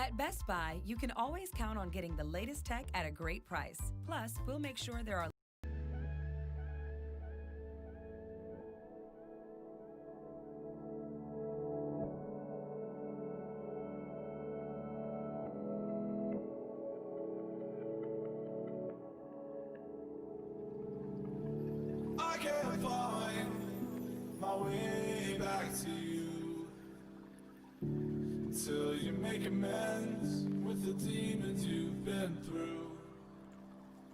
At Best Buy, you can always count on getting the latest tech at a great price. Plus, we'll make sure there are I can't find my way back to you until you make amends with the demons you've been through.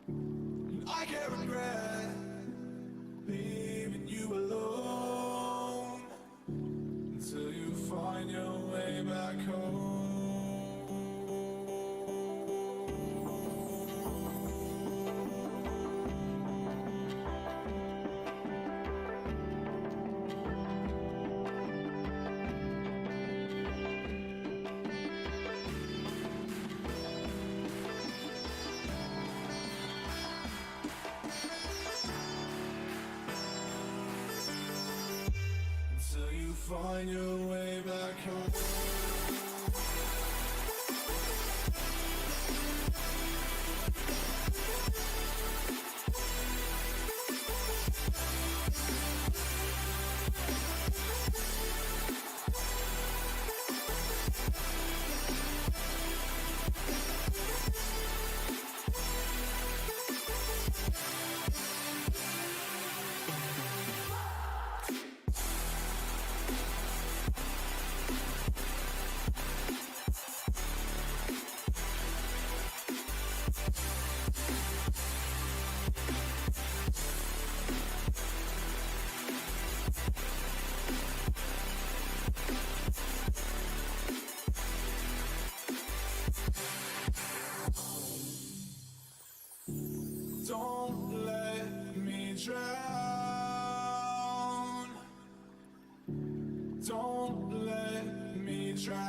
And I can't regret leaving you alone until you find your way back home. Until you find your way back home. Don't let me drown. Don't let me drown.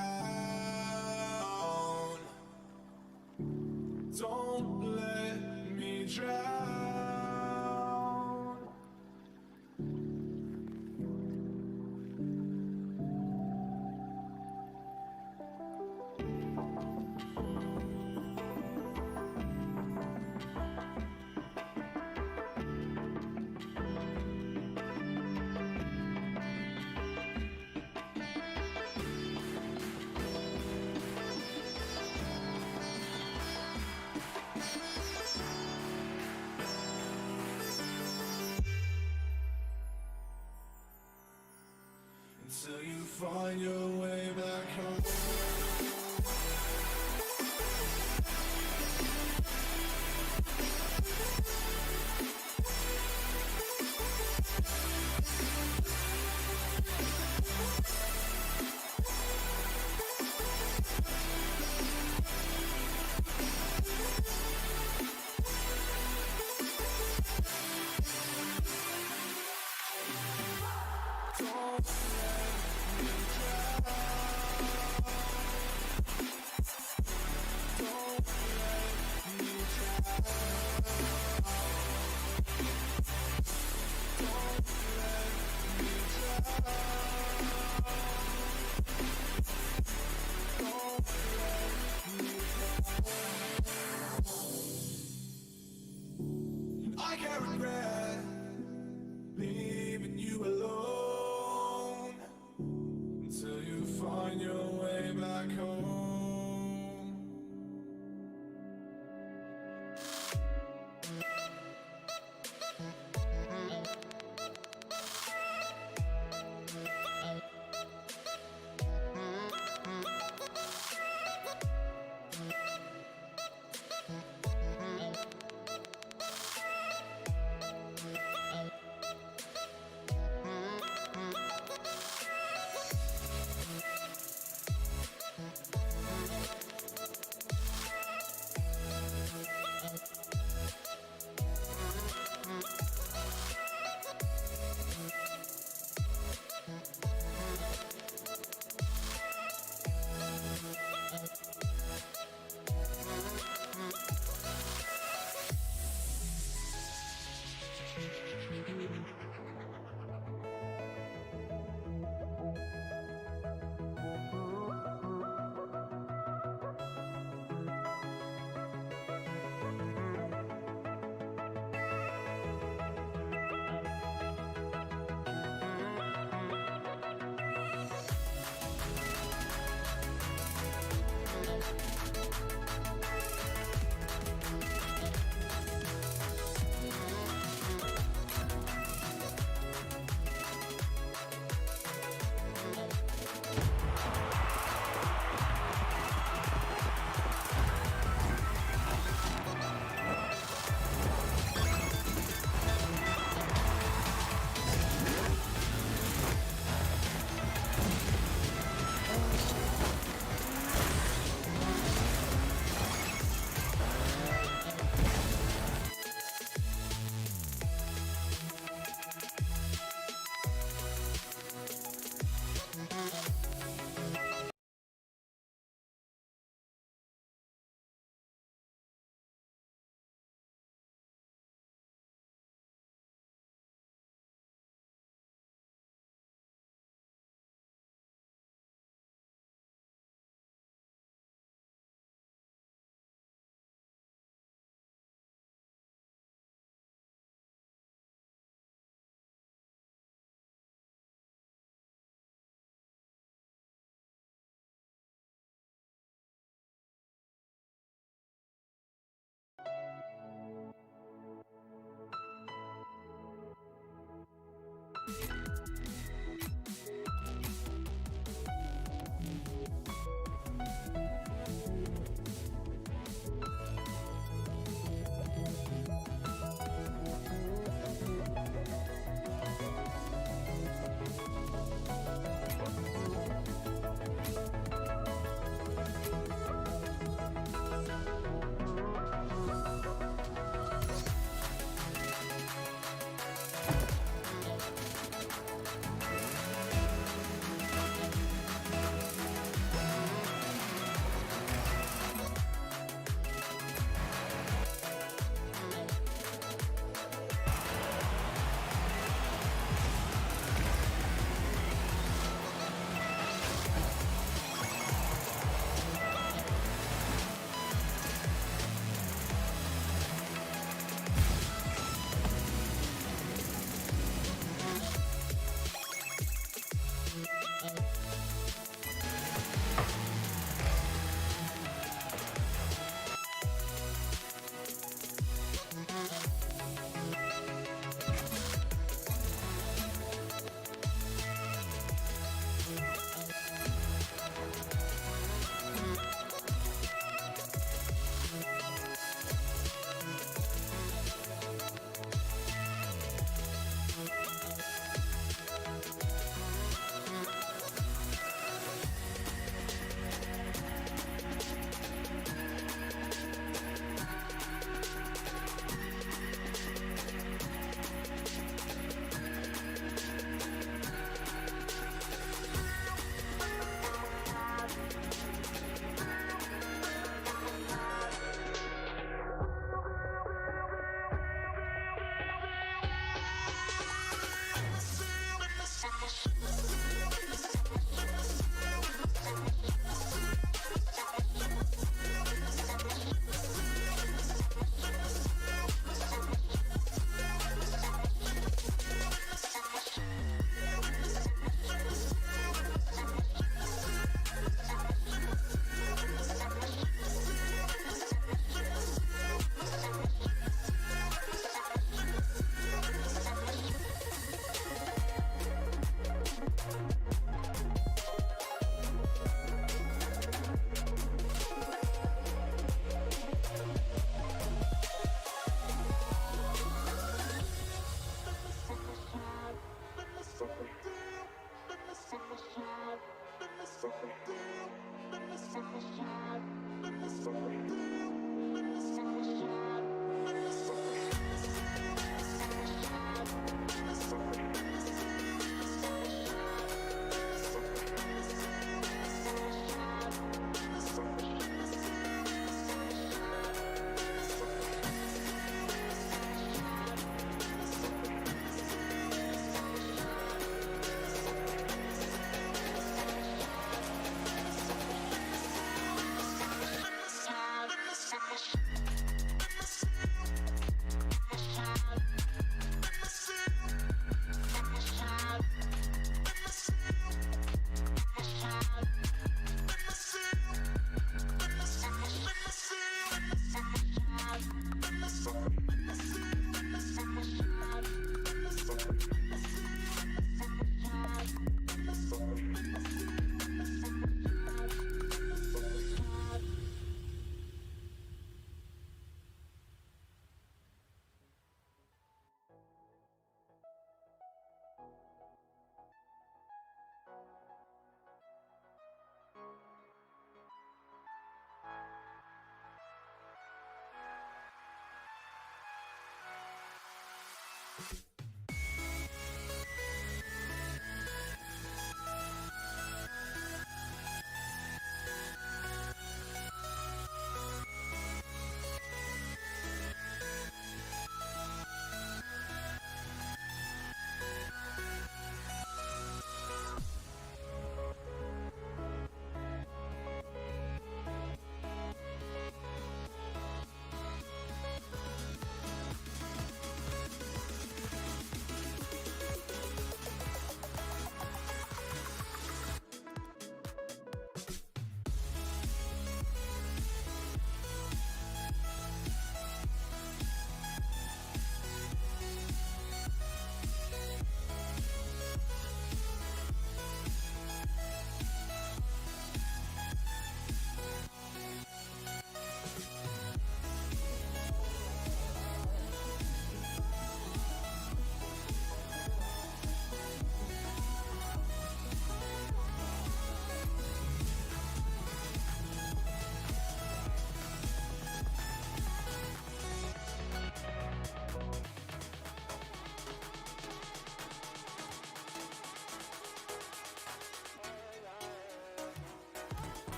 Don't let me drown. Until you find your way back home. I can't regret leaving you alone until you find your way back home.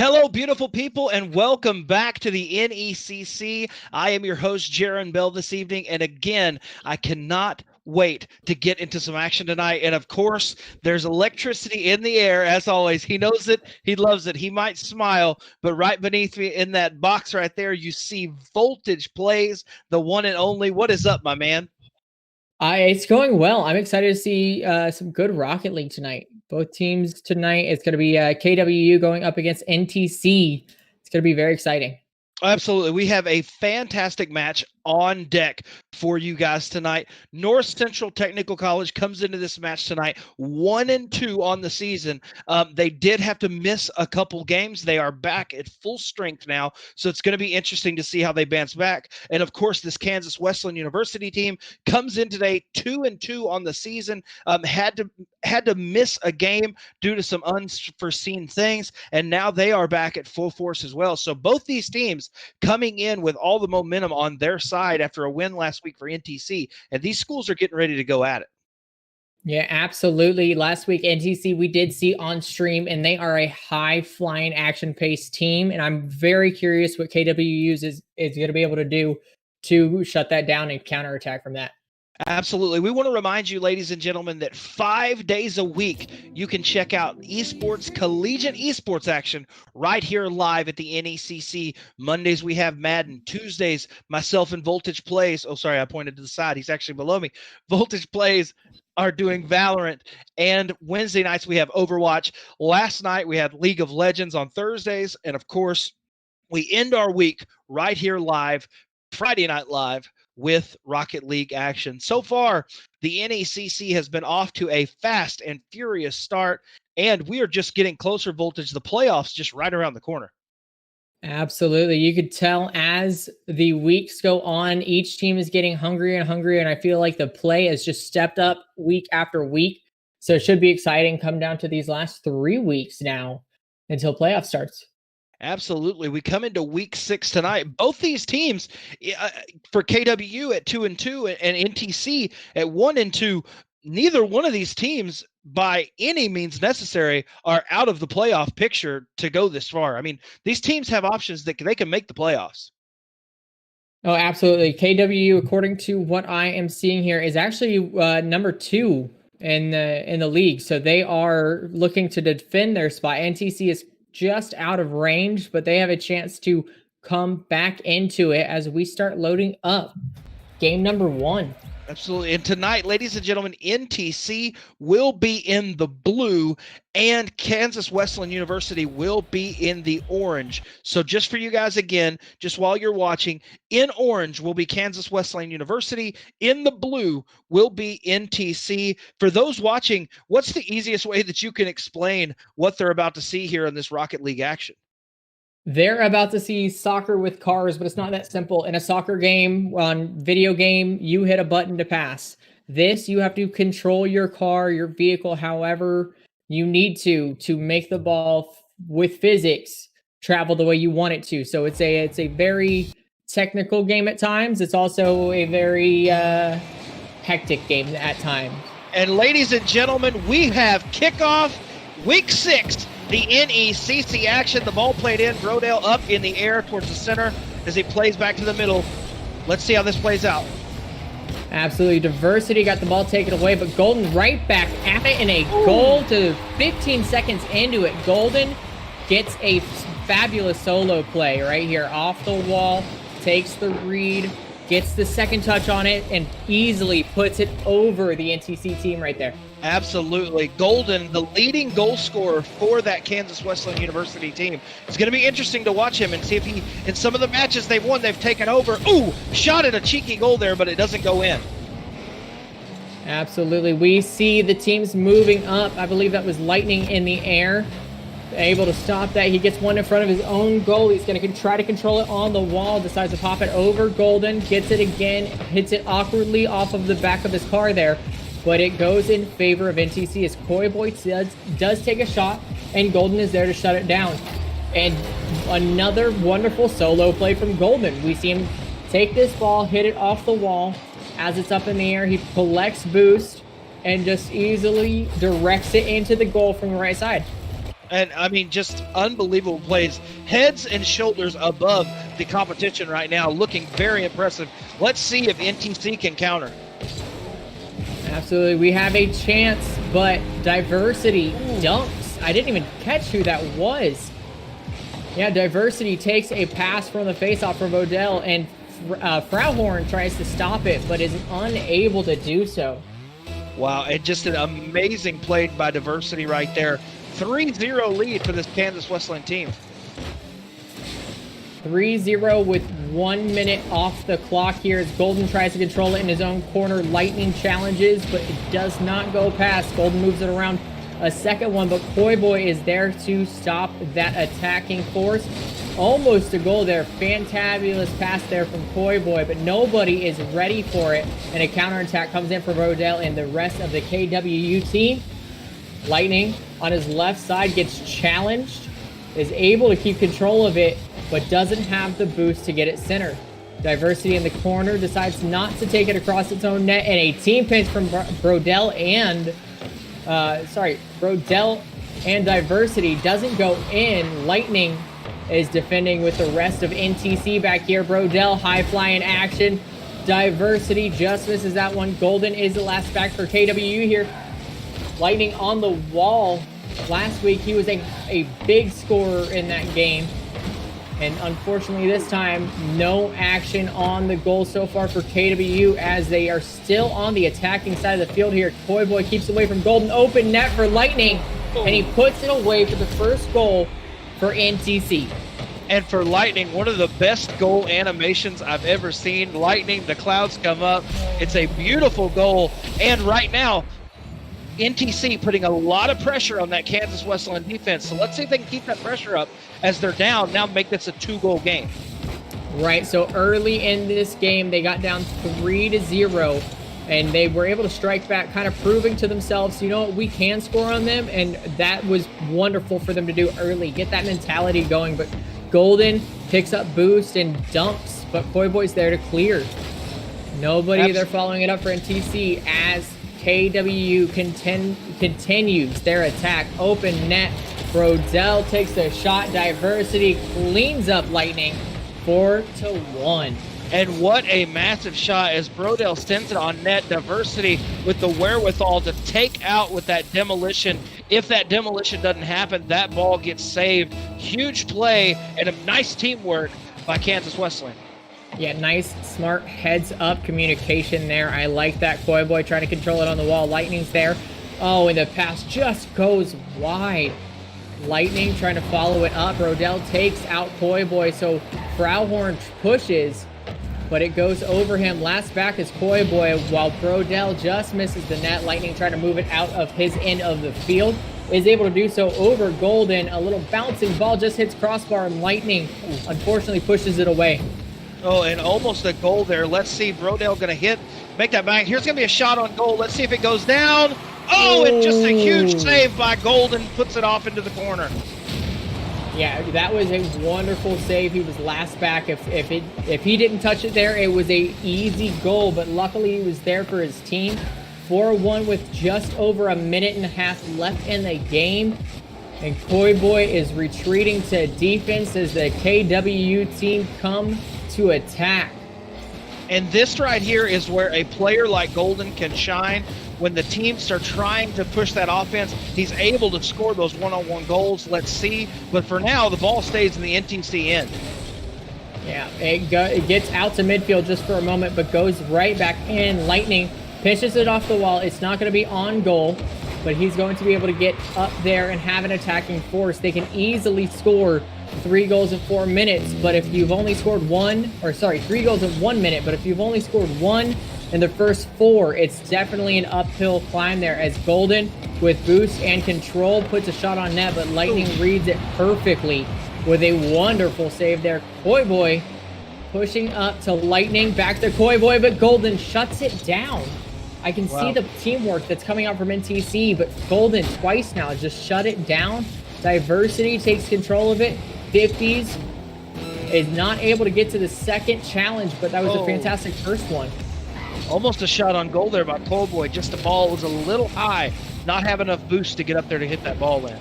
Hello, beautiful people, and welcome back to the NECC. I am your host, Jaron Bell, this evening, and again, I cannot wait to get into some action tonight. And of course, there's electricity in the air as always. He knows it. He loves it. He might smile, but right beneath me in that box right there, you see Voltage Plays, the one and only. What is up, my man? It's going well. I'm excited to see some good Rocket League tonight. Both teams tonight. It's going to be KWU going up against NTC. It's going to be very exciting. Absolutely. We have a fantastic match on deck for you guys tonight. Northcentral Technical College comes into this match tonight 1-2 on the season. They did have to miss a couple games. They are back at full strength now, so it's going to be interesting to see how they bounce back. And of course, this Kansas Wesleyan University team comes in today 2-2 on the season. Had to miss a game due to some unforeseen things, and now they are back at full force as well. So both these teams coming in with all the momentum on their side after a win last week for NTC, and these schools are getting ready to go at it. Yeah, absolutely. Last week, NTC, we did see on stream, and they are a high-flying, action-paced team, and I'm very curious what KWU is going to be able to do to shut that down and counterattack from that. Absolutely. We want to remind you, ladies and gentlemen, that 5 days a week, you can check out esports, collegiate esports action right here live at the NECC. Mondays, we have Madden. Tuesdays, myself and Voltage Plays. Oh, sorry, I pointed to the side. He's actually below me. Voltage Plays are doing Valorant. And Wednesday nights, we have Overwatch. Last night, we had League of Legends on Thursdays. And, of course, we end our week right here live, Friday Night Live, with Rocket League action. So far, the NECC has been off to a fast and furious start, and we are just getting closer, Voltage. The playoffs just right around the corner. Absolutely. You could tell as the weeks go on, each team is getting hungrier and hungrier, and I feel like the play has just stepped up week after week. So it should be exciting come down to these last 3 weeks now until playoff starts. Absolutely. We come into week 6 tonight. Both these teams, for KWU at 2-2 and NTC at 1-2, neither one of these teams by any means necessary are out of the playoff picture to go this far. I mean, these teams have options that they can make the playoffs. Oh, absolutely. KWU, according to what I am seeing here, is actually number 2 in the league. So they are looking to defend their spot. NTC is just out of range, but they have a chance to come back into it as we start loading up game number 1. Absolutely. And tonight, ladies and gentlemen, NTC will be in the blue and Kansas Wesleyan University will be in the orange. So just for you guys again, just while you're watching, in orange will be Kansas Wesleyan University. In the blue will be NTC. For those watching, what's the easiest way that you can explain what they're about to see here in this Rocket League action? They're about to see soccer with cars, but it's not that simple. In a soccer game, on video game, you hit a button to pass. This, you have to control your car, your vehicle, however you need to make the ball with physics travel the way you want it to. So it's a very technical game at times. It's also a very hectic game at times. And ladies and gentlemen, we have kickoff week 6. The NECC action, the ball played in, Brodell up in the air towards the center as he plays back to the middle. Let's see how this plays out. Absolutely. Diversity got the ball taken away, but Golden right back at it in a goal to 15 seconds into it. Golden gets a fabulous solo play right here off the wall, takes the read, gets the second touch on it, and easily puts it over the NTC team right there. Absolutely. Golden, the leading goal scorer for that Kansas Wesleyan University team. It's going to be interesting to watch him and see if he, in some of the matches they've won, they've taken over. Ooh, shot at a cheeky goal there, but it doesn't go in. Absolutely. We see the teams moving up. I believe that was Lightning in the air. Able to stop that. He gets one in front of his own goal. He's going to try to control it on the wall. Decides to pop it over. Golden gets it again. Hits it awkwardly off of the back of his car there. But it goes in favor of NTC as Koi Boy does take a shot, and Golden is there to shut it down. And another wonderful solo play from Golden. We see him take this ball, hit it off the wall. As it's up in the air, he collects boost and just easily directs it into the goal from the right side. And, I mean, just unbelievable plays. Heads and shoulders above the competition right now, looking very impressive. Let's see if NTC can counter. Absolutely, we have a chance, but Diversity dumps. I didn't even catch who that was. Yeah, Diversity takes a pass from the faceoff from Odell, and Frauhorn tries to stop it, but is unable to do so. Wow, and just an amazing play by Diversity right there. 3-0 lead for this Kansas Wesleyan team. 3-0 with 1 minute off the clock here as Golden tries to control it in his own corner. Lightning challenges, but it does not go past. Golden moves it around a second one, but Koi Boy is there to stop that attacking force. Almost a goal there. Fantabulous pass there from Koi Boy, but nobody is ready for it. And a counterattack comes in from Rodell and the rest of the KWU team. Lightning on his left side gets challenged, is able to keep control of it, but doesn't have the boost to get it center. Diversity in the corner decides not to take it across its own net, and a team pinch from Brodell and Diversity doesn't go in. Lightning is defending with the rest of NTC back here. Brodell high fly in action. Diversity just misses that one. Golden is the last back for KWU here. Lightning on the wall. Last week he was a big scorer in that game. And unfortunately this time, no action on the goal so far for KWU as they are still on the attacking side of the field here. Koi Boy keeps away from Golden. Open net for Lightning. And he puts it away for the first goal for NTC. And for Lightning, one of the best goal animations I've ever seen. Lightning, the clouds come up. It's a beautiful goal. And right now, NTC putting a lot of pressure on that Kansas Wesleyan defense. So let's see if they can keep that pressure up as they're down. Now make this a 2-goal game. Right, so early in this game, they got down 3-0, and they were able to strike back, kind of proving to themselves, you know what, we can score on them, and that was wonderful for them to do early. Get that mentality going, but Golden picks up boost and dumps, but Koi Boy's there to clear. Nobody there following it up for NTC as KWU continues their attack. Open net. Brodell takes a shot. Diversity cleans up Lightning 4-1. And what a massive shot as Brodell sends it on net. Diversity with the wherewithal to take out with that demolition. If that demolition doesn't happen, that ball gets saved. Huge play and a nice teamwork by Kansas Wesleyan. Yeah, nice, smart heads-up communication there. I like that. Koi Boy trying to control it on the wall. Lightning's there. Oh, and the pass just goes wide. Lightning trying to follow it up. Rodell takes out Koi Boy, so Frauhorn pushes, but it goes over him. Last back is Koi Boy, while Brodell just misses the net. Lightning trying to move it out of his end of the field. Is able to do so over Golden. A little bouncing ball just hits crossbar, and Lightning unfortunately pushes it away. Oh, and almost a goal there. Let's see, Brodell going to hit, make that bang. Here's going to be a shot on goal. Let's see if it goes down. Oh, and just a huge save by Golden, puts it off into the corner. Yeah, that was a wonderful save. He was last back. If he didn't touch it there, it was a easy goal, but luckily he was there for his team. 4-1 with just over a minute and a half left in the game. And Koi Boy is retreating to defense as the KWU team come to attack. And this right here is where a player like Golden can shine. When the teams are trying to push that offense, he's able to score those one-on-one goals. Let's see. But for now, the ball stays in the NTC end. Yeah, it gets out to midfield just for a moment, but goes right back in. Lightning pitches it off the wall. It's not going to be on goal, but he's going to be able to get up there and have an attacking force. They can easily score 3 goals in 4 minutes, but if you've only scored 3 goals in 1 minute, but if you've only scored 1 in the first 4, it's definitely an uphill climb there as Golden, with boost and control, puts a shot on net, but Lightning reads it perfectly with a wonderful save there. Koi Boy pushing up to Lightning, back to Koi Boy, but Golden shuts it down. I can see the teamwork that's coming out from NTC, but Golden twice now just shut it down. Diversity takes control of it. 50s is not able to get to the second challenge, but that was a fantastic first one. Almost a shot on goal there by Koi Boy. Just the ball was a little high, not have enough boost to get up there to hit that ball in.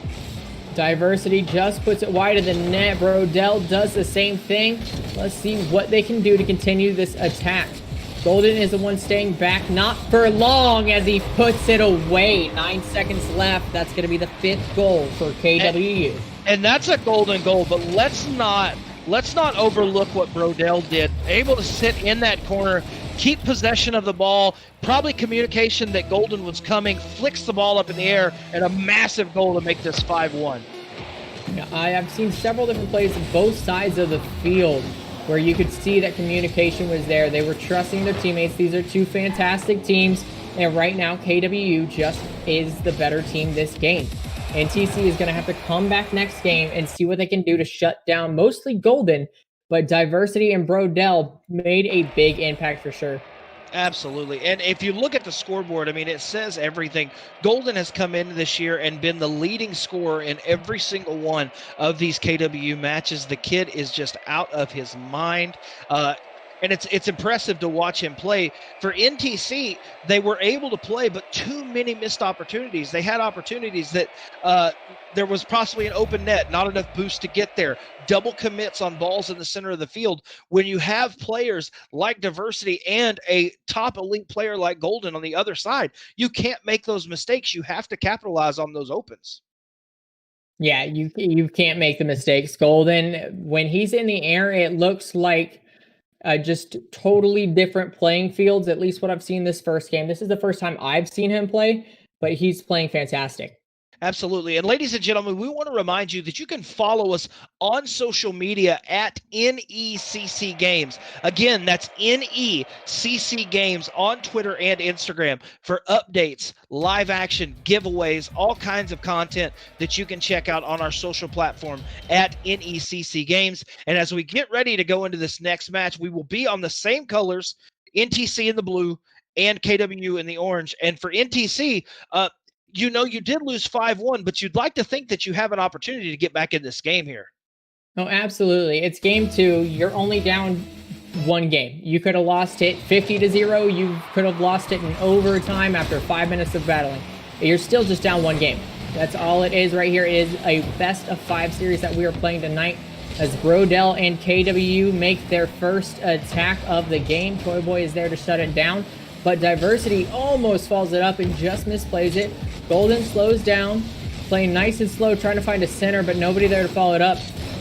Diversity just puts it wide of the net. Brodell does the same thing. Let's see what they can do to continue this attack. Golden is the one staying back, not for long, as he puts it away. 9 seconds left. That's going to be the 5th goal for KWU. And that's a golden goal, but let's not overlook what Brodell did. Able to sit in that corner, keep possession of the ball, probably communication that Golden was coming, flicks the ball up in the air, and a massive goal to make this 5-1. Yeah, I have seen several different plays on both sides of the field where you could see that communication was there. They were trusting their teammates. These are two fantastic teams, and right now KWU just is the better team this game. NTC is going to have to come back next game and see what they can do to shut down mostly Golden, but Diversity and Brodell made a big impact for sure. Absolutely. And if you look at the scoreboard, I mean, it says everything. Golden has come in this year and been the leading scorer in every single one of these KWU matches. The kid is just out of his mind. And it's impressive to watch him play. For NTC, they were able to play, but too many missed opportunities. They had opportunities that there was possibly an open net, not enough boost to get there, double commits on balls in the center of the field. When you have players like Diversity and a top elite player like Golden on the other side, you can't make those mistakes. You have to capitalize on those opens. Yeah, you can't make the mistakes. Golden, when he's in the air, it looks like just totally different playing fields, at least what I've seen this first game. This is the first time I've seen him play, but he's playing fantastic. Absolutely. And ladies and gentlemen, we want to remind you that you can follow us on social media at NECC Games. Again, that's NECC Games on Twitter and Instagram for updates, live action, giveaways, all kinds of content that you can check out on our social platform at NECC Games. And as we get ready to go into this next match, we will be on the same colors, NTC in the blue and KWU in the orange. And for NTC, you know, you did lose 5-1, but you'd like to think that you have an opportunity to get back in this game here. Oh, absolutely. It's game 2. You're only down 1 game. You could have lost it 50-0. You could have lost it in overtime after 5 minutes of battling. You're still just down 1 game. That's all it is right here. It is a best of 5 series that we are playing tonight as Brodell and KWU make their first attack of the game. Toy Boy is there to shut it down, but Diversity almost follows it up and just misplays it. Golden slows down, playing nice and slow, trying to find a center, but nobody there to follow it up.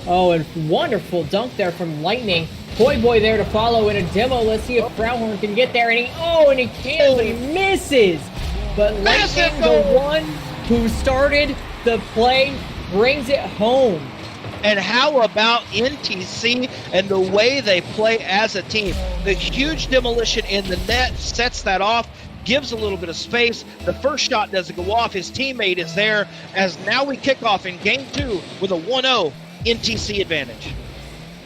Oh, and wonderful dunk there from Lightning. Toy Boy there to follow in a demo. Let's see if Frauhorn can get there, and he can, but he misses. But Lightning, the one who started the play, brings it home. And how about NTC and the way they play as a team? The huge demolition in the net sets that off, gives a little bit of space. The first shot doesn't go off. His teammate is there, as now we kick off in game 2 with a 1-0 NTC advantage.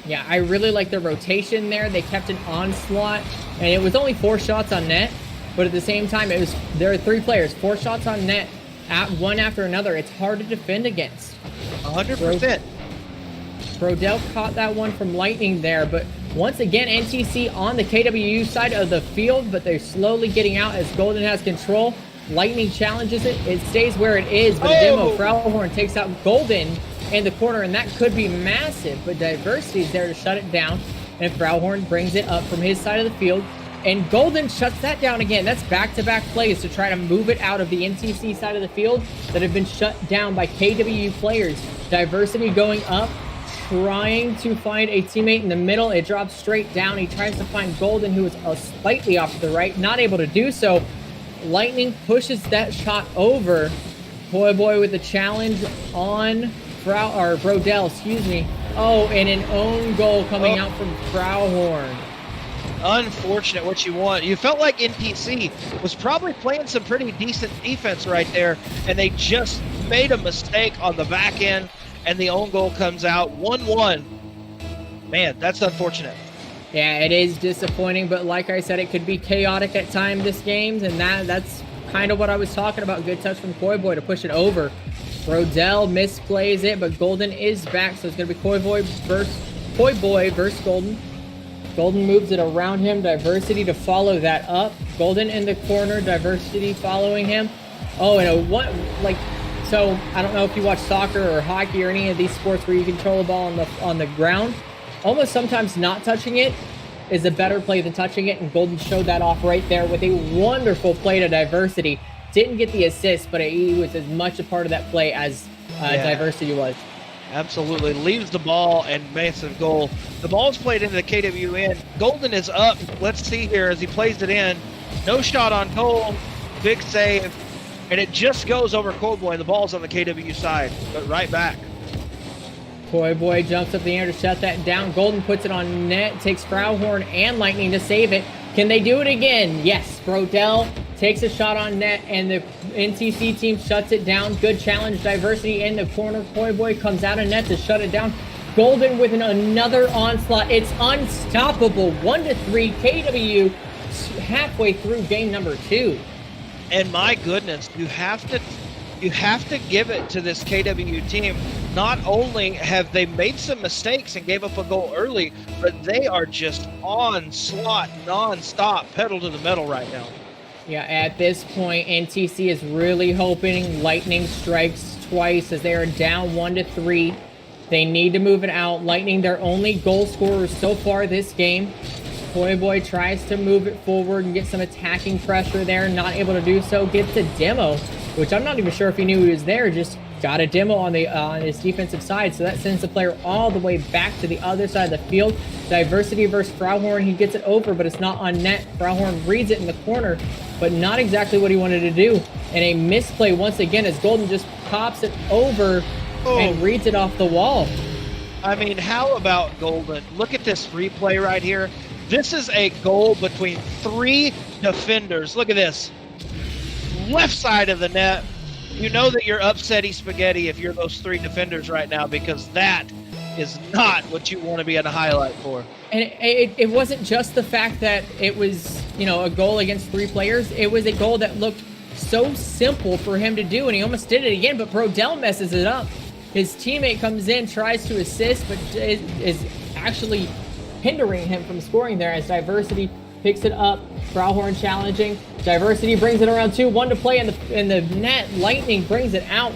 Yeah, I really like the rotation there. They kept an onslaught, and it was only 4 shots on net, but at the same time, there are 3 players, 4 shots on net, one after another. It's hard to defend against. 100%. Brodell caught that one from Lightning there, but once again, NTC on the KWU side of the field, but they're slowly getting out as Golden has control. Lightning challenges it. It stays where it is, but a demo. Frauhorn takes out Golden in the corner, and that could be massive, but Diversity is there to shut it down, and Frauhorn brings it up from his side of the field, and Golden shuts that down again. That's back-to-back plays to try to move it out of the NTC side of the field that have been shut down by KWU players. Diversity going up, trying to find a teammate in the middle. It drops straight down. He tries to find Golden, who is slightly off to the right, not able to do so. Lightning pushes that shot over. Toy Boy with the challenge on Brodell, excuse me. Oh, and an own goal coming out from Frauhorn. Unfortunate. What you want. You felt like NTC was probably playing some pretty decent defense right there, and they just made a mistake on the back end, and the own goal comes out 1-1. Man, that's unfortunate. Yeah, it is disappointing, but like I said, it could be chaotic at times this game, and that's kind of what I was talking about. Good touch from Toy Boy to push it over. Brodell misplays it, but Golden is back, so it's going to be Toy Boy versus Golden. Golden moves it around him. Diversity to follow that up. Golden in the corner. Diversity following him. Oh, and so I don't know if you watch soccer or hockey or any of these sports where you control the ball on the ground. Almost sometimes not touching it is a better play than touching it, and Golden showed that off right there with a wonderful play to Diversity. Didn't get the assist, but he was as much a part of that play as Diversity was. Absolutely. Leaves the ball and massive goal. The ball's played into the KW end. Golden is up. Let's see here as he plays it in. No shot on goal. Big save. And it just goes over Coyboy. The ball's on the KW side, but right back. Coyboy jumps up the air to shut that down. Golden puts it on net, takes Frauhorn and Lightning to save it. Can they do it again? Yes. Brodell takes a shot on net, and the NCC team shuts it down. Good challenge. Diversity in the corner. Coyboy comes out of net to shut it down. Golden with another onslaught. It's unstoppable. 1-3 KW halfway through game number 2. And my goodness, you have to give it to this KW team. Not only have they made some mistakes and gave up a goal early, but they are just onslaught, non-stop, pedal to the metal right now. Yeah, at this point, NTC is really hoping Lightning strikes twice as they are down 1-3. They need to move it out. Lightning, their only goal scorers so far this game. Coyboy tries to move it forward and get some attacking pressure there. Not able to do so. Gets a demo, which I'm not even sure if he knew he was there. Just got a demo on his defensive side, so that sends the player all the way back to the other side of the field. Diversity versus Frauhorn. He gets it over, but it's not on net. Frauhorn reads it in the corner, but not exactly what he wanted to do. And a misplay once again as Golden just pops it over and reads it off the wall. I mean, how about Golden? Look at this replay right here. This is a goal between 3 defenders. Look at this. Left side of the net. You know that you're upsetty spaghetti if you're those 3 defenders right now, because that is not what you want to be on a highlight for. And it wasn't just the fact that it was, a goal against 3 players. It was a goal that looked so simple for him to do, and he almost did it again, but Brodell messes it up. His teammate comes in, tries to assist, but is actually hindering him from scoring there as Diversity picks it up. Frauhorn challenging. Diversity brings it around 2-1 to play in the net. Lightning brings it out.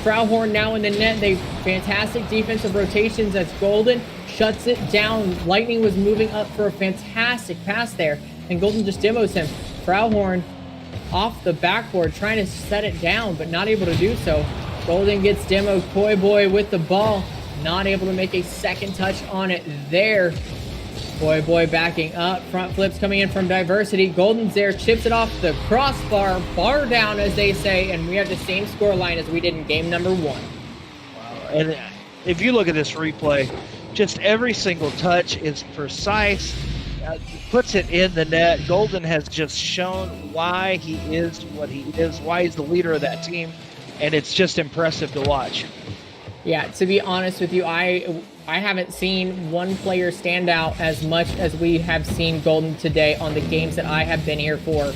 Frauhorn now in the net. They fantastic defensive rotations as Golden shuts it down. Lightning was moving up for a fantastic pass there, and Golden just demos him. Frauhorn off the backboard trying to set it down, but not able to do so. Golden gets demoed. Coyboy with the ball, not able to make a second touch on it there. Coyboy backing up. Front flips coming in from Diversity. Golden's there, chips it off the crossbar. Bar down, as they say, and we have the same score line as we did in game number 1. Wow. And if you look at this replay, just every single touch is precise. Puts it in the net. Golden has just shown why he is what he is, why he's the leader of that team, and it's just impressive to watch. Yeah, to be honest with you, I haven't seen one player stand out as much as we have seen Golden today on the games that I have been here for.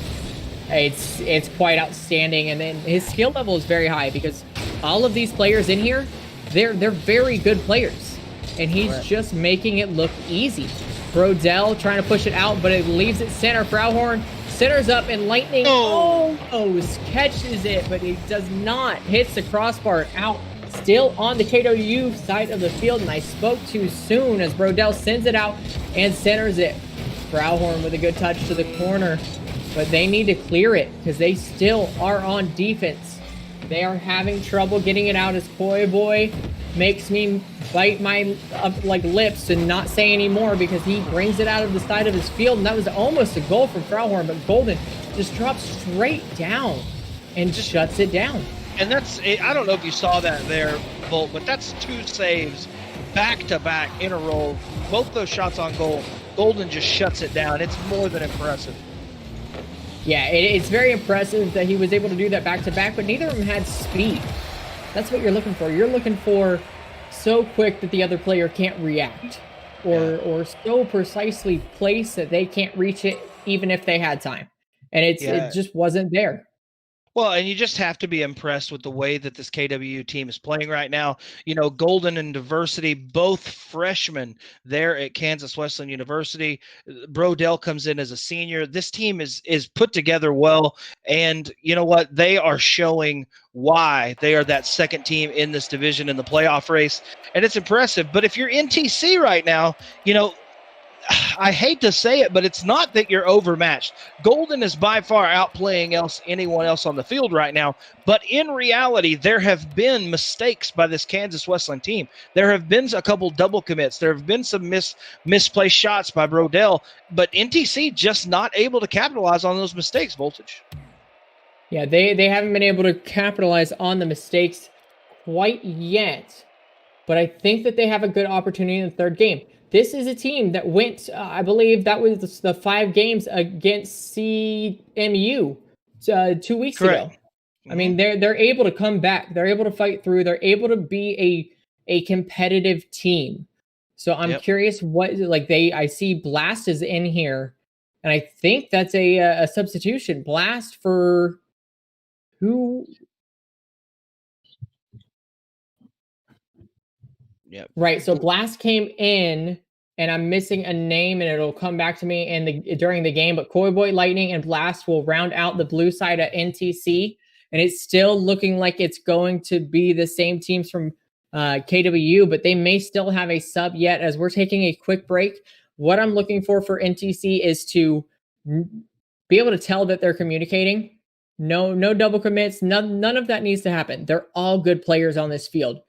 It's quite outstanding, and then his skill level is very high because all of these players in here, they're very good players, and he's just making it look easy. Brodell trying to push it out, but it leaves it center. Frauhorn centers up, and Lightning almost catches it, but he does not. Hits the crossbar out. Still on the KW side of the field, and I spoke too soon as Brodell sends it out and centers it. Frauhorn with a good touch to the corner, but they need to clear it because they still are on defense. They are having trouble getting it out as Coyboy makes me bite my lips and not say anymore because he brings it out of the side of his field, and that was almost a goal from Frauhorn, but Golden just drops straight down and shuts it down. And that's, I don't know if you saw that there, Bolt, but that's 2 saves back-to-back in a row. Both those shots on goal, Golden just shuts it down. It's more than impressive. Yeah, it's very impressive that he was able to do that back-to-back, but neither of them had speed. That's what you're looking for. You're looking for so quick that the other player can't react, or so precisely placed that they can't reach it even if they had time. And it just wasn't there. Well, and you just have to be impressed with the way that this KW team is playing right now. Golden and Diversity, both freshmen there at Kansas Wesleyan University. Brodell comes in as a senior. This team is put together well, and you know what? They are showing why they are that second team in this division in the playoff race, and it's impressive. But if you're NTC right now, I hate to say it, but it's not that you're overmatched. Golden is by far outplaying anyone else on the field right now. But in reality, there have been mistakes by this Kansas Wesleyan team. There have been a couple double commits. There have been some misplaced shots by Brodell. But NTC just not able to capitalize on those mistakes, Voltage. Yeah, they haven't been able to capitalize on the mistakes quite yet. But I think that they have a good opportunity in the third game. This is a team that went, I believe that was the 5 games against CMU 2 weeks ago. I mean, they're able to come back. They're able to fight through. They're able to be a competitive team. So I'm curious what, like, I see Blast is in here, and I think that's a substitution. Blast for who? Yep. Right. So Blast came in, and I'm missing a name, and it'll come back to me during the game. But Boy Lightning and Blast will round out the blue side at NTC, and it's still looking like it's going to be the same teams from KWU, but they may still have a sub yet. As we're taking a quick break, what I'm looking for NTC is to be able to tell that they're communicating. No double commits. None of that needs to happen. They're all good players on this field.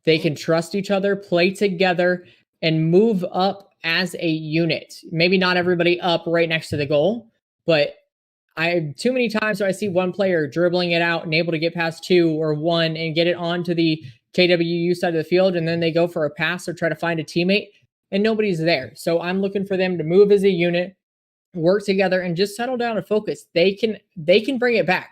They can trust each other, play together, and move up as a unit. Maybe not everybody up right next to the goal, but too many times I see one player dribbling it out and able to get past 2 or 1 and get it onto the KWU side of the field, and then they go for a pass or try to find a teammate, and nobody's there. So I'm looking for them to move as a unit, work together, and just settle down and focus. They can bring it back.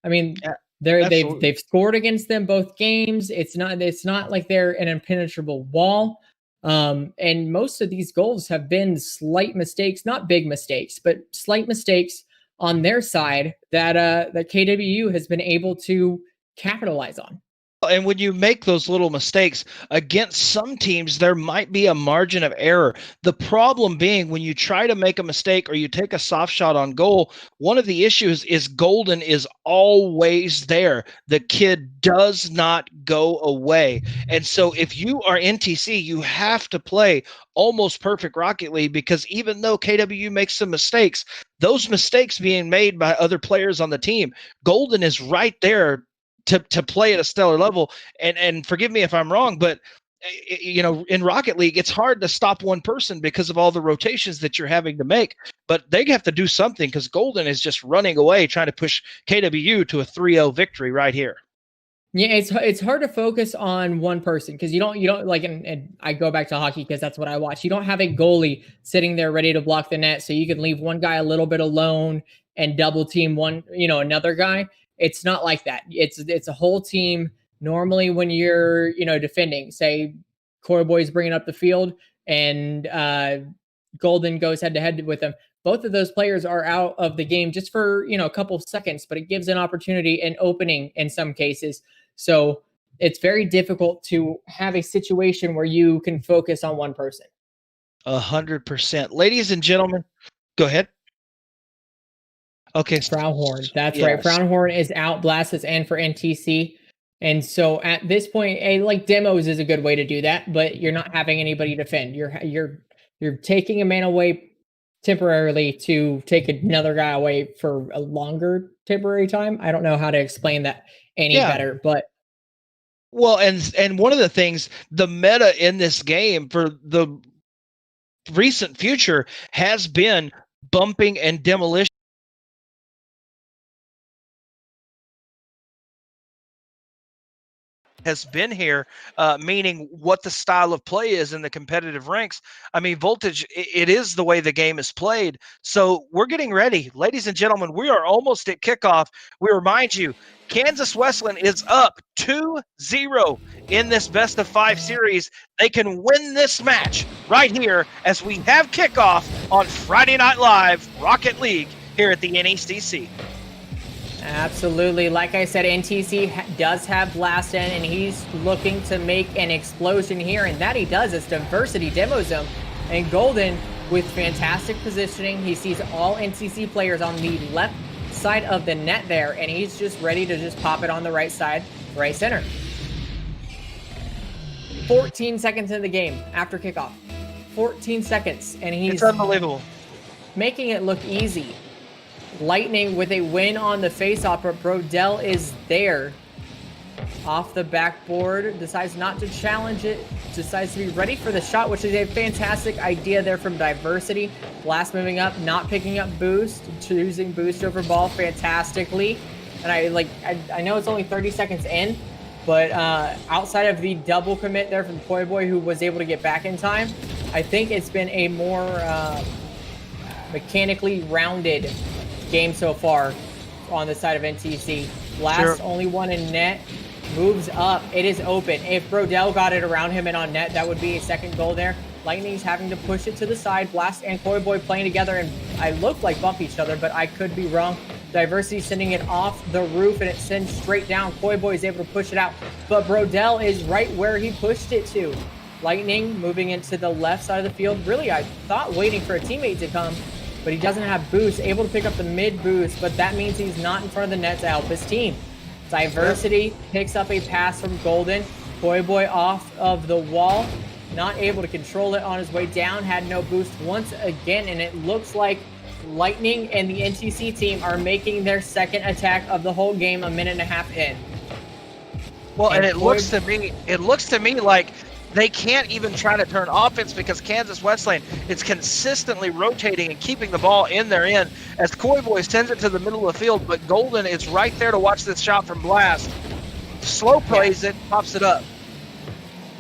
I mean, they've scored against them both games. It's not like they're an impenetrable wall. And most of these goals have been slight mistakes, not big mistakes, but slight mistakes on their side that KWU has been able to capitalize on. And when you make those little mistakes against some teams, there might be a margin of error. The problem being when you try to make a mistake or you take a soft shot on goal, one of the issues is Golden is always there. The kid does not go away. And so if you are NTC, you have to play almost perfect Rocket League, because even though KWU makes some mistakes, those mistakes being made by other players on the team, Golden is right there to play at a stellar level. And forgive me if I'm wrong, but in Rocket League, it's hard to stop one person because of all the rotations that you're having to make. But they have to do something, because Golden is just running away, trying to push KWU to a 3-0 victory right here. Yeah, it's hard to focus on one person, because you don't like, and I go back to hockey because that's what I watch. You don't have a goalie sitting there ready to block the net, so you can leave one guy a little bit alone and double team another guy. It's not like that. It's a whole team. Normally when you're, defending, say Corey Boy's bringing up the field and Golden goes head to head with them, both of those players are out of the game just for, a couple seconds, but it gives an opportunity, an opening in some cases. So it's very difficult to have a situation where you can focus on one person. 100%. Ladies and gentlemen, go ahead. Okay. Frownhorn. That's right. Frownhorn is out. Blast is in for NTC. And so at this point, like demos is a good way to do that, but you're not having anybody defend. You're taking a man away temporarily to take another guy away for a longer temporary time. I don't know how to explain that any better, but well, and one of the things, the meta in this game for the recent future has been bumping and demolition. Has been here, meaning what the style of play is in the competitive ranks. I mean, Voltage, it is the way the game is played. So we're getting ready. Ladies and gentlemen, we are almost at kickoff. We remind you, Kansas Wesleyan is up 2-0 in this best of 5 series. They can win this match right here as we have kickoff on Friday Night Live Rocket League here at the NECC. Absolutely. Like I said, NTC does have Blast in, and he's looking to make an explosion here, and that he does. It's Diversity Demo Zone. And Golden, with fantastic positioning, he sees all NTC players on the left side of the net there, and he's just ready to just pop it on the right side, right center. 14 seconds in the game after kickoff. 14 seconds, and he's It's unbelievable. making it look easy. Lightning with a win on the face-off, but Brodell is there. Off the backboard, decides not to challenge it, decides to be ready for the shot, which is a fantastic idea there from Diversity. Blast moving up, not picking up boost, choosing boost over ball fantastically. And I know it's only 30 seconds in, but outside of the double commit there from Koi Boy, who was able to get back in time, I think it's been a more mechanically rounded game so far on the side of NTC. Blast only one in net, moves up, it is open. If Brodell got it around him and on net, that would be a second goal there. Lightning's having to push it to the side. Blast and Koi Boy playing together, and I look like bump each other, but I could be wrong. Diversity sending it off the roof, and it sends straight down. Koi Boy is able to push it out, but Brodell is right where he pushed it to. Lightning moving into the left side of the field. Really, I thought waiting for a teammate to come, but he doesn't have boost. Able to pick up the mid boost, but that means he's not in front of the net to help his team. Diversity picks up a pass from Golden. Koi Boy off of the wall, not able to control it on his way down, had no boost once again, and it looks like Lightning and the NTC team are making their second attack of the whole game a minute and a half in. Well, and it looks to me like they can't even try to turn offense because Kansas Wesleyan is consistently rotating and keeping the ball in their end as Koi Boy sends it to the middle of the field, but Golden is right there to watch this shot from Blast. Slow plays it, pops it up.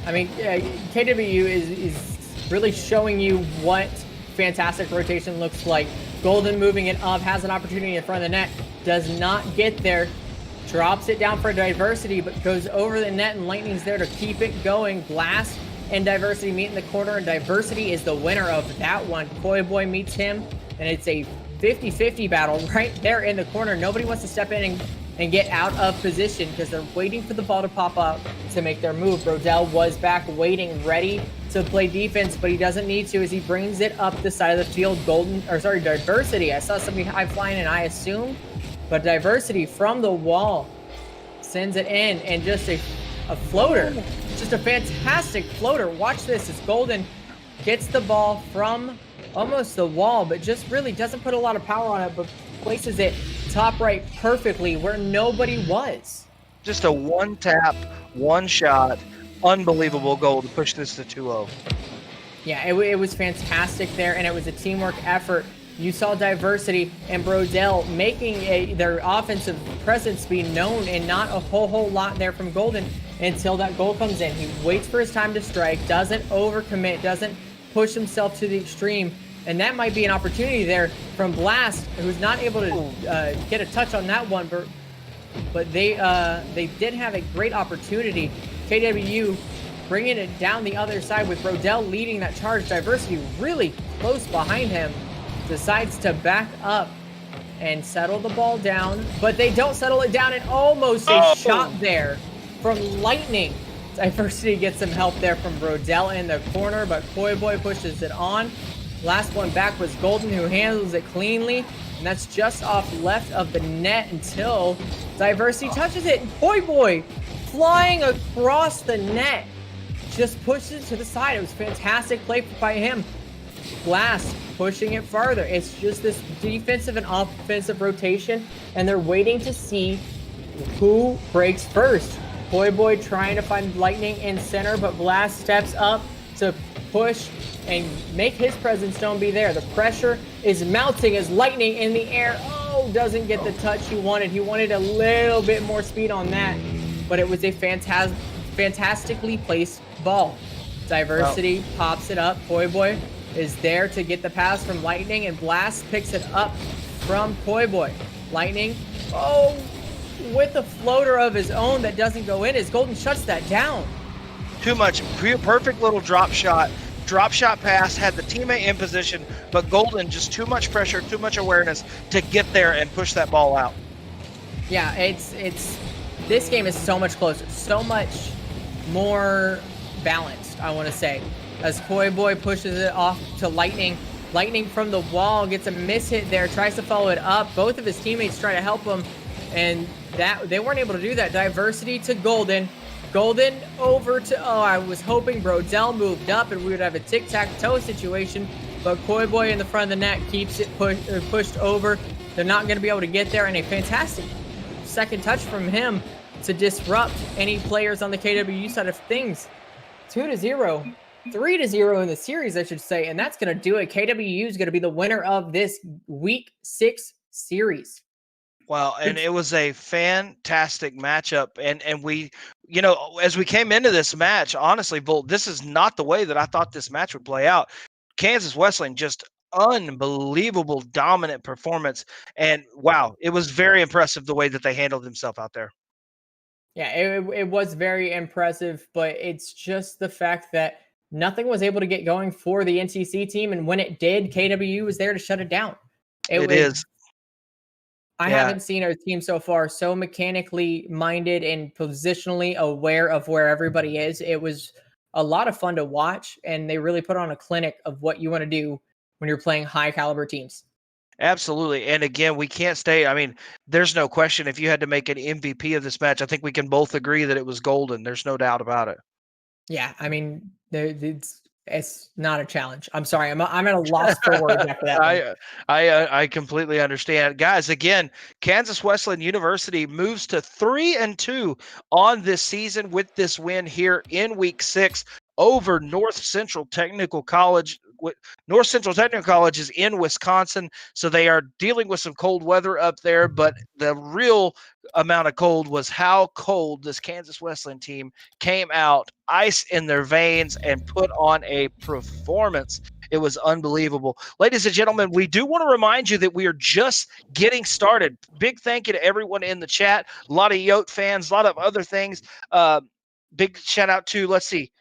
I mean, KWU is really showing you what fantastic rotation looks like. Golden moving it up, has an opportunity in front of the net, does not get there, drops it down for Diversity, but goes over the net, and Lightning's there to keep it going. Blast and Diversity meet in the corner, and Diversity is the winner of that one. Koi Boy meets him, and it's a 50-50 battle right there in the corner. Nobody wants to step in and get out of position because they're waiting for the ball to pop up to make their move. Brodell was back waiting, ready to play defense, but he doesn't need to as he brings it up the side of the field. Diversity. I saw somebody high flying and I assumed, but Diversity from the wall sends it in, and just a floater. Just a fantastic floater. Watch this as Golden gets the ball from almost the wall, but just really doesn't put a lot of power on it, but places it top right perfectly where nobody was. Just a one tap, one shot, unbelievable goal to push this to 2-0. Yeah, it was fantastic there, and it was a teamwork effort. You saw Diversity and Brodell making their offensive presence be known, and not a whole lot there from Golden until that goal comes in. He waits for his time to strike, doesn't overcommit, doesn't push himself to the extreme, and that might be an opportunity there from Blast, who's not able to get a touch on that one, but they did have a great opportunity. KWU bringing it down the other side with Brodell leading that charge. Diversity really close behind him, decides to back up and settle the ball down, but they don't settle it down, and almost a shot there from Lightning. Diversity gets some help there from Brodell in the corner, but Koi Boy pushes it on. Last one back was Golden, who handles it cleanly, and that's just off left of the net until Diversity touches it, and Koi Boy flying across the net just pushes it to the side. It was fantastic play by him. Blast pushing it farther. It's just this defensive and offensive rotation, and they're waiting to see who breaks first. Koi Boy trying to find Lightning in center, but Blast steps up to push and make his presence known be there. The pressure is mounting as Lightning in the air. Doesn't get the touch he wanted. He wanted a little bit more speed on that, but it was a fantastically placed ball. Diversity pops it up. Koi Boy is there to get the pass from Lightning, and Blast picks it up from Koi Boy. Lightning, with a floater of his own that doesn't go in as Golden shuts that down. Too much. Perfect little drop shot pass, had the teammate in position, but Golden just too much pressure, too much awareness to get there and push that ball out. Yeah, it's this game is so much closer, so much more balanced, I want to say. As Koi Boy pushes it off to Lightning. Lightning from the wall gets a miss hit there, tries to follow it up. Both of his teammates try to help him, and that they weren't able to do that. Diversity to Golden. Golden over to, I was hoping Brodell moved up and we would have a tic-tac-toe situation, but Koi Boy in the front of the net keeps it pushed over. They're not going to be able to get there, and a fantastic second touch from him to disrupt any players on the KWU side of things. 2-0, 3-0 in the series, I should say, and that's going to do it. KWU is going to be the winner of this Week 6 series. Well, and it was a fantastic matchup. And we, as we came into this match, honestly, Volt, this is not the way that I thought this match would play out. Kansas Wesleyan, just unbelievable dominant performance. And wow, it was very impressive the way that they handled themselves out there. Yeah, it was very impressive, but it's just the fact that nothing was able to get going for the NCC team. And when it did, KWU was there to shut it down. I haven't seen our team so far so mechanically minded and positionally aware of where everybody is. It was a lot of fun to watch, and they really put on a clinic of what you want to do when you're playing high caliber teams. Absolutely. And again, we can't stay. I mean, there's no question. If you had to make an MVP of this match, I think we can both agree that it was Golden. There's no doubt about it. Yeah. I mean, it's not a challenge. I'm sorry. I'm at a loss for words after that. I completely understand. Guys, again, Kansas Wesleyan University moves to 3-2 on this season with this win here in Week 6 over Northcentral Technical College. Northcentral Technical College is in Wisconsin, so they are dealing with some cold weather up there, but the real amount of cold was how cold this Kansas Wesleyan team came out, ice in their veins, and put on a performance. It was unbelievable. Ladies and gentlemen, we do want to remind you that we are just getting started. Big thank you to everyone in the chat. A lot of Yote fans, a lot of other things. Big shout out to, let's see,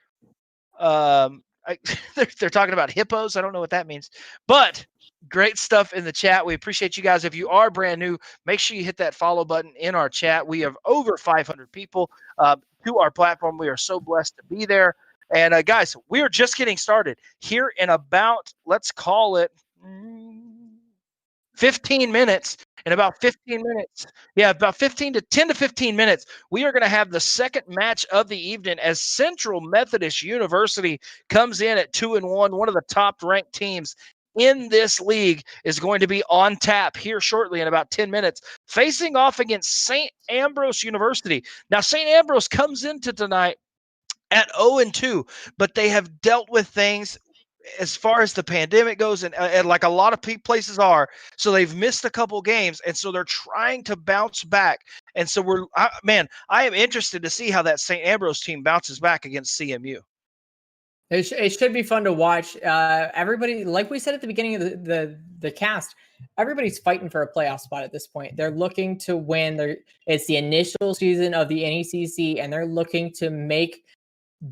they're talking about hippos. I don't know what that means, but great stuff in the chat. We appreciate you guys. If you are brand new, make sure you hit that follow button in our chat. We have over 500 people to our platform. We are so blessed to be there. And guys, we are just getting started here in about, let's call it 15 minutes. In about 15 minutes, about 10 to 15 minutes, we are going to have the second match of the evening as Central Methodist University comes in at 2-1. One of the top-ranked teams in this league is going to be on tap here shortly in about 10 minutes, facing off against St. Ambrose University. Now, St. Ambrose comes into tonight at 0-2, but they have dealt with things as far as the pandemic goes, and like a lot of places are, so they've missed a couple games, and so they're trying to bounce back. And so I am interested to see how that St. Ambrose team bounces back against CMU. It should be fun to watch. Everybody, like we said at the beginning of the cast, everybody's fighting for a playoff spot at this point. They're looking to win. It's the initial season of the NECC, and they're looking to make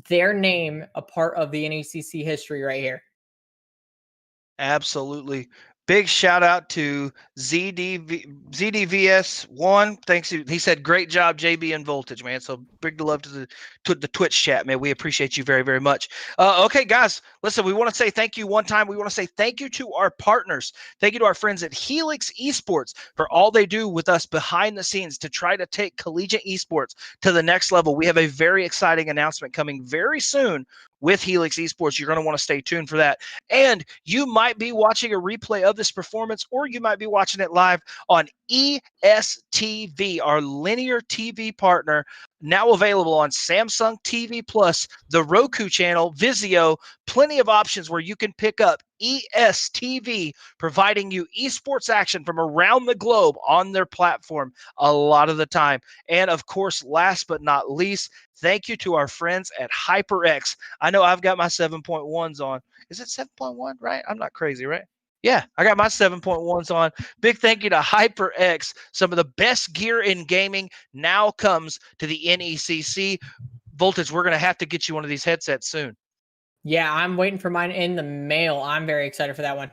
their name a part of the NECC history right here. Absolutely. Big shout out to ZDVS1. Thanks. He said, great job, JB and Voltage, man. So big love to the Twitch chat, man. We appreciate you very, very much. Okay, guys, listen, we want to say thank you one time. We want to say thank you to our partners. Thank you to our friends at Helix Esports for all they do with us behind the scenes to try to take collegiate esports to the next level. We have a very exciting announcement coming very soon with Helix Esports. You're going to want to stay tuned for that. And you might be watching a replay of this performance, or you might be watching it live on ESTV, our linear TV partner, now available on Samsung TV Plus, the Roku channel, Vizio, plenty of options where you can pick up ESTV, providing you esports action from around the globe on their platform a lot of the time. And of course, last but not least, thank you to our friends at HyperX. I know I've got my 7.1s on. Is it 7.1, right? I'm not crazy, right? Yeah, I got my 7.1s on. Big thank you to HyperX. Some of the best gear in gaming now comes to the NECC. Voltage, we're going to have to get you one of these headsets soon. Yeah, I'm waiting for mine in the mail. I'm very excited for that one.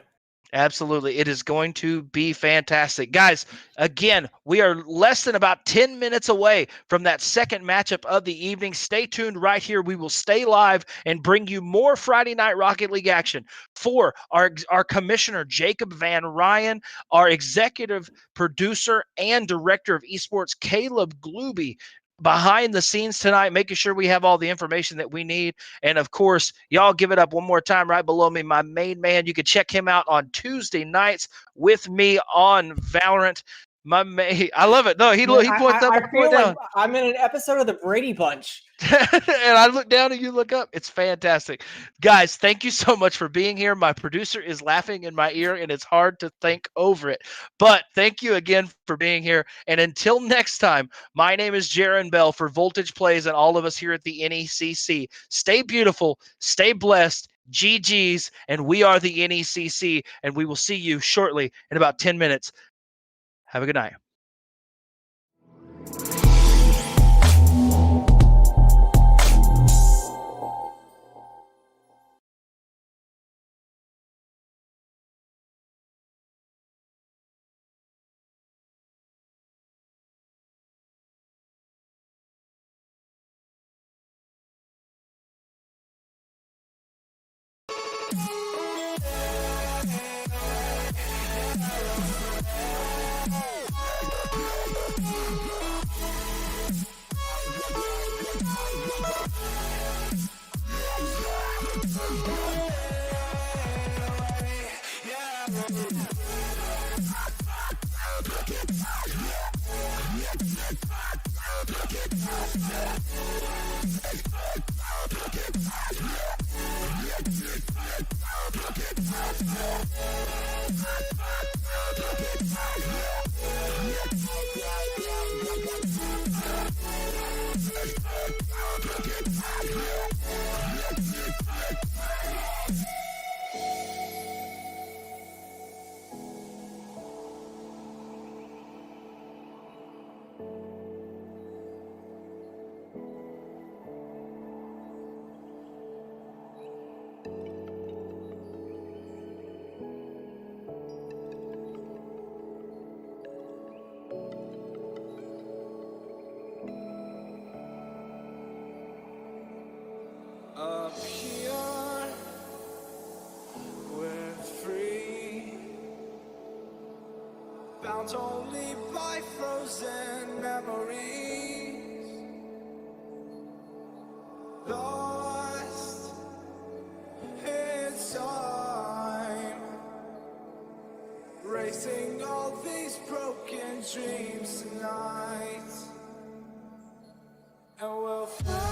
Absolutely. It is going to be fantastic. Guys, again, we are less than about 10 minutes away from that second matchup of the evening. Stay tuned right here. We will stay live and bring you more Friday Night Rocket League action for our commissioner, Jacob Van Ryan, our executive producer and director of esports, Caleb Glooby. behind the scenes tonight, making sure we have all the information that we need. And of course, y'all give it up one more time right below me, my main man. You can check him out on Tuesday nights with me on Valorant. I love it. No, he points up. I feel like I'm in an episode of the Brady Bunch. And I look down and you look up. It's fantastic. Guys, thank you so much for being here. My producer is laughing in my ear and it's hard to think over it. But thank you again for being here. And until next time, my name is Jaron Bell for Voltage Plays and all of us here at the NECC. Stay beautiful, stay blessed, GG's, and we are the NECC, and we will see you shortly in about 10 minutes. Have a good night. Up here, we're free, bound only by frozen memories, lost in time, racing all these broken dreams tonight, and we'll fly.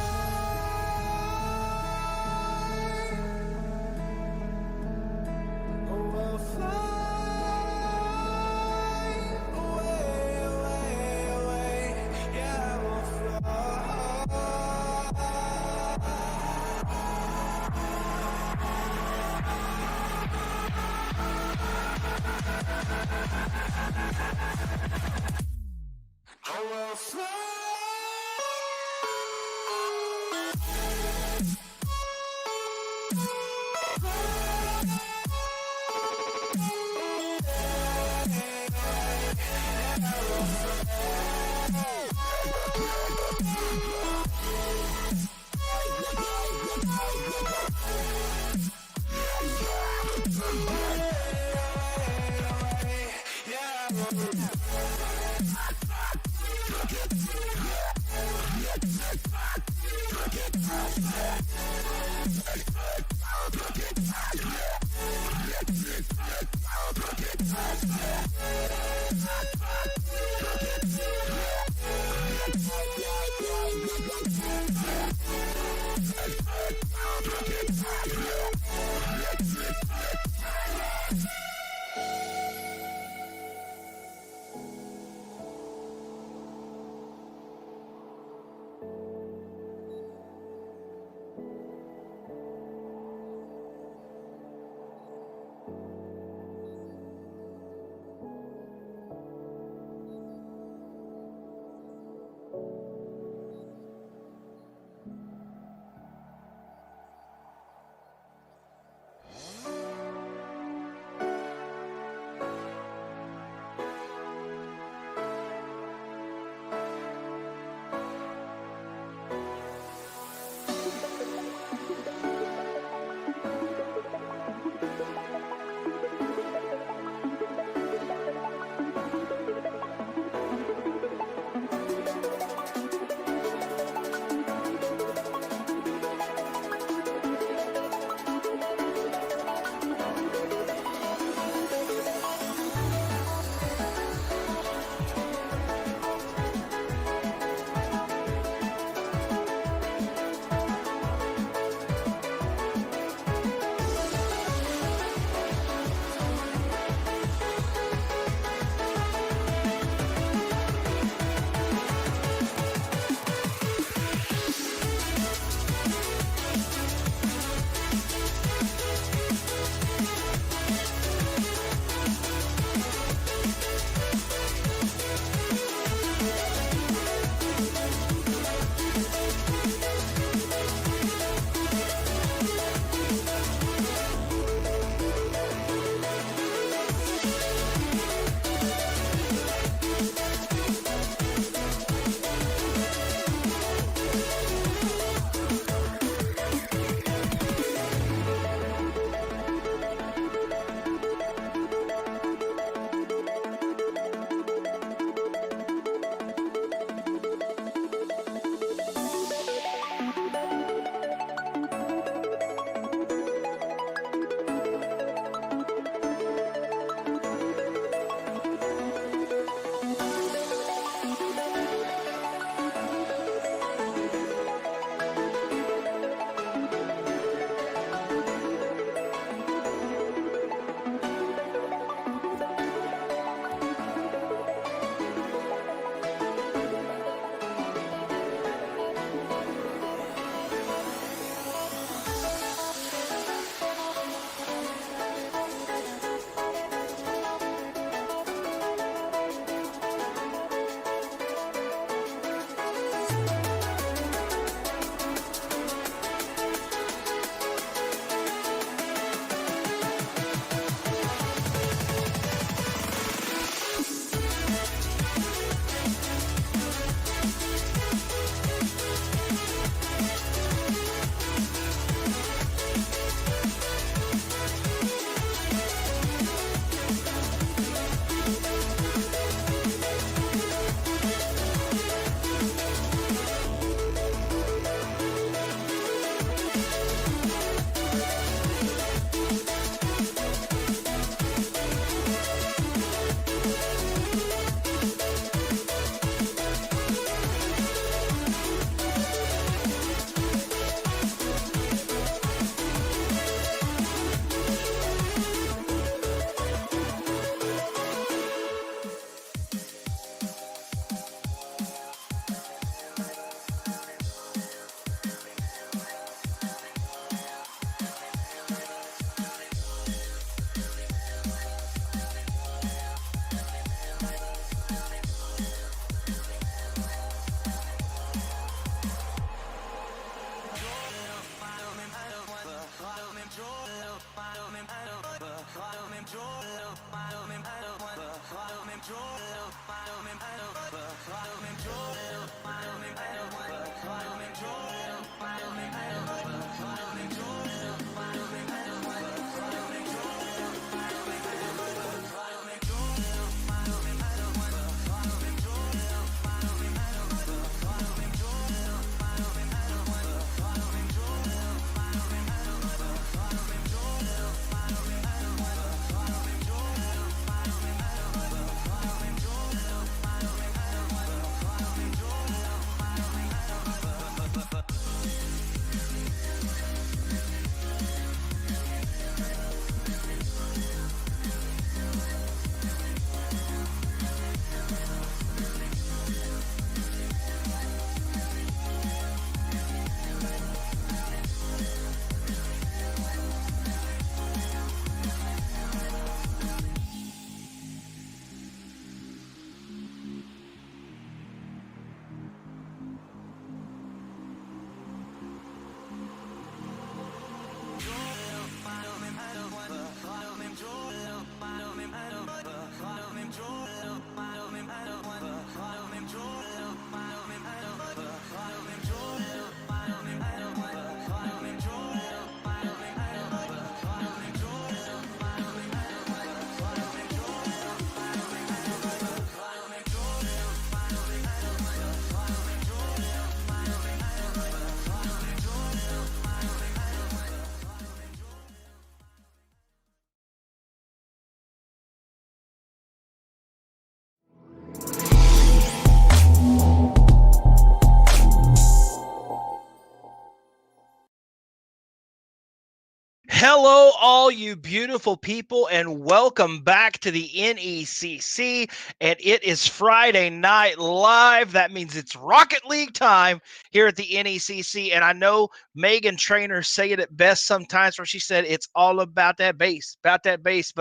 Hello, all you beautiful people, and welcome back to the NECC. And it is Friday Night Live. That means it's Rocket League time here at the NECC. And I know Megan Trainor say it at best sometimes, where she said it's all about that bass, But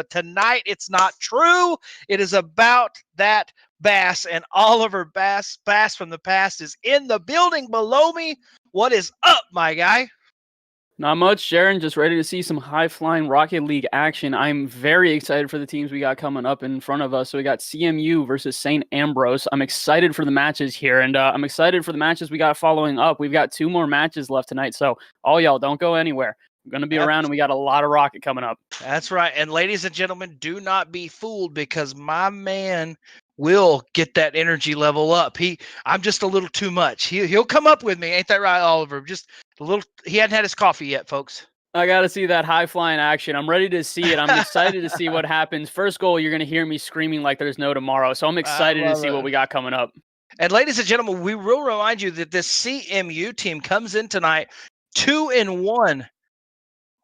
tonight it's not true. It is about that bass. And Oliver Bass from the past is in the building below me. What is up, my guy? Not much, Jaron. Just ready to see some high-flying Rocket League action. I'm very excited for the teams we got coming up in front of us. So we got CMU versus St. Ambrose. I'm excited for the matches here, and I'm excited for the matches we got following up. We've got 2 more matches left tonight, so all y'all don't go anywhere. I'm going to be around, and we got a lot of Rocket coming up. That's right. And ladies and gentlemen, do not be fooled, because my man will get that energy level up. I'm just a little too much. He'll come up with me. Ain't that right, Oliver? Just a little. He hadn't had his coffee yet, folks. I got to see that high-flying action. I'm ready to see it. I'm excited to see what happens. First goal, you're going to hear me screaming like there's no tomorrow. So I'm excited to see what we got coming up. And ladies and gentlemen, we will remind you that this CMU team comes in tonight 2-1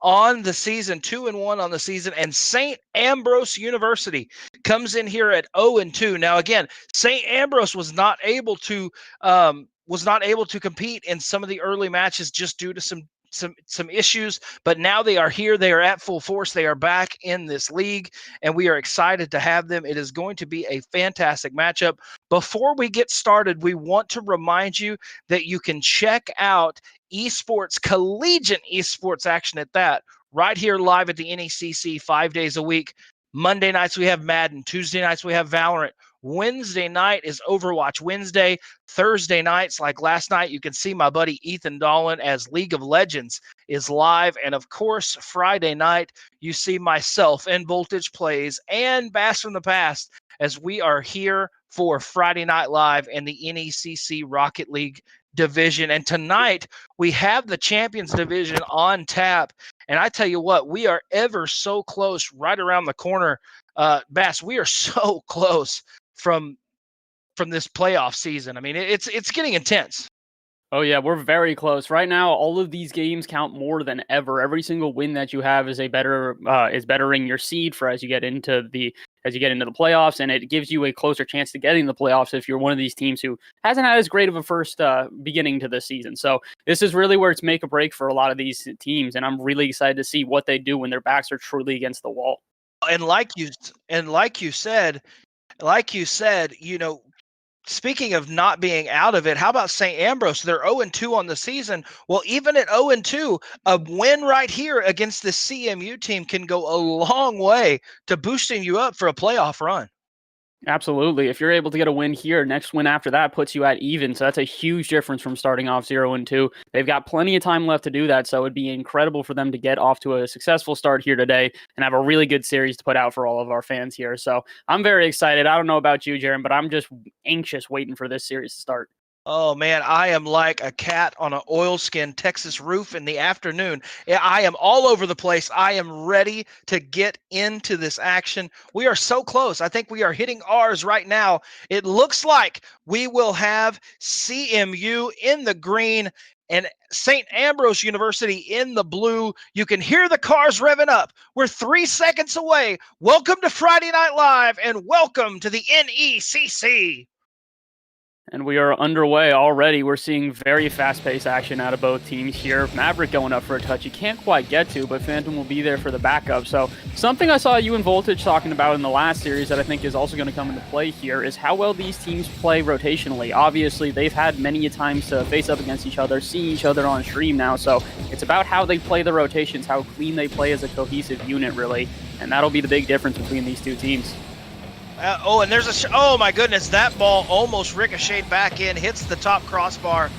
on the season, 2-1 on the season, and St. Ambrose University comes in here at 0-2. Now, again, St. Ambrose was not able to compete in some of the early matches just due to some issues, but now they are here. They are at full force. They are back in this league, and we are excited to have them. It is going to be a fantastic matchup. Before we get started, we want to remind you that you can check out esports, collegiate esports action at that, right here live at the NECC 5 days a week. Monday nights we have Madden. Tuesday nights we have Valorant. Wednesday night is Overwatch Wednesday. Thursday nights, like last night, you can see my buddy Ethan Dolan as League of Legends is live. And of course, Friday night, you see myself and Voltage Plays and Bass from the Past as we are here for Friday Night Live and the NECC Rocket League division. And tonight we have the Champions Division on tap. And I tell you what, we are ever so close, right around the corner. Bass, we are so close from this playoff season. I mean, it's getting intense. Oh yeah, we're very close right now. All of these games count more than ever. Every single win that you have is bettering your seed for as you get into the playoffs, and it gives you a closer chance to getting the playoffs if you're one of these teams who hasn't had as great of a first beginning to the season. So this is really where it's make or break for a lot of these teams, and I'm really excited to see what they do when their backs are truly against the wall. And like you said, you know, speaking of not being out of it, how about St. Ambrose? They're 0-2 on the season. Well, even at 0-2, a win right here against the CMU team can go a long way to boosting you up for a playoff run. Absolutely. If you're able to get a win here, next win after that puts you at even. So that's a huge difference from starting off 0-2. They've got plenty of time left to do that. So it'd be incredible for them to get off to a successful start here today and have a really good series to put out for all of our fans here. So I'm very excited. I don't know about you, Jaron, but I'm just anxious waiting for this series to start. Oh, man, I am like a cat on an oilskin Texas roof in the afternoon. I am all over the place. I am ready to get into this action. We are so close. I think we are hitting ours right now. It looks like we will have CMU in the green and St. Ambrose University in the blue. You can hear the cars revving up. We're 3 seconds away. Welcome to Friday Night Live, and welcome to the NECC. And we are underway already. We're seeing very fast-paced action out of both teams here. Maverick going up for a touch he can't quite get to, but Phantom will be there for the backup. So something I saw you and Voltage talking about in the last series that I think is also going to come into play here is how well these teams play rotationally. Obviously, they've had many times to face up against each other, see each other on stream now. So it's about how they play the rotations, how clean they play as a cohesive unit, really. And that'll be the big difference between these two teams. And there's oh my goodness, that ball almost ricocheted back in, hits the top crossbar,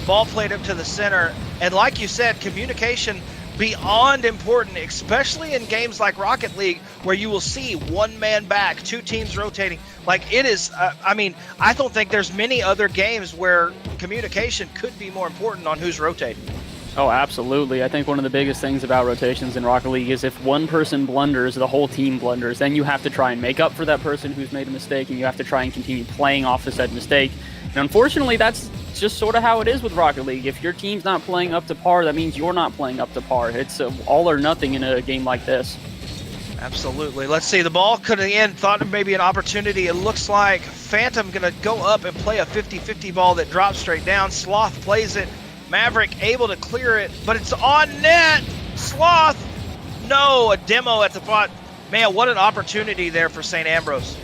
ball played up to the center. And like you said, communication beyond important, especially in games like Rocket League, where you will see one man back, two teams rotating. Like it is, I mean, I don't think there's many other games where communication could be more important on who's rotating. Oh, absolutely. I think one of the biggest things about rotations in Rocket League is if one person blunders, the whole team blunders. Then you have to try and make up for that person who's made a mistake, and you have to try and continue playing off of said mistake. And unfortunately, that's just sort of how it is with Rocket League. If your team's not playing up to par, that means you're not playing up to par. It's all or nothing in a game like this. Absolutely. Let's see. The ball could have in, thought maybe an opportunity. It looks like Phantom going to go up and play a 50-50 ball that drops straight down. Sloth plays it. Maverick able to clear it, but it's on net. Sloth, no, a demo at the front. Man, what an opportunity there for St. Ambrose.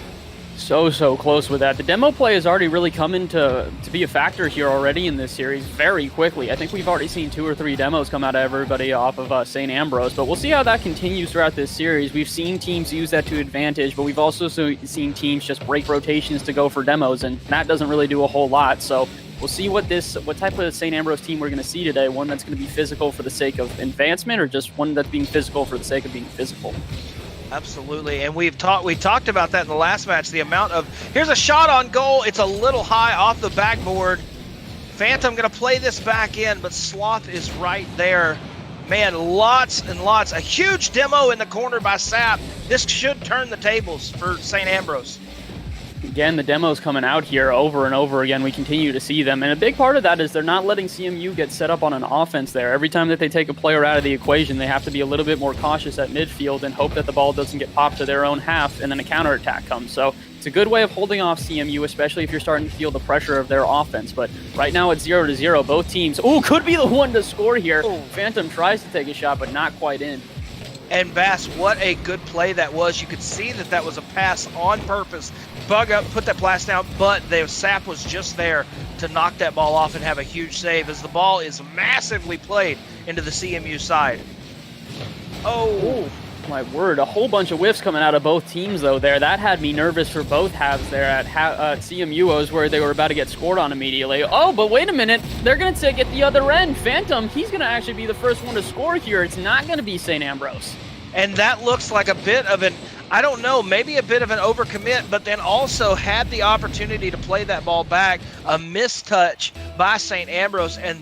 So close with that. The demo play has already really come into to be a factor here already in this series very quickly. I think we've already seen 2 or 3 demos come out of everybody off of St. Ambrose, but we'll see how that continues throughout this series. We've seen teams use that to advantage, but we've also seen teams just break rotations to go for demos, and that doesn't really do a whole lot. So we'll see what type of St. Ambrose team we're going to see today. One that's going to be physical for the sake of advancement, or just one that's being physical for the sake of being physical. Absolutely, and we talked about that in the last match. The amount of, here's a shot on goal. It's a little high off the backboard. Phantom going to play this back in, but Sloth is right there. Man, lots and lots. A huge demo in the corner by Sap. This should turn the tables for St. Ambrose. Again, the demos coming out here over and over again. We continue to see them. And a big part of that is they're not letting CMU get set up on an offense there. Every time that they take a player out of the equation, they have to be a little bit more cautious at midfield and hope that the ball doesn't get popped to their own half and then a counterattack comes. So it's a good way of holding off CMU, especially if you're starting to feel the pressure of their offense. But right now it's 0-0. Both teams, could be the one to score here. Phantom tries to take a shot, but not quite in. And Bass, what a good play that was. You could see that was a pass on purpose. Bug up, put that blast down, but the Sap was just there to knock that ball off and have a huge save as the ball is massively played into the CMU side. Oh, my word. A whole bunch of whiffs coming out of both teams, though, there. That had me nervous for both halves there at CMU. I was worried they were about to get scored on immediately. Oh, but wait a minute. They're going to take it the other end. Phantom, he's going to actually be the first one to score here. It's not going to be St. Ambrose. And that looks like a bit of an, I don't know, maybe a bit of an overcommit, but then also had the opportunity to play that ball back. A mistouch by St. Ambrose, and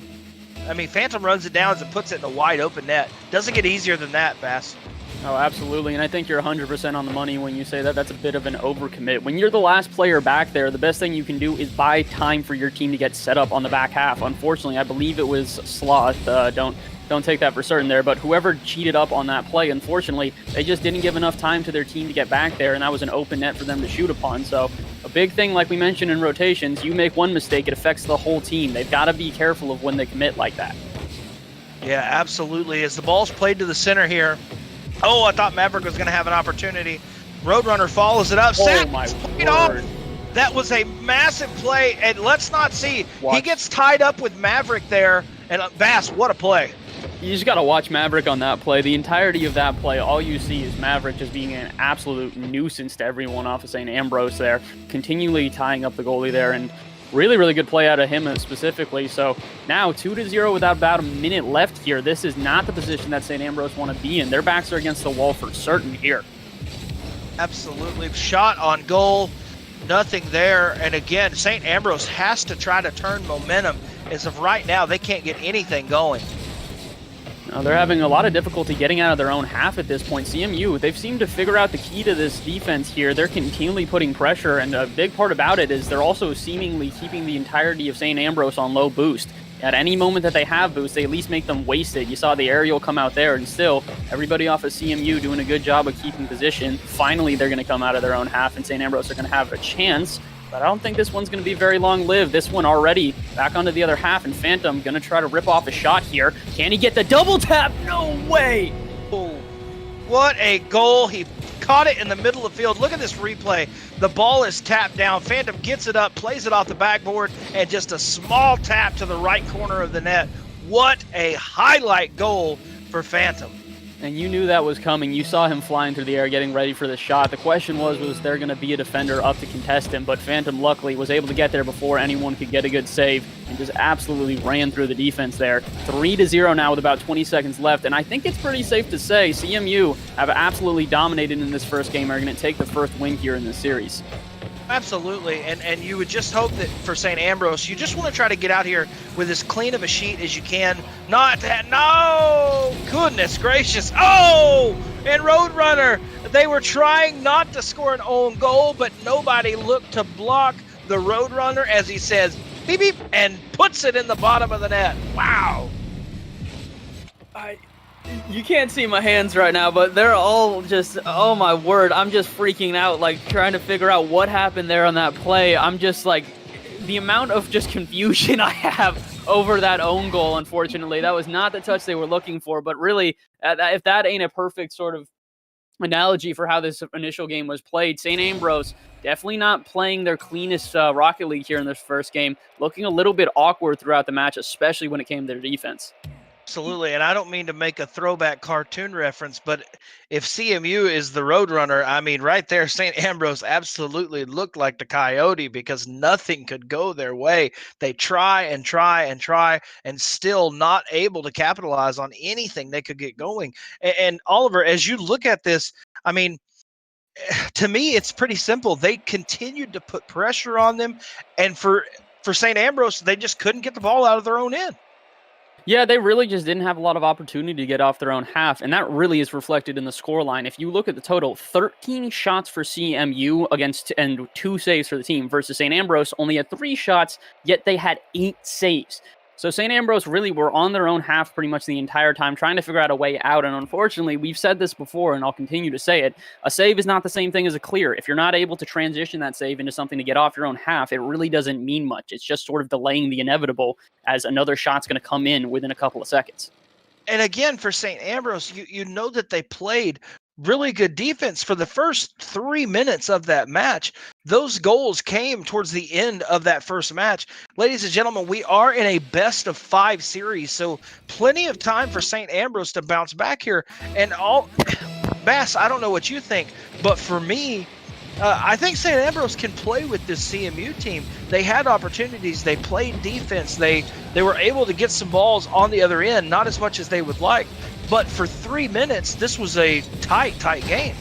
I mean, Phantom runs it down as it puts it in a wide open net. Doesn't get easier than that, Bass. Oh, absolutely, and I think you're 100% on the money when you say that. That's a bit of an overcommit. When you're the last player back there, the best thing you can do is buy time for your team to get set up on the back half. Unfortunately, I believe it was Sloth. Don't take that for certain there, but whoever cheated up on that play, unfortunately, they just didn't give enough time to their team to get back there, and that was an open net for them to shoot upon. So a big thing, like we mentioned in rotations, you make one mistake, it affects the whole team. They've got to be careful of when they commit like that. Yeah, absolutely. As the ball's played to the center here, I thought Maverick was going to have an opportunity. Roadrunner follows it up. Oh, my word. That was a massive play, and let's not see. Watch. He gets tied up with Maverick there, and Bass, what a play. You just got to watch Maverick on that play. The entirety of that play, all you see is Maverick just being an absolute nuisance to everyone off of St. Ambrose there, continually tying up the goalie there, and really, really good play out of him specifically. So now 2-0 with about a minute left here. This is not the position that St. Ambrose want to be in. Their backs are against the wall for certain here. Absolutely. Shot on goal, nothing there. And again, St. Ambrose has to try to turn momentum. As of right now, they can't get anything going. They're having a lot of difficulty getting out of their own half at this point. CMU, they've seemed to figure out the key to this defense here. They're continually putting pressure, and a big part about it is they're also seemingly keeping the entirety of St. Ambrose on low boost. At any moment that they have boost, they at least make them waste it. You saw the aerial come out there, and still, everybody off of CMU doing a good job of keeping position. Finally, they're going to come out of their own half, and St. Ambrose are going to have a chance. But I don't think this one's going to be very long-lived. This one already back onto the other half, and Phantom going to try to rip off a shot here. Can he get the double tap? No way! Oh, what a goal. He caught it in the middle of the field. Look at this replay. The ball is tapped down. Phantom gets it up, plays it off the backboard, and just a small tap to the right corner of the net. What a highlight goal for Phantom. And you knew that was coming. You saw him flying through the air, getting ready for the shot. The question was there going to be a defender up to contest him? But Phantom, luckily, was able to get there before anyone could get a good save and just absolutely ran through the defense there. 3-0 now with about 20 seconds left. And I think it's pretty safe to say CMU have absolutely dominated in this first game. Are going to take the first win here in this series. Absolutely, and you would just hope that for St. Ambrose, you just want to try to get out here with as clean of a sheet as you can. Not that, no! Goodness gracious. Oh! And Roadrunner, they were trying not to score an own goal, but nobody looked to block the Roadrunner as he says, beep, beep, and puts it in the bottom of the net. Wow! You can't see my hands right now, but they're all just, oh my word, I'm just freaking out, like trying to figure out what happened there on that play. I'm just like, the amount of just confusion I have over that own goal, unfortunately. That was not the touch they were looking for, but really, if that ain't a perfect sort of analogy for how this initial game was played, St. Ambrose definitely not playing their cleanest Rocket League here in this first game, looking a little bit awkward throughout the match, especially when it came to their defense. Absolutely, and I don't mean to make a throwback cartoon reference, but if CMU is the Roadrunner, I mean, right there, St. Ambrose absolutely looked like the Coyote because nothing could go their way. They try and try and try and still not able to capitalize on anything they could get going. And Oliver, as you look at this, I mean, to me, it's pretty simple. They continued to put pressure on them, and for St. Ambrose, they just couldn't get the ball out of their own end. Yeah, they really just didn't have a lot of opportunity to get off their own half, and that really is reflected in the scoreline. If you look at the total, 13 shots for CMU and 2 saves for the team versus St. Ambrose only had 3 shots, yet they had 8 saves. So St. Ambrose really were on their own half pretty much the entire time, trying to figure out a way out. And unfortunately, we've said this before, and I'll continue to say it, a save is not the same thing as a clear. If you're not able to transition that save into something to get off your own half, it really doesn't mean much. It's just sort of delaying the inevitable as another shot's going to come in within a couple of seconds. And again, for St. Ambrose, you know that they played really good defense for the first 3 minutes of that match. Those goals came towards the end of that first match. Ladies and gentlemen, we are in a best of 5 series, so plenty of time for St. Ambrose to bounce back here. And Bass, I don't know what you think, but for me, I think St. Ambrose can play with this CMU team. They had opportunities. They played defense. They were able to get some balls on the other end, not as much as they would like. But for 3 minutes, this was a tight game.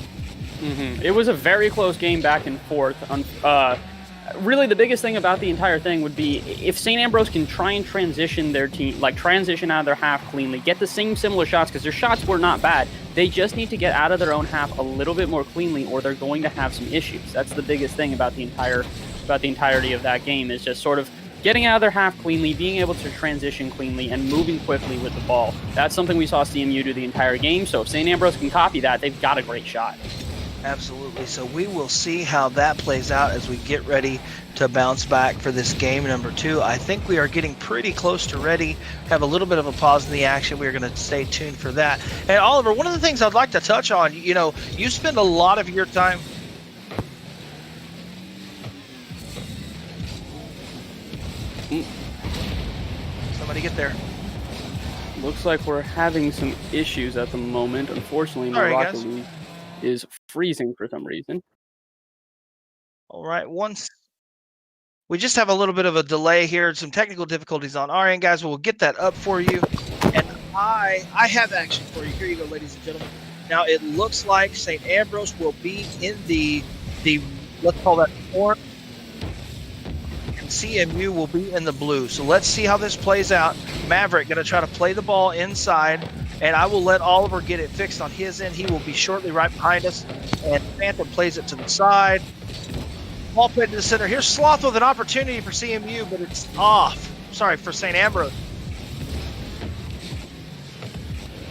Mm-hmm. It was a very close game back and forth. Really, the biggest thing about the entire thing would be if St. Ambrose can try and transition their team, like transition out of their half cleanly, get the same similar shots, because their shots were not bad. They just need to get out of their own half a little bit more cleanly, or they're going to have some issues. That's the biggest thing about the entirety of that game, is just sort of getting out of their half cleanly, being able to transition cleanly, and moving quickly with the ball. That's something we saw CMU do the entire game, so if St. Ambrose can copy that, they've got a great shot. Absolutely. So we will see how that plays out as we get ready to bounce back for this game number 2. I think we are getting pretty close to ready. Have a little bit of a pause in the action. We're going to stay tuned for that. And Oliver, one of the things I'd like to touch on, you know, you spend a lot of your time... Somebody get there. Looks like we're having some issues at the moment. Unfortunately, my Sorry, Rocket guys. League is freezing for some reason. All right, we just have a little bit of a delay here, some technical difficulties on our end, guys. We'll get that up for you. And I have action for you. Here you go, ladies and gentlemen. Now it looks like St. Ambrose will be in the let's call that orange, and CMU will be in the blue. So let's see how this plays out. Maverick going to try to play the ball inside, and I will let Oliver get it fixed on his end. He will be shortly right behind us, and Phantom plays it to the side. Ball played to the center. Here's Sloth with an opportunity for CMU, but it's off. Sorry, for St. Ambrose.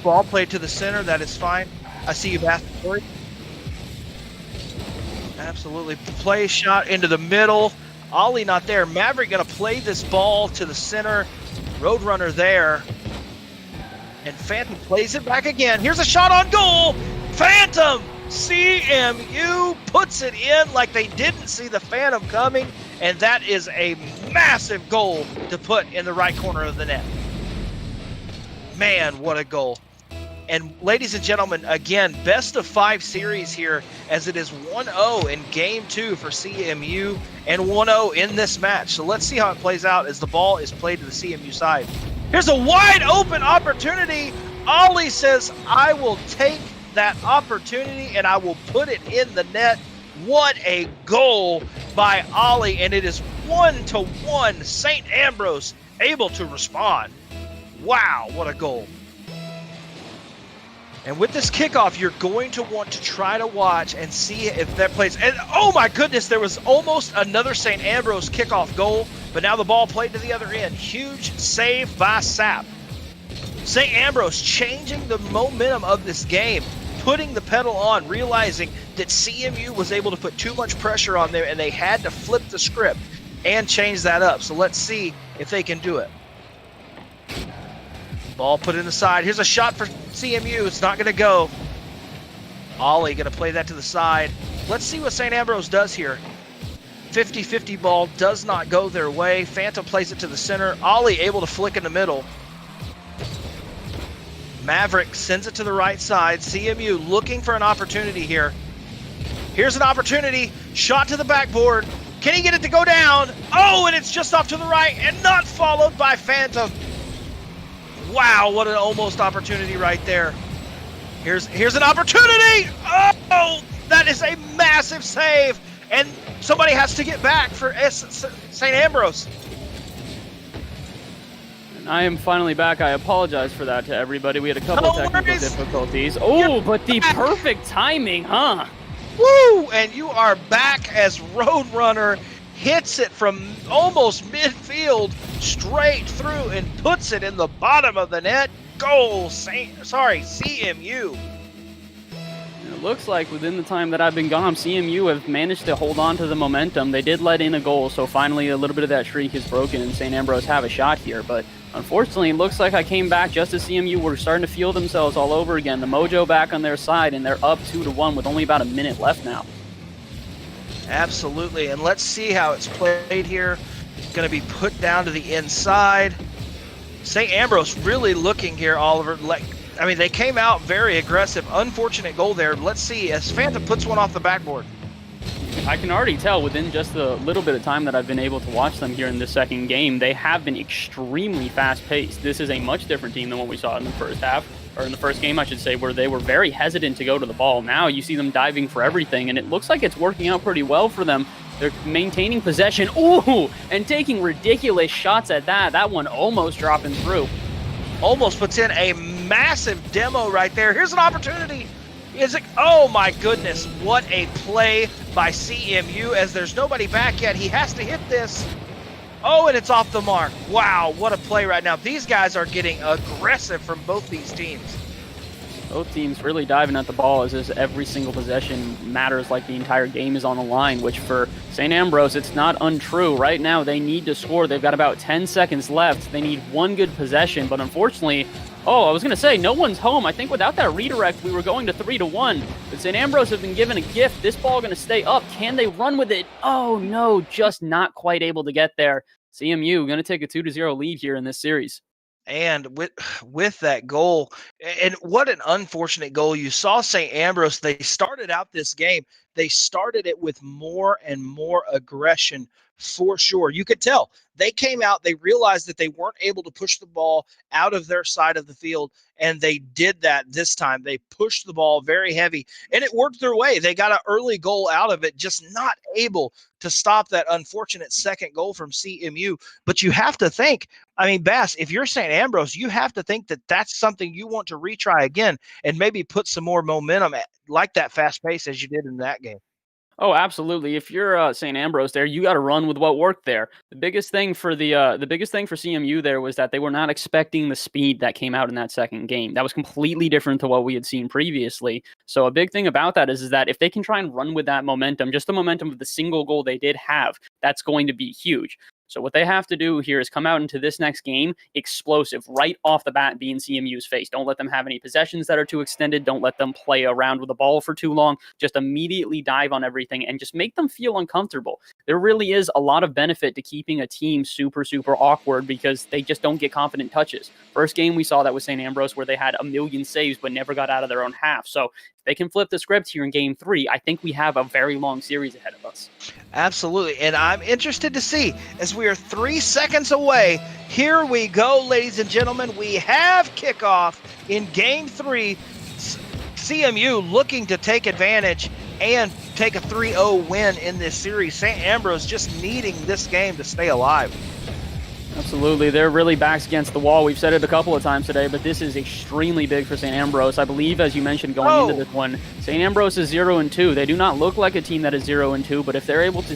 Ball played to the center. That is fine. I see you, Bastard. Absolutely. Play shot into the middle. Ollie not there. Maverick going to play this ball to the center. Roadrunner there. And Phantom plays it back again. Here's a shot on goal. Phantom! CMU puts it in like they didn't see the Phantom coming, and that is a massive goal to put in the right corner of the net. Man, what a goal. And ladies and gentlemen, again, best of 5 series here, as it is 1-0 in game 2 for CMU and 1-0 in this match. So let's see how it plays out as the ball is played to the CMU side. Here's a wide open opportunity. Ollie says, I will take that opportunity and I will put it in the net. What a goal by Ollie, and it is 1-1. St. Ambrose able to respond. Wow, what a goal. And with this kickoff, you're going to want to try to watch and see if that plays. And oh my goodness, there was almost another St. Ambrose kickoff goal, but now the ball played to the other end. Huge save by Sapp. St. Ambrose changing the momentum of this game, putting the pedal on, realizing that CMU was able to put too much pressure on there and they had to flip the script and change that up. So let's see if they can do it. Ball put in the side. Here's a shot for CMU. It's not going to go. Ollie going to play that to the side. Let's see what St. Ambrose does here. 50-50 ball does not go their way. Phantom plays it to the center. Ollie able to flick in the middle. Maverick sends it to the right side. CMU looking for an opportunity here. Here's an opportunity. Shot to the backboard. Can he get it to go down? Oh, and it's just off to the right and not followed by Phantom. Wow, what an almost opportunity right there. Here's an opportunity. Oh, that is a massive save. And somebody has to get back for St. Ambrose. And I am finally back. I apologize for that to everybody. We had a couple of technical difficulties. Oh, but the perfect timing, huh? Woo! And you are back as Roadrunner hits it from almost midfield straight through and puts it in the bottom of the net. Goal, CMU. It looks like within the time that I've been gone, CMU have managed to hold on to the momentum. They did let in a goal, so finally a little bit of that streak is broken and St. Ambrose have a shot here. But unfortunately, it looks like I came back just as CMU were starting to feel themselves all over again. The mojo back on their side, and they're up 2-1 with only about a minute left now. Absolutely, and let's see how it's played here. Going to be put down to the inside. St. Ambrose really looking here, Oliver. I mean, they came out very aggressive. Unfortunate goal there. Let's see as Phantom puts one off the backboard. I can already tell within just the little bit of time that I've been able to watch them here in the second game, they have been extremely fast-paced. This is a much different team than what we saw in the first half, or in the first game, I should say, where they were very hesitant to go to the ball. Now you see them diving for everything, and it looks like it's working out pretty well for them. They're maintaining possession, ooh, and taking ridiculous shots at that. That one almost dropping through. Almost puts in a massive demo right there. Here's an opportunity. Oh my goodness, what a play by CMU as there's nobody back yet. He has to hit this. Oh, and it's off the mark. Wow, what a play right now. These guys are getting aggressive from both these teams. Both teams really diving at the ball as every single possession matters, like the entire game is on the line, which for St. Ambrose, it's not untrue. Right now, they need to score. They've got about 10 seconds left. They need one good possession, but unfortunately, I was going to say, no one's home. I think without that redirect, we were going to 3-1. But St. Ambrose have been given a gift. This ball going to stay up. Can they run with it? Oh, no, just not quite able to get there. CMU going to take a 2-0 lead here in this series. And with that goal, and what an unfortunate goal. You saw St. Ambrose, they started out this game, they started it with more and more aggression for sure. You could tell they came out, they realized that they weren't able to push the ball out of their side of the field, and they did that this time. They pushed the ball very heavy, and it worked their way. They got an early goal out of it, just not able to stop that unfortunate second goal from CMU. But you have to think, I mean, Bass, if you're St. Ambrose, you have to think that that's something you want to retry again and maybe put some more momentum like that fast pace as you did in that game. Oh, absolutely. If you're St. Ambrose there, you got to run with what worked there. The biggest thing for CMU there was that they were not expecting the speed that came out in that second game. That was completely different to what we had seen previously. So a big thing about that is that if they can try and run with that momentum, just the momentum of the single goal they did have, that's going to be huge. So what they have to do here is come out into this next game explosive right off the bat, be in CMU's face. Don't let them have any possessions that are too extended. Don't let them play around with the ball for too long. Just immediately dive on everything and just make them feel uncomfortable. There really is a lot of benefit to keeping a team super, super awkward because they just don't get confident touches. First game we saw that with St. Ambrose where they had 1 million saves but never got out of their own half. So if they can flip the script here in game 3, I think we have a very long series ahead of us. Absolutely. And I'm interested to see, as we are 3 seconds away, here we go, ladies and gentlemen. We have kickoff in game 3. CMU looking to take advantage and take a 3-0 win in this series. St. Ambrose just needing this game to stay alive. Absolutely. They're really backs against the wall. We've said it a couple of times today, but this is extremely big for St. Ambrose. I believe, as you mentioned, going into this one, St. Ambrose is 0-2. They do not look like a team that is 0-2, but if they're able to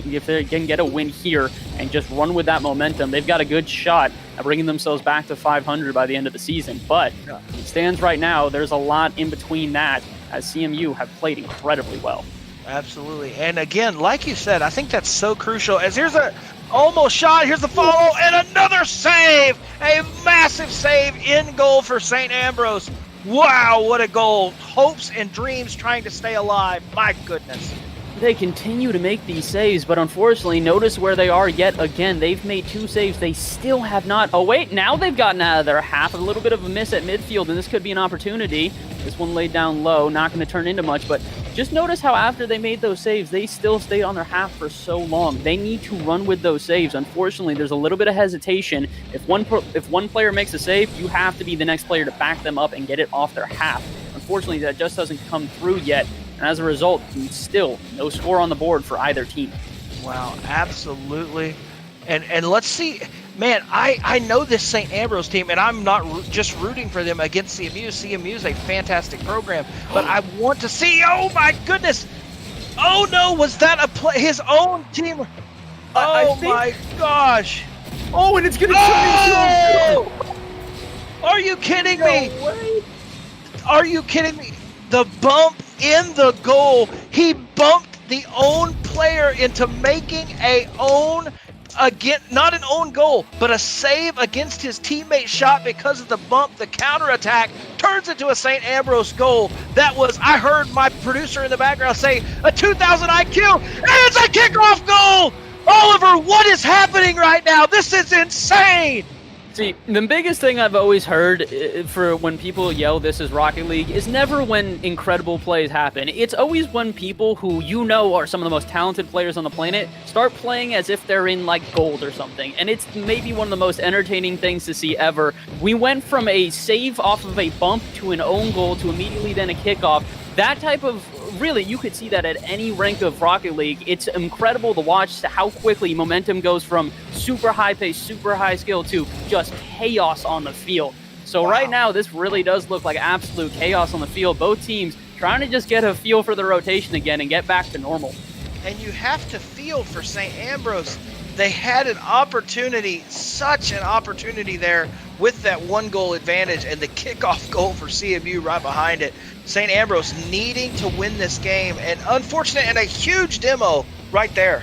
if they can get a win here and just run with that momentum, they've got a good shot at bringing themselves back to 500 by the end of the season. But it stands right now, there's a lot in between that, as CMU have played incredibly well. Absolutely. And again, like you said, I think that's so crucial. As here's a almost shot, here's the follow, and another save! A massive save in goal for St. Ambrose. Wow, what a goal. Hopes and dreams trying to stay alive. My goodness. They continue to make these saves, but unfortunately, notice where they are yet again. They've made 2 saves. They still have not. Oh, wait, now they've gotten out of their half. A little bit of a miss at midfield, and this could be an opportunity. This one laid down low, not going to turn into much, but just notice how after they made those saves, they still stayed on their half for so long. They need to run with those saves. Unfortunately, there's a little bit of hesitation. If one player makes a save, you have to be the next player to back them up and get it off their half. Unfortunately, that just doesn't come through yet. And as a result, still no score on the board for either team. Wow, absolutely. And let's see, man, I know this St. Ambrose team, and I'm not just rooting for them against CMU. CMU is a fantastic program, but I want to see, oh my goodness. Oh no, was that his own team? Oh my gosh. Oh, and it's going to turn into Are you kidding me? Way. Are you kidding me? The bump in the goal, he bumped the own player into making not an own goal, but a save against his teammate's shot because of the bump. The counterattack turns into a St. Ambrose goal. That was, I heard my producer in the background say, a 2000 IQ, and it's a kickoff goal! Oliver, what is happening right now? This is insane! See, the biggest thing I've always heard for when people yell this is Rocket League is never when incredible plays happen. It's always when people who you know are some of the most talented players on the planet start playing as if they're in like gold or something. And it's maybe one of the most entertaining things to see ever. We went from a save off of a bump to an own goal to immediately then a kickoff. That type of, really, you could see that at any rank of Rocket League. It's incredible to watch how quickly momentum goes from super high pace, super high skill to just chaos on the field. So right now, this really does look like absolute chaos on the field. Both teams trying to just get a feel for the rotation again and get back to normal. And you have to feel for St. Ambrose. They had an opportunity, such an opportunity there with that 1-goal advantage and the kickoff goal for CMU right behind it. St. Ambrose needing to win this game, and unfortunate and a huge demo right there.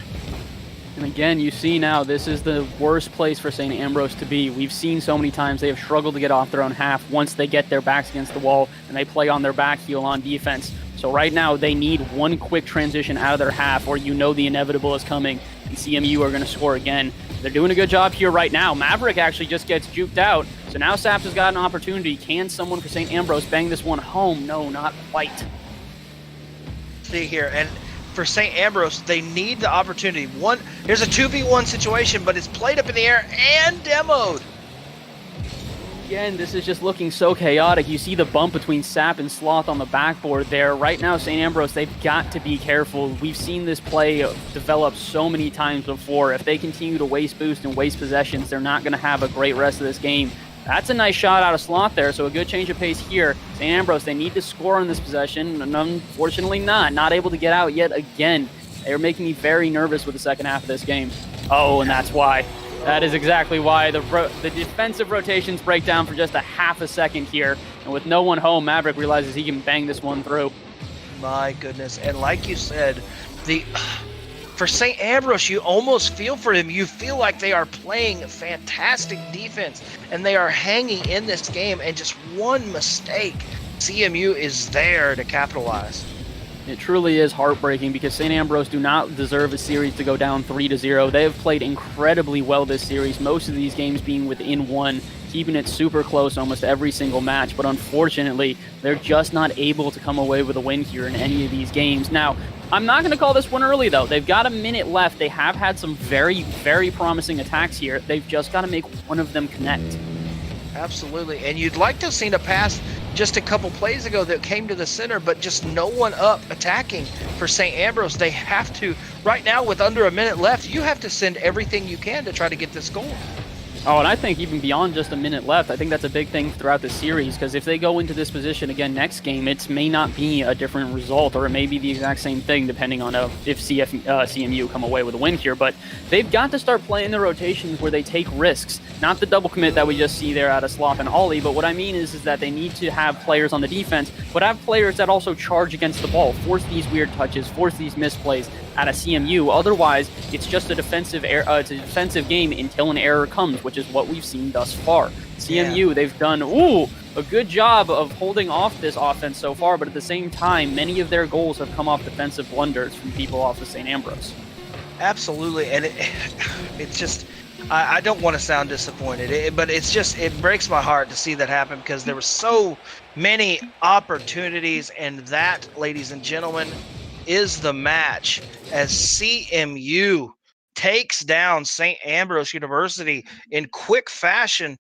And again, you see now this is the worst place for St. Ambrose to be. We've seen so many times they have struggled to get off their own half once they get their backs against the wall and they play on their back heel on defense. So right now they need one quick transition out of their half or you know the inevitable is coming. and CMU are going to score again. They're doing a good job here right now. Maverick actually just gets juked out. So now Saps has got an opportunity. Can someone for St. Ambrose bang this one home? No, not quite. See here, and for St. Ambrose, they need the opportunity. There's a 2v1 situation, but it's played up in the air and demoed. Again, this is just looking so chaotic. You see the bump between Sap and Sloth on the backboard there. Right now, St. Ambrose, they've got to be careful. We've seen this play develop so many times before. If they continue to waste boost and waste possessions, they're not going to have a great rest of this game. That's a nice shot out of Sloth there, so a good change of pace here. St. Ambrose, they need to score on this possession, and unfortunately not able to get out yet again. They're making me very nervous with the second half of this game. Oh, and that's why. That is exactly why the defensive rotations break down for just a half a second here. And with no one home, Maverick realizes he can bang this one through. My goodness. And like you said, for St. Ambrose, you almost feel for him. You feel like they are playing fantastic defense and they are hanging in this game. And just one mistake, CMU is there to capitalize. It truly is heartbreaking because St. Ambrose do not deserve a series to go down 3-0. They have played incredibly well this series, most of these games being within one, keeping it super close almost every single match. But unfortunately, they're just not able to come away with a win here in any of these games. Now, I'm not going to call this one early, though. They've got a minute left. They have had some very, very promising attacks here. They've just got to make one of them connect. Absolutely. And you'd like to have seen a pass just a couple plays ago that came to the center, but just no one up attacking for St. Ambrose. They have to, right now with under a minute left, you have to send everything you can to try to get this goal. Oh, and I think even beyond just a minute left, I think that's a big thing throughout the series, because if they go into this position again next game, it may not be a different result, or it may be the exact same thing depending on if CMU come away with a win here. But they've got to start playing the rotations where they take risks, not the double commit that we just see there out of Sloth and Ollie. But what I mean is that they need to have players on the defense, but have players that also charge against the ball, force these weird touches, force these misplays out of CMU. Otherwise, it's just a defensive game until an error comes, which is what we've seen thus far. CMU, they've done a good job of holding off this offense so far, but at the same time, many of their goals have come off defensive blunders from people off of St. Ambrose. Absolutely, and it's just, I don't want to sound disappointed, but it's just, it breaks my heart to see that happen because there were so many opportunities, and that, ladies and gentlemen, is the match as CMU takes down St. Ambrose University in quick fashion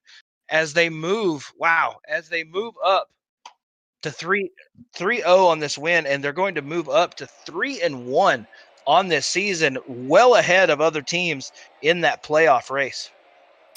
as they move up to 3-0 on this win, and they're going to move up to 3-1 on this season, well ahead of other teams in that playoff race.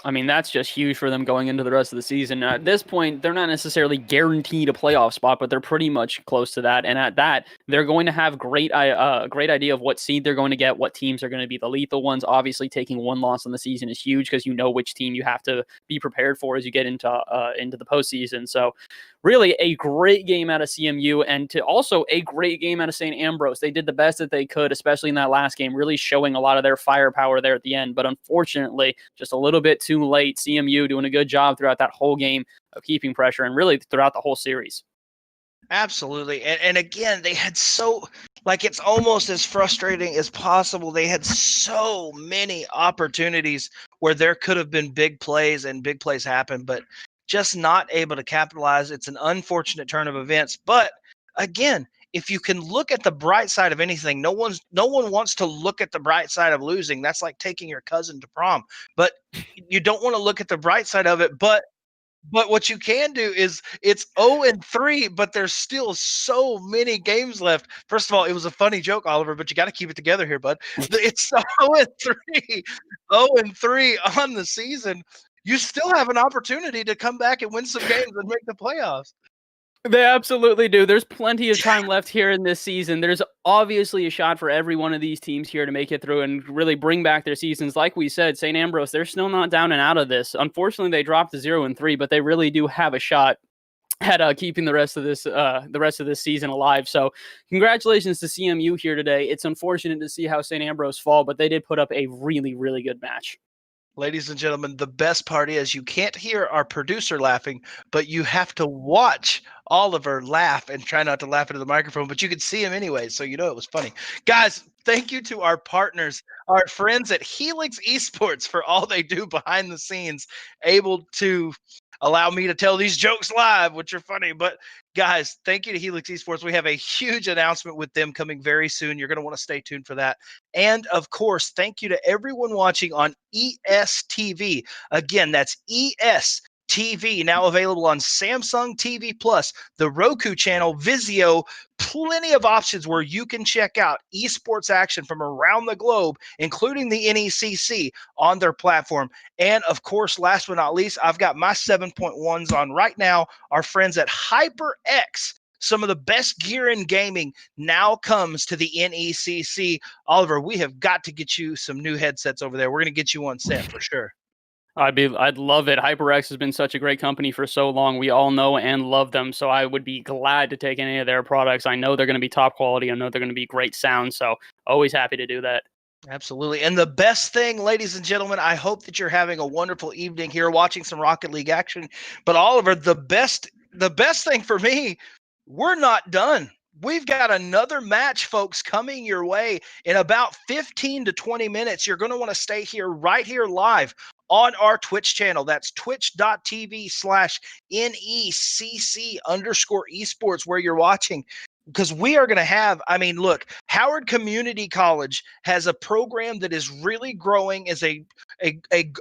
I mean, that's just huge for them going into the rest of the season. At this point, they're not necessarily guaranteed a playoff spot, but they're pretty much close to that. And at that, they're going to have great idea of what seed they're going to get, what teams are going to be the lethal ones. Obviously, taking one loss in the season is huge because you know which team you have to be prepared for as you get into the postseason. So really a great game out of CMU, and also a great game out of St. Ambrose. They did the best that they could, especially in that last game, really showing a lot of their firepower there at the end. But unfortunately, just a little bit too late. CMU doing a good job throughout that whole game of keeping pressure, and really throughout the whole series. Absolutely. And again, they had it's almost as frustrating as possible. They had so many opportunities where there could have been big plays, and big plays happen, but just not able to capitalize. It's an unfortunate turn of events. But again, if you can look at the bright side of anything, no one wants to look at the bright side of losing. That's like taking your cousin to prom. But you don't want to look at the bright side of it. But what you can do is it's 0-3, but there's still so many games left. First of all, it was a funny joke, Oliver, but you got to keep it together here, bud. It's 0-3 on the season. You still have an opportunity to come back and win some games and make the playoffs. They absolutely do. There's plenty of time left here in this season. There's obviously a shot for every one of these teams here to make it through and really bring back their seasons. Like we said, St. Ambrose, they're still not down and out of this. Unfortunately, they dropped to 0-3, but they really do have a shot at keeping the rest of this season alive. So congratulations to CMU here today. It's unfortunate to see how St. Ambrose fall, but they did put up a really, really good match. Ladies and gentlemen, the best part is you can't hear our producer laughing, but you have to watch Oliver laugh and try not to laugh into the microphone, but you could see him anyway, so you know it was funny. Guys, thank you to our partners, our friends at Helix Esports for all they do behind the scenes, able to allow me to tell these jokes live, which are funny. But guys, thank you to Helix Esports. We have a huge announcement with them coming very soon. You're going to want to stay tuned for that. And of course, thank you to everyone watching on ESTV. Again, that's ESTV, now available on Samsung TV Plus, the Roku channel, Vizio, plenty of options where you can check out esports action from around the globe, including the NECC on their platform. And of course, last but not least, I've got my 7.1s on right now. Our friends at HyperX, some of the best gear in gaming now comes to the NECC. Oliver, we have got to get you some new headsets over there. We're going to get you on set for sure. I'd love it. HyperX has been such a great company for so long. We all know and love them. So I would be glad to take any of their products. I know they're going to be top quality. I know they're going to be great sound. So always happy to do that. Absolutely. And the best thing, ladies and gentlemen, I hope that you're having a wonderful evening here watching some Rocket League action. But Oliver, the best thing for me, we're not done. We've got another match, folks, coming your way in about 15 to 20 minutes. You're going to want to stay here right here live on our Twitch channel. That's twitch.tv/NECC_esports where you're watching. Because we are going to have, I mean, look, Howard Community College has a program that is really growing, is a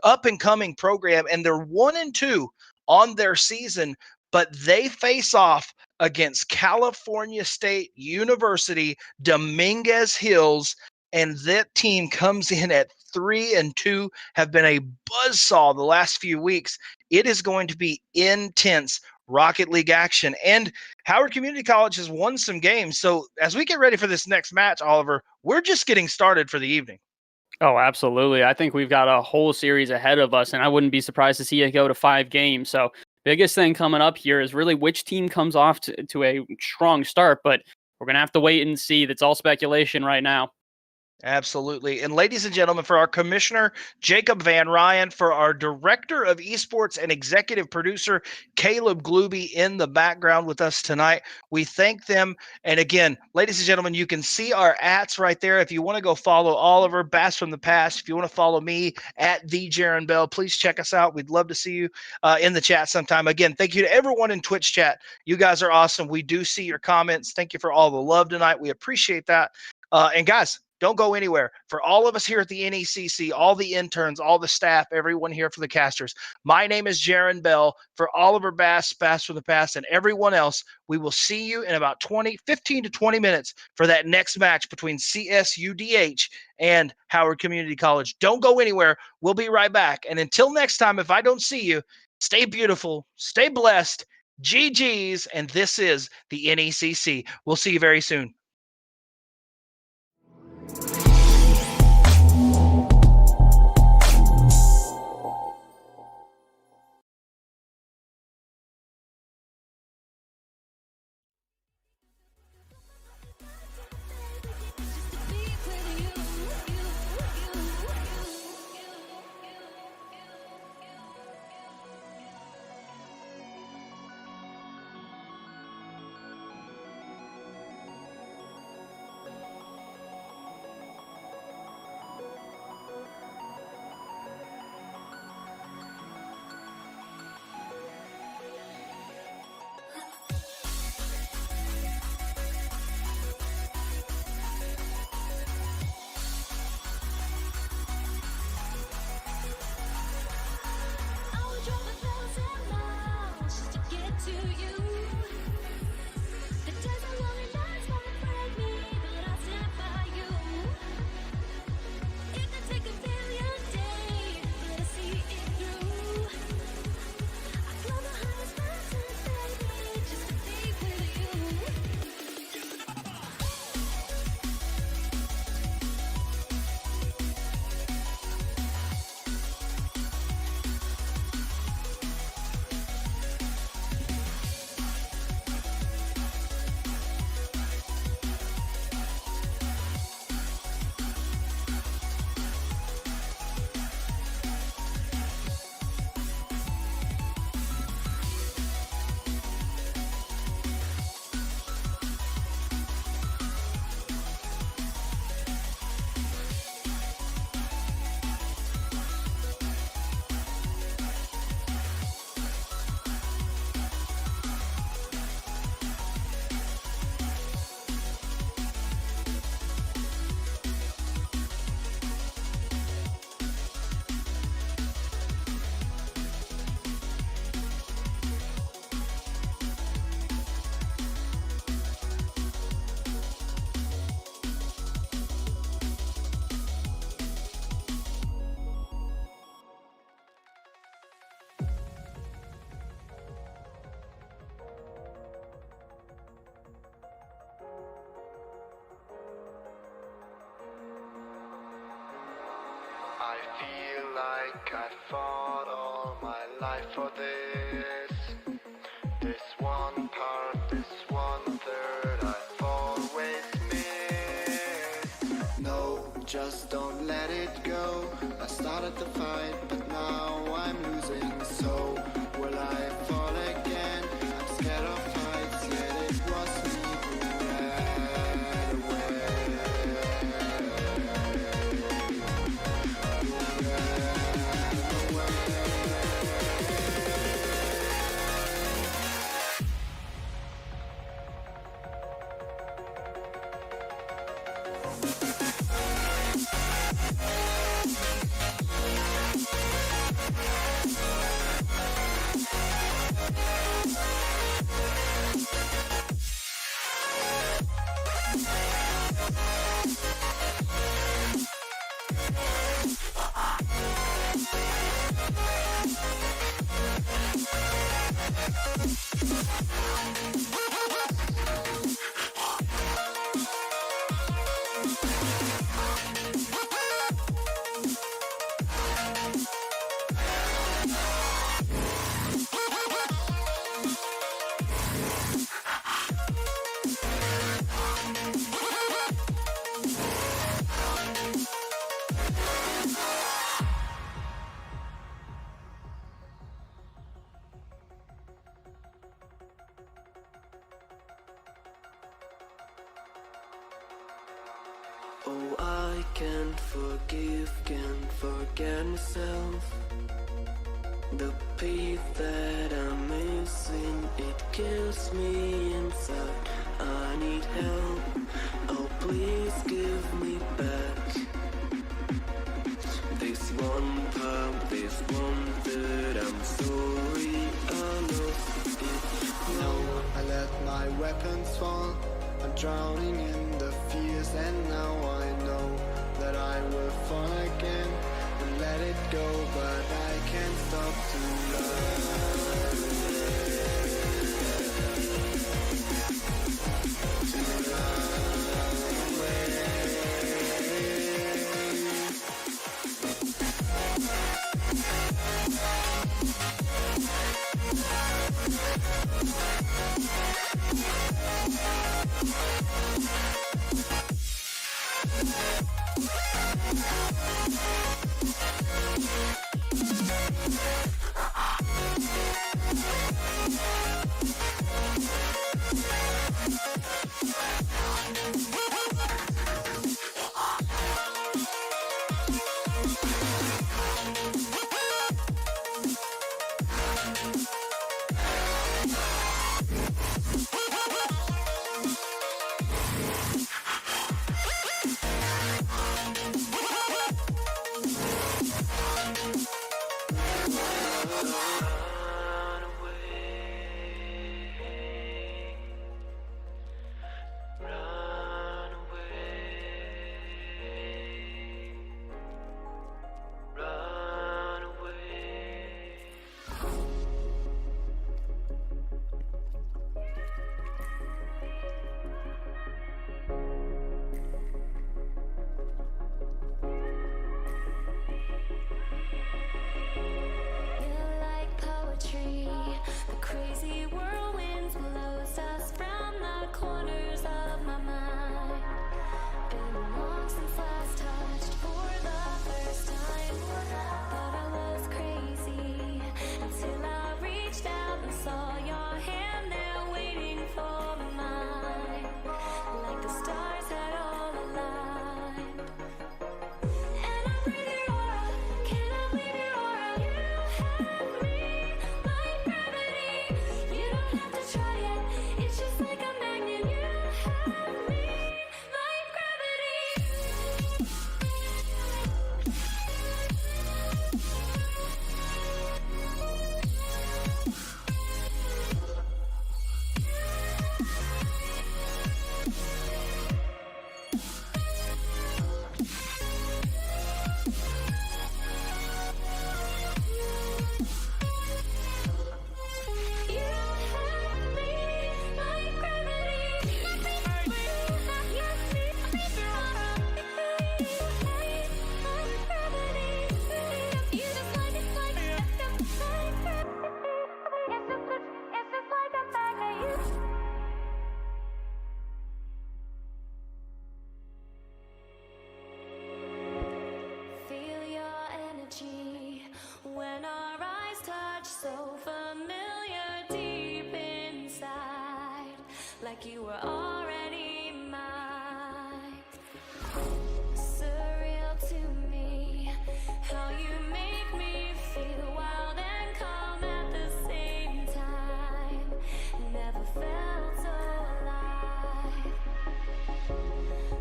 up and coming program, and they're 1-2 on their season, but they face off against California State University, Dominguez Hills, and that team comes in at 3-2, have been a buzzsaw the last few weeks. It is going to be intense Rocket League action. And Howard Community College has won some games. So as we get ready for this next match, Oliver, we're just getting started for the evening. Oh, absolutely. I think we've got a whole series ahead of us, and I wouldn't be surprised to see it go to 5 games. So biggest thing coming up here is really which team comes off to a strong start, but we're going to have to wait and see. That's all speculation right now. Absolutely. And ladies and gentlemen, for our commissioner, Jacob Van Ryan, for our director of esports and executive producer, Caleb Glooby, in the background with us tonight, we thank them. And again, ladies and gentlemen, you can see our ats right there. If you want to go follow Oliver, Bass from the Past, if you want to follow me at the Jaron Bell, please check us out. We'd love to see you in the chat sometime. Again, thank you to everyone in Twitch chat. You guys are awesome. We do see your comments. Thank you for all the love tonight. We appreciate that. And guys, don't go anywhere. For all of us here at the NECC, all the interns, all the staff, everyone here for the casters, my name is Jaron Bell. For Oliver Bass, Bass from the Past, and everyone else, we will see you in about 15 to 20 minutes for that next match between CSUDH and Howard Community College. Don't go anywhere. We'll be right back. And until next time, if I don't see you, stay beautiful, stay blessed, GG's, and this is the NECC. We'll see you very soon. feel like I fought all my life for this. This one part, this 1/3 I've always missed. No, just don't let it go. I started the fight, but now I'm losing. So will I fall again? I'm scared of heights, yet it was me who ran away. Oh, I can't forget myself. The piece that I'm missing, it kills me inside. I need help, oh please give me back. This one part, this 1/3, I'm sorry I lost it. No, I let my weapons fall. I'm drowning in the fears, and now I know that I will fall again and let it go, but I can't stop to love. To love away. Run away. like you were already mine. Surreal to me, how you make me feel wild and calm at the same time. Never felt so alive.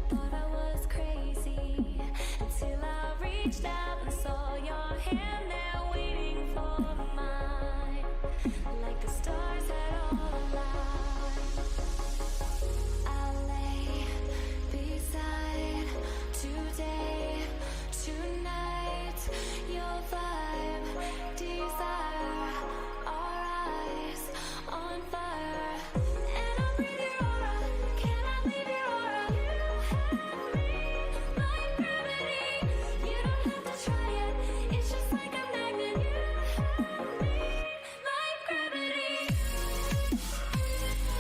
Thought I was crazy until I reached out and saw your hand there waiting for mine, like the stars had all aligned. I lay beside today, tonight, your vibe, desire, our eyes on fire. And I breathe your aura, cannot leave your aura. You have me like gravity. You don't have to try it, it's just like a magnet. You have me like gravity. You have me like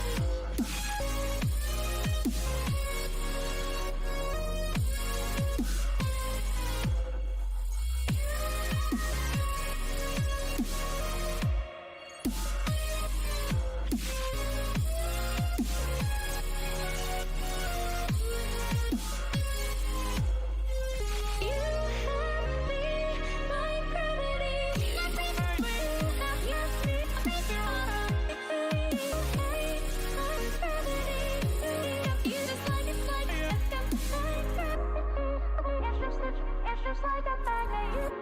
gravity. You have me like gravity. You just like it's just like a magnet.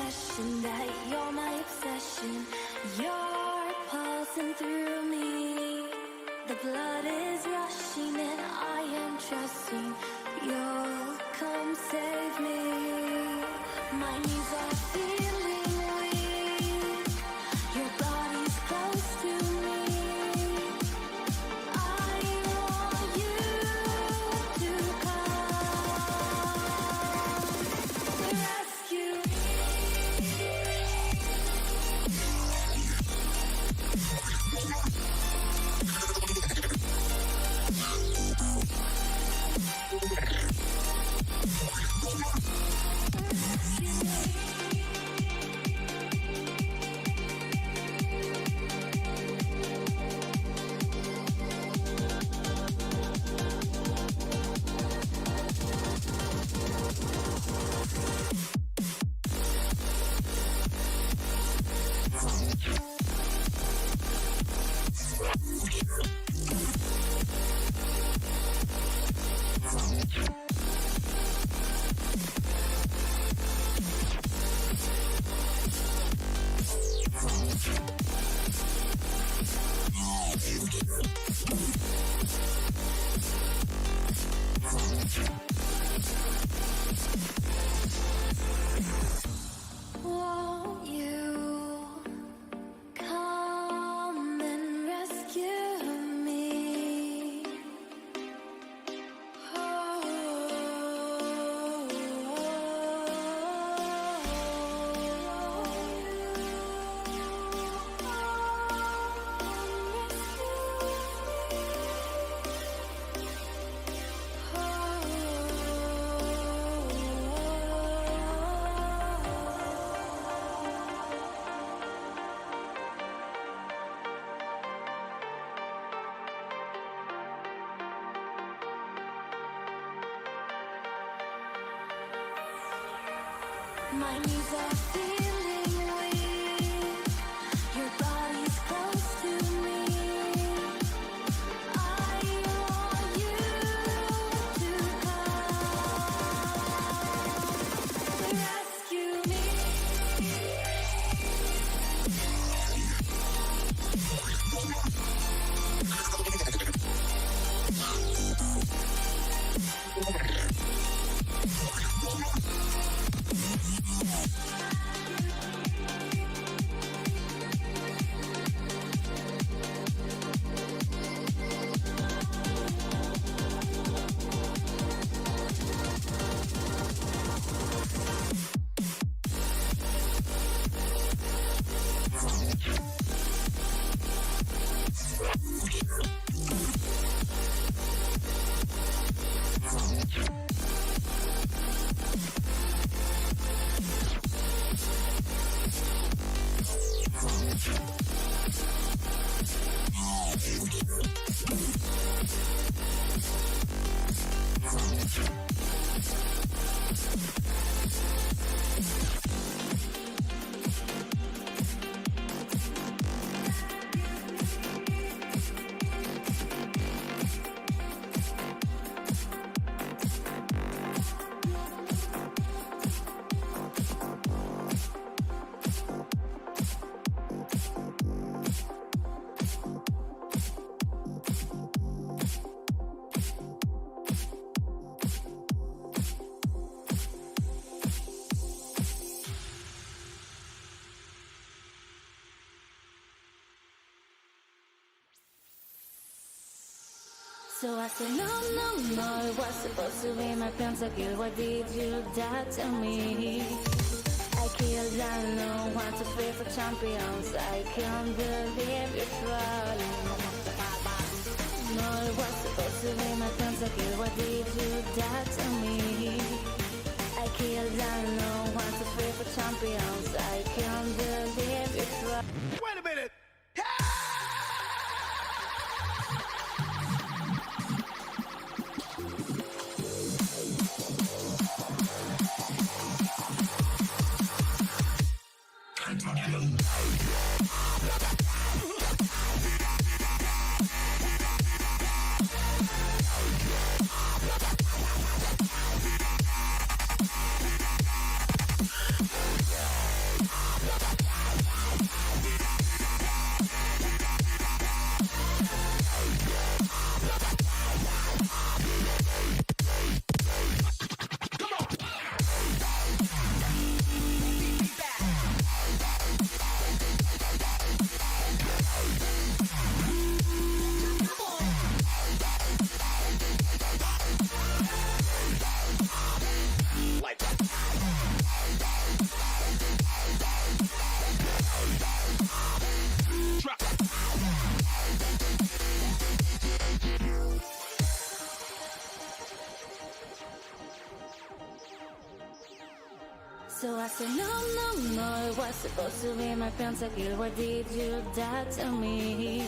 impression that you're my obsession. You're pulsing through me. The blood is rushing and I am trusting you'll come save me. My knees are feeling weak. Your body's close to me. I want you to come rescue me. Won't you come and rescue me? My knees are feeling weak. Your body's close to me. I want you to come rescue me. So I said, no, it was supposed to be my pentakill. Why did you die to me? I killed, I know, want to fight for champions. I can't believe you're falling. No, it was supposed to be my pentakill. Why did you die to me? I killed, I know, want to fight for champions. I can't believe you're falling. Wait a minute! said, no, it was supposed to be my pentakill. Why did you do that to me?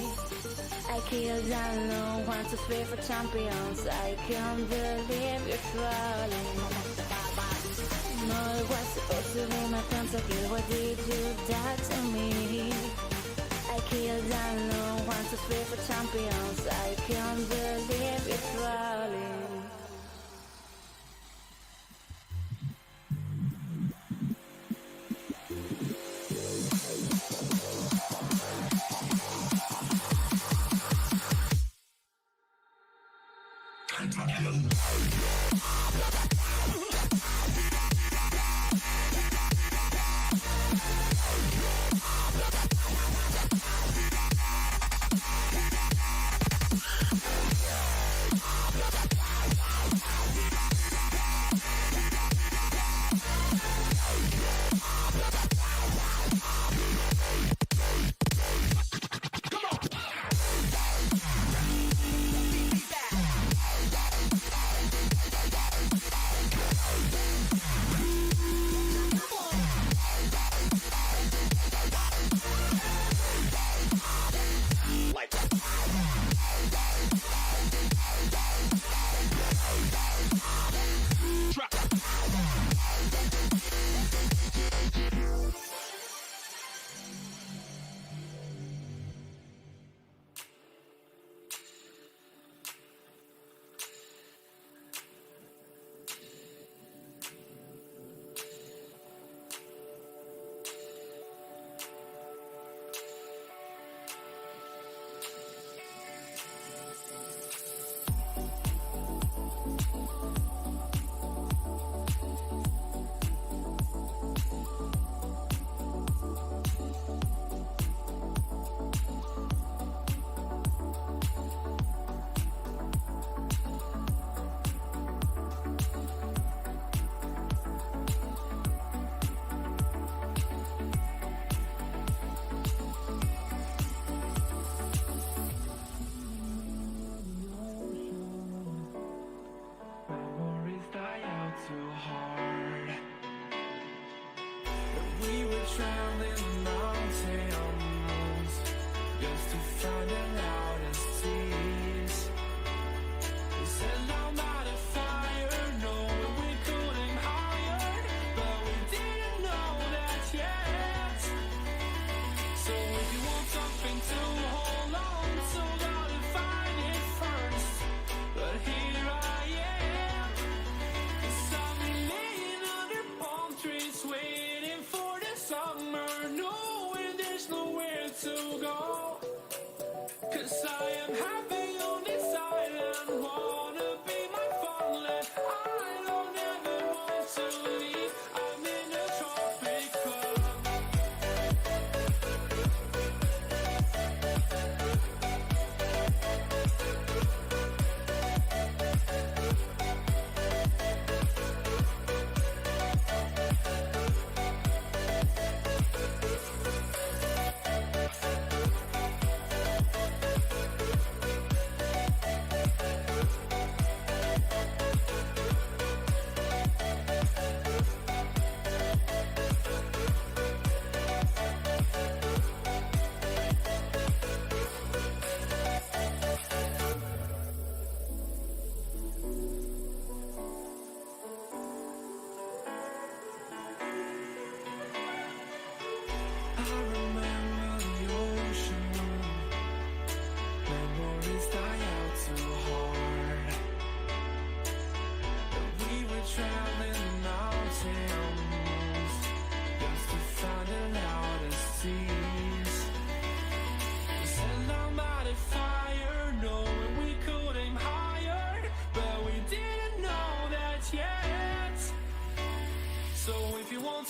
I killed down 1, 2, 3 for champions. I can't believe you're trolling. No, it was supposed to be my pentakill. Why did you do that to me? I killed down 1, 2, 3 for champions. I can't believe you're trolling.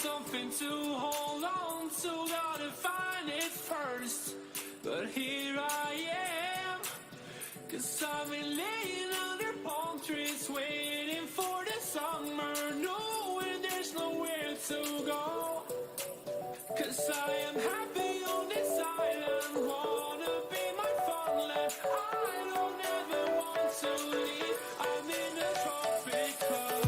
something to hold on to, gotta find it first. But here I am, 'cause I've been laying under palm trees, waiting for the summer, knowing there's nowhere to go. 'Cause I am happy on this island, wanna be my farmland. I don't ever want to leave, I'm in a tropic club.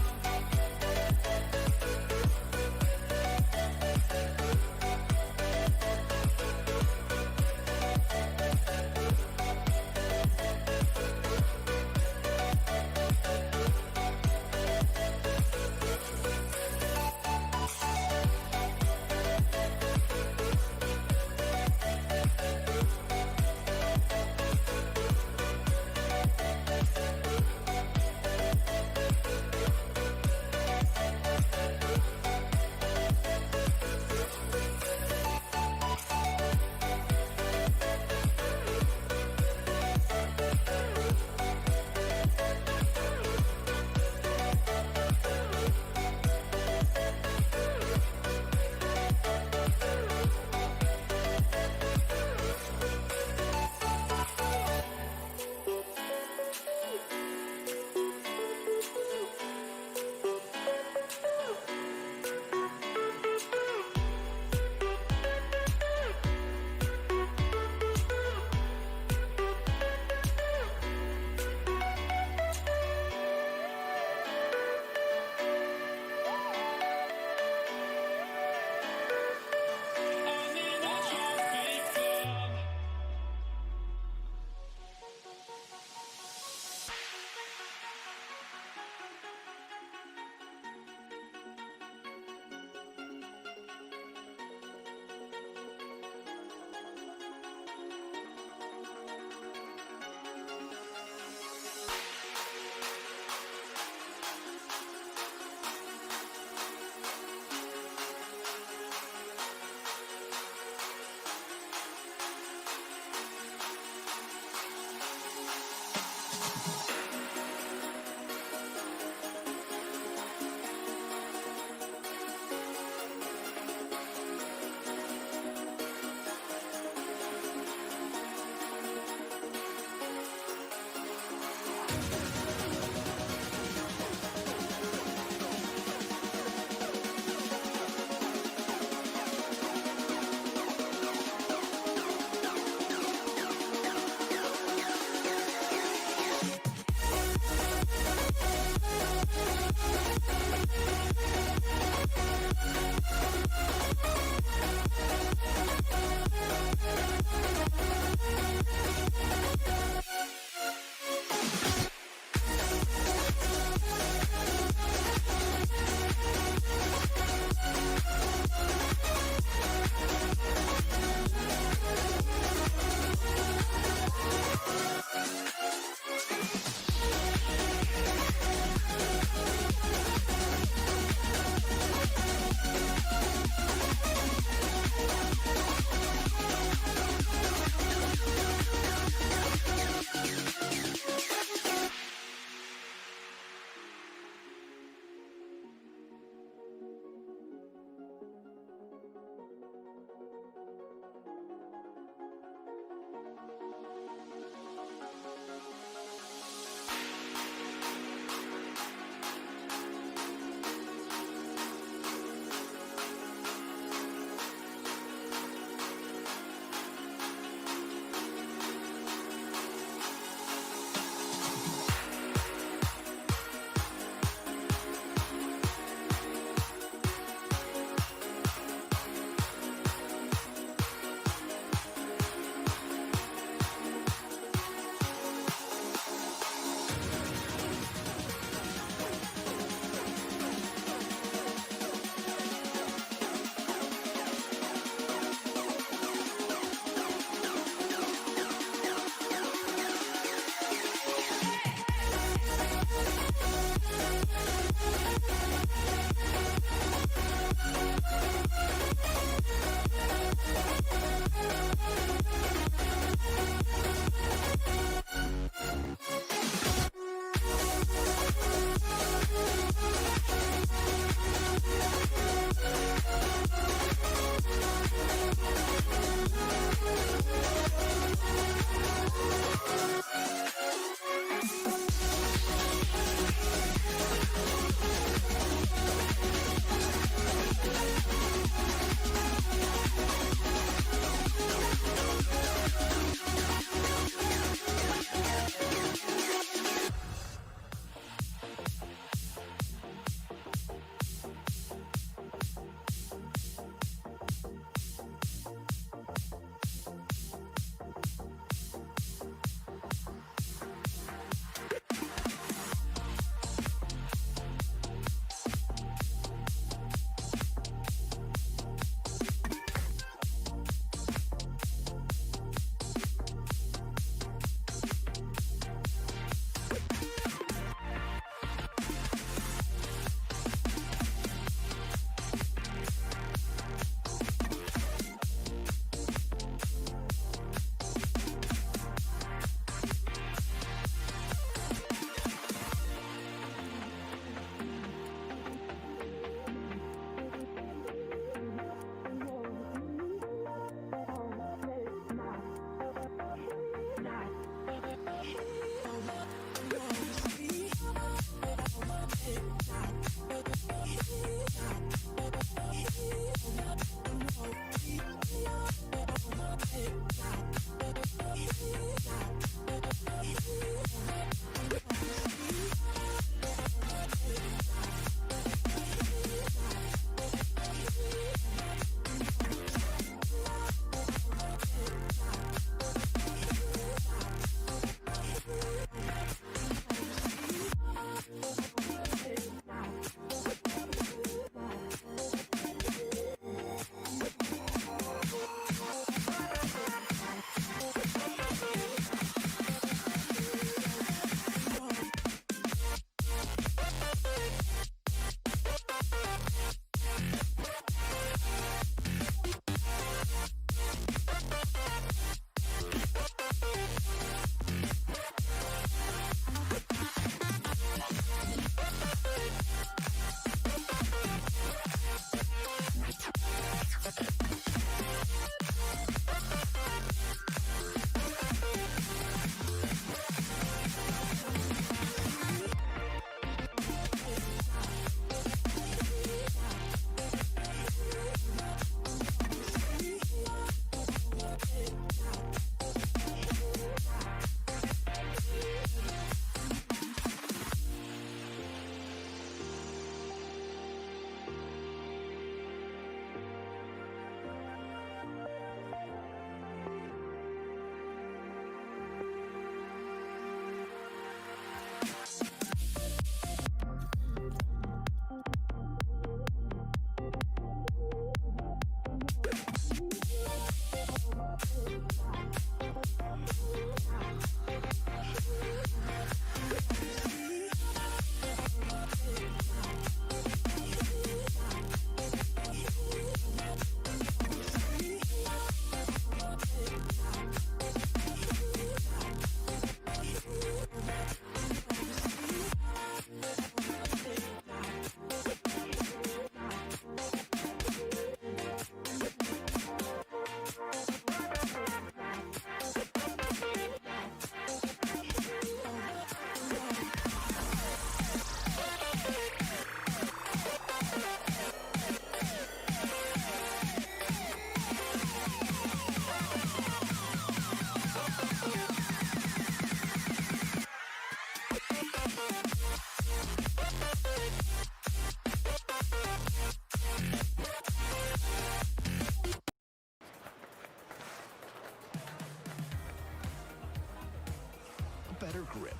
better grip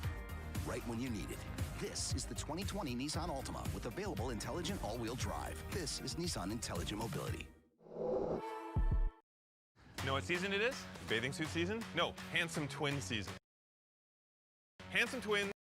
right when you need it. This is the 2020 Nissan Altima with available intelligent all-wheel drive. This is Nissan Intelligent Mobility. Know what season it is? Bathing suit season? No, handsome twin season. Handsome twins.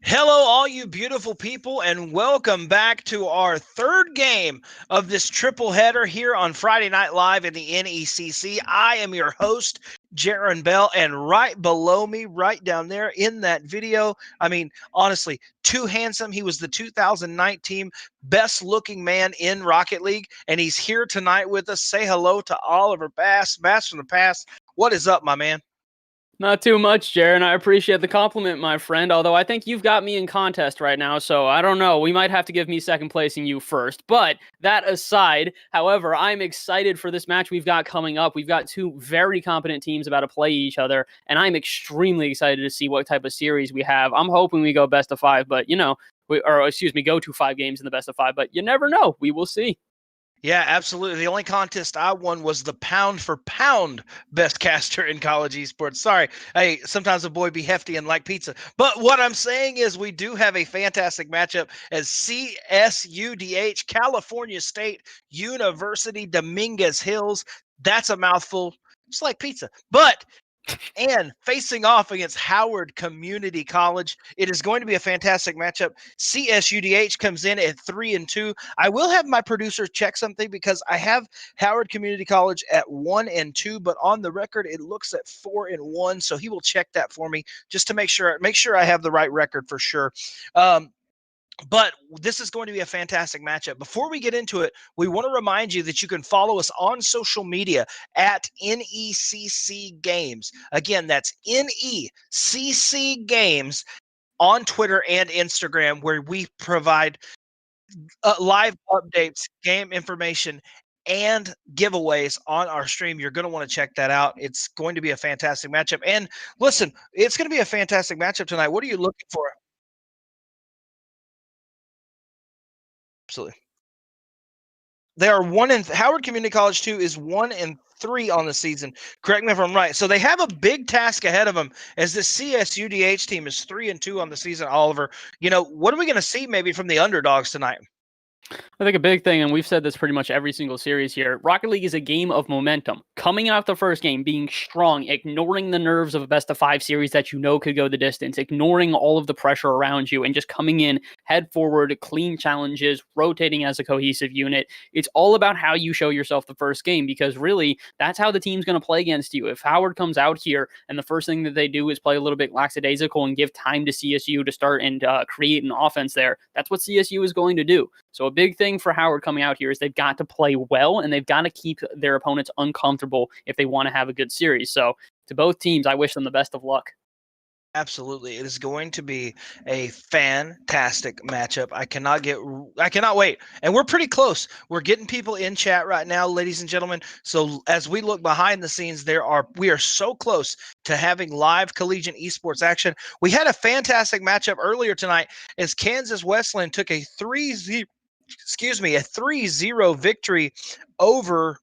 Hello, all you beautiful people, and welcome back to our third game of this triple header here on Friday Night Live in the NECC. I am your host, Jaron Bell, and right below me, right down there in that video, I mean, honestly, too handsome. He was the 2019 best-looking man in Rocket League, and he's here tonight with us. Say hello to Oliver Bass. Bass from the past. What is up, my man? Not too much, Jaron. I appreciate the compliment, my friend, although I think you've got me in contest right now, so I don't know. We might have to give me second placing you first. But that aside, however, I'm excited for this match we've got coming up. We've got two very competent teams about to play each other, and I'm extremely excited to see what type of series we have. I'm hoping we go best of 5, but, you know, go to 5 games in the best of 5, but you never know. We will see. Yeah, absolutely. The only contest I won was the pound for pound best caster in college esports. Sorry. Hey, sometimes a boy be hefty and like pizza. But what I'm saying is we do have a fantastic matchup as CSUDH, California State University, Dominguez Hills. That's a mouthful, just like pizza. But and facing off against Howard Community College. It is going to be a fantastic matchup. CSUDH comes in at 3-2. I will have my producer check something because I have Howard Community College at 1-2, but on the record it looks at 4-1. So he will check that for me just to make sure I have the right record for sure. But this is going to be a fantastic matchup. Before we get into it, we want to remind you that you can follow us on social media at NECC Games. Again, that's NECC Games on Twitter and Instagram, where we provide live updates, game information, and giveaways on our stream. You're going to want to check that out. It's going to be a fantastic matchup. And listen, it's going to be a fantastic matchup tonight. What are you looking for? Absolutely. They are Howard Community College 2 is 1-3 on the season. Correct me if I'm right. So they have a big task ahead of them as this CSUDH team is 3-2 on the season. Oliver, what are we going to see maybe from the underdogs tonight? I think a big thing, and we've said this pretty much every single series here, Rocket League is a game of momentum. Coming out the first game, being strong, ignoring the nerves of a best-of-5 series that you know could go the distance, ignoring all of the pressure around you, and just coming in head forward, clean challenges, rotating as a cohesive unit. It's all about how you show yourself the first game, because really, that's how the team's going to play against you. If Howard comes out here and the first thing that they do is play a little bit lackadaisical and give time to CSU to start and create an offense there, that's what CSU is going to do. So a big thing for Howard coming out here is they've got to play well, and they've got to keep their opponents uncomfortable if they want to have a good series. So to both teams, I wish them the best of luck. Absolutely. It is going to be a fantastic matchup. I cannot wait. And we're pretty close. We're getting people in chat right now, ladies and gentlemen. So as we look behind the scenes, we are so close to having live collegiate esports action. We had a fantastic matchup earlier tonight as Kansas Wesleyan took a 3-0 victory over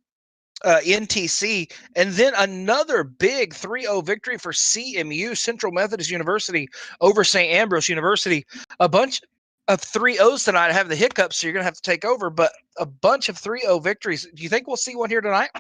NTC, and then another big 3-0 victory for CMU, Central Methodist University, over St. Ambrose University. A bunch of 3-0s tonight. I have the hiccups, so you're going to have to take over, but a bunch of 3-0 victories. Do you think we'll see one here tonight?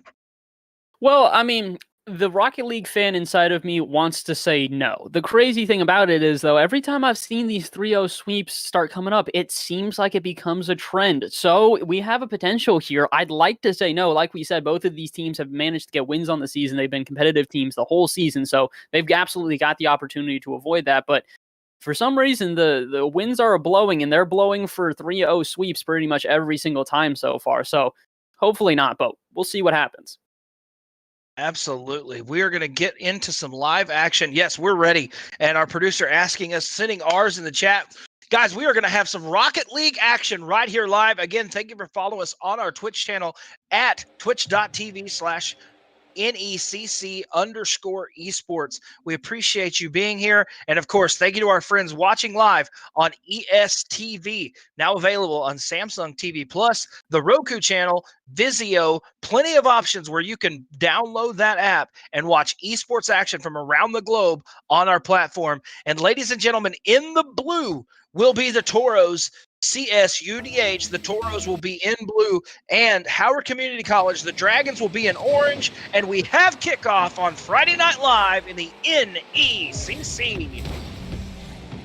Well, I mean, the Rocket League fan inside of me wants to say no. The crazy thing about it is, though, every time I've seen these 3-0 sweeps start coming up, it seems like it becomes a trend. So we have a potential here. I'd like to say no. Like we said, both of these teams have managed to get wins on the season. They've been competitive teams the whole season, so they've absolutely got the opportunity to avoid that. But for some reason, the winds are blowing, and they're blowing for 3-0 sweeps pretty much every single time so far. So hopefully not, but we'll see what happens. Absolutely. We are going to get into some live action. Yes, we're ready. And our producer asking us, sending ours in the chat. Guys, we are going to have some Rocket League action right here live. Again, thank you for following us on our Twitch channel at twitch.tv/NECC_esports. We appreciate you being here. And of course, thank you to our friends watching live on ESTV, now available on Samsung TV Plus, the Roku channel, Vizio, plenty of options where you can download that app and watch esports action from around the globe on our platform. And ladies and gentlemen, in the blue will be the Toros. CSUDH, the Toros will be in blue, and Howard Community College, the Dragons will be in orange, and we have kickoff on Friday Night Live in the NECC.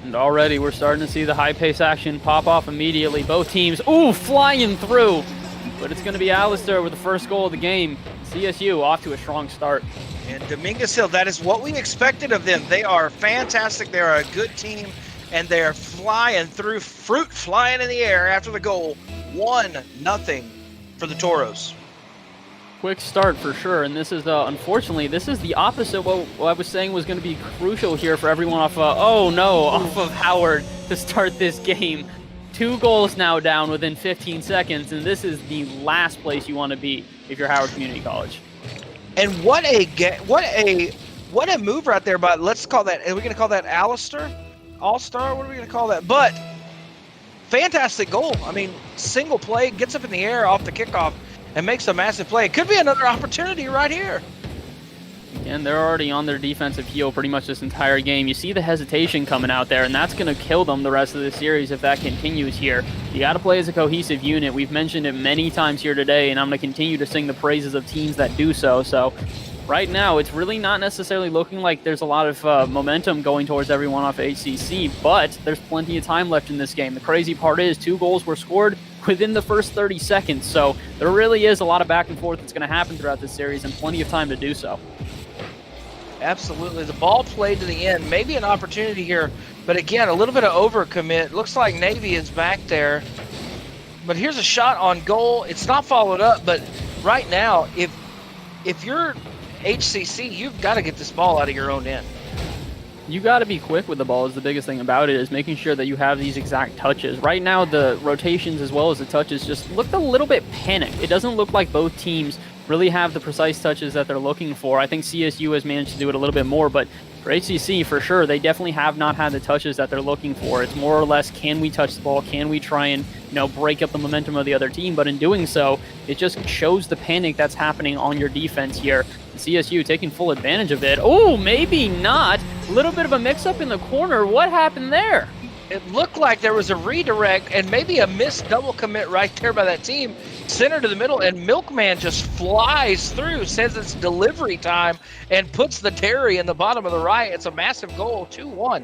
And already we're starting to see the high-pace action pop off immediately. Both teams, flying through, but it's going to be Alistair with the first goal of the game. CSU off to a strong start. And Dominguez Hill, that is what we expected of them. They are fantastic. They are a good team. And they're flying through, fruit flying in the air after the goal. 1-0 for the Toros. Quick start for sure, and this is, unfortunately, this is the opposite of what I was saying was going to be crucial here for everyone off of Howard to start this game. 2 goals now down within 15 seconds, and this is the last place you want to be if you're Howard Community College. And what a move right there, but let's call that, are we going to call that Alistair? All-Star? What are we going to call that? But fantastic goal. I mean, single play, gets up in the air off the kickoff and makes a massive play. It could be another opportunity right here. And they're already on their defensive heel pretty much this entire game. You see the hesitation coming out there, and that's going to kill them the rest of the series if that continues here. You got to play as a cohesive unit. We've mentioned it many times here today, and I'm going to continue to sing the praises of teams that do so. So right now, it's really not necessarily looking like there's a lot of momentum going towards everyone off HCC, but there's plenty of time left in this game. The crazy part is 2 goals were scored within the first 30 seconds, so there really is a lot of back and forth that's going to happen throughout this series and plenty of time to do so. Absolutely. The ball played to the end. Maybe an opportunity here, but again, a little bit of overcommit. Looks like Navy is back there, but here's a shot on goal. It's not followed up, but right now, if you're HCC, you've got to get this ball out of your own end. You got to be quick with the ball is the biggest thing about it, is making sure that you have these exact touches. Right now, the rotations as well as the touches just looked a little bit panicked. It doesn't look like both teams really have the precise touches that they're looking for. I think CSU has managed to do it a little bit more, but for HCC, for sure, they definitely have not had the touches that they're looking for. It's more or less, can we touch the ball? Can we try and, break up the momentum of the other team? But in doing so, it just shows the panic that's happening on your defense here. CSU taking full advantage of it. Oh, maybe not. A little bit of a mix-up in the corner. What happened there? It looked like there was a redirect and maybe a missed double commit right there by that team. Center to the middle, and Milkman just flies through, says it's delivery time, and puts the Terry in the bottom of the right. It's a massive goal, 2-1.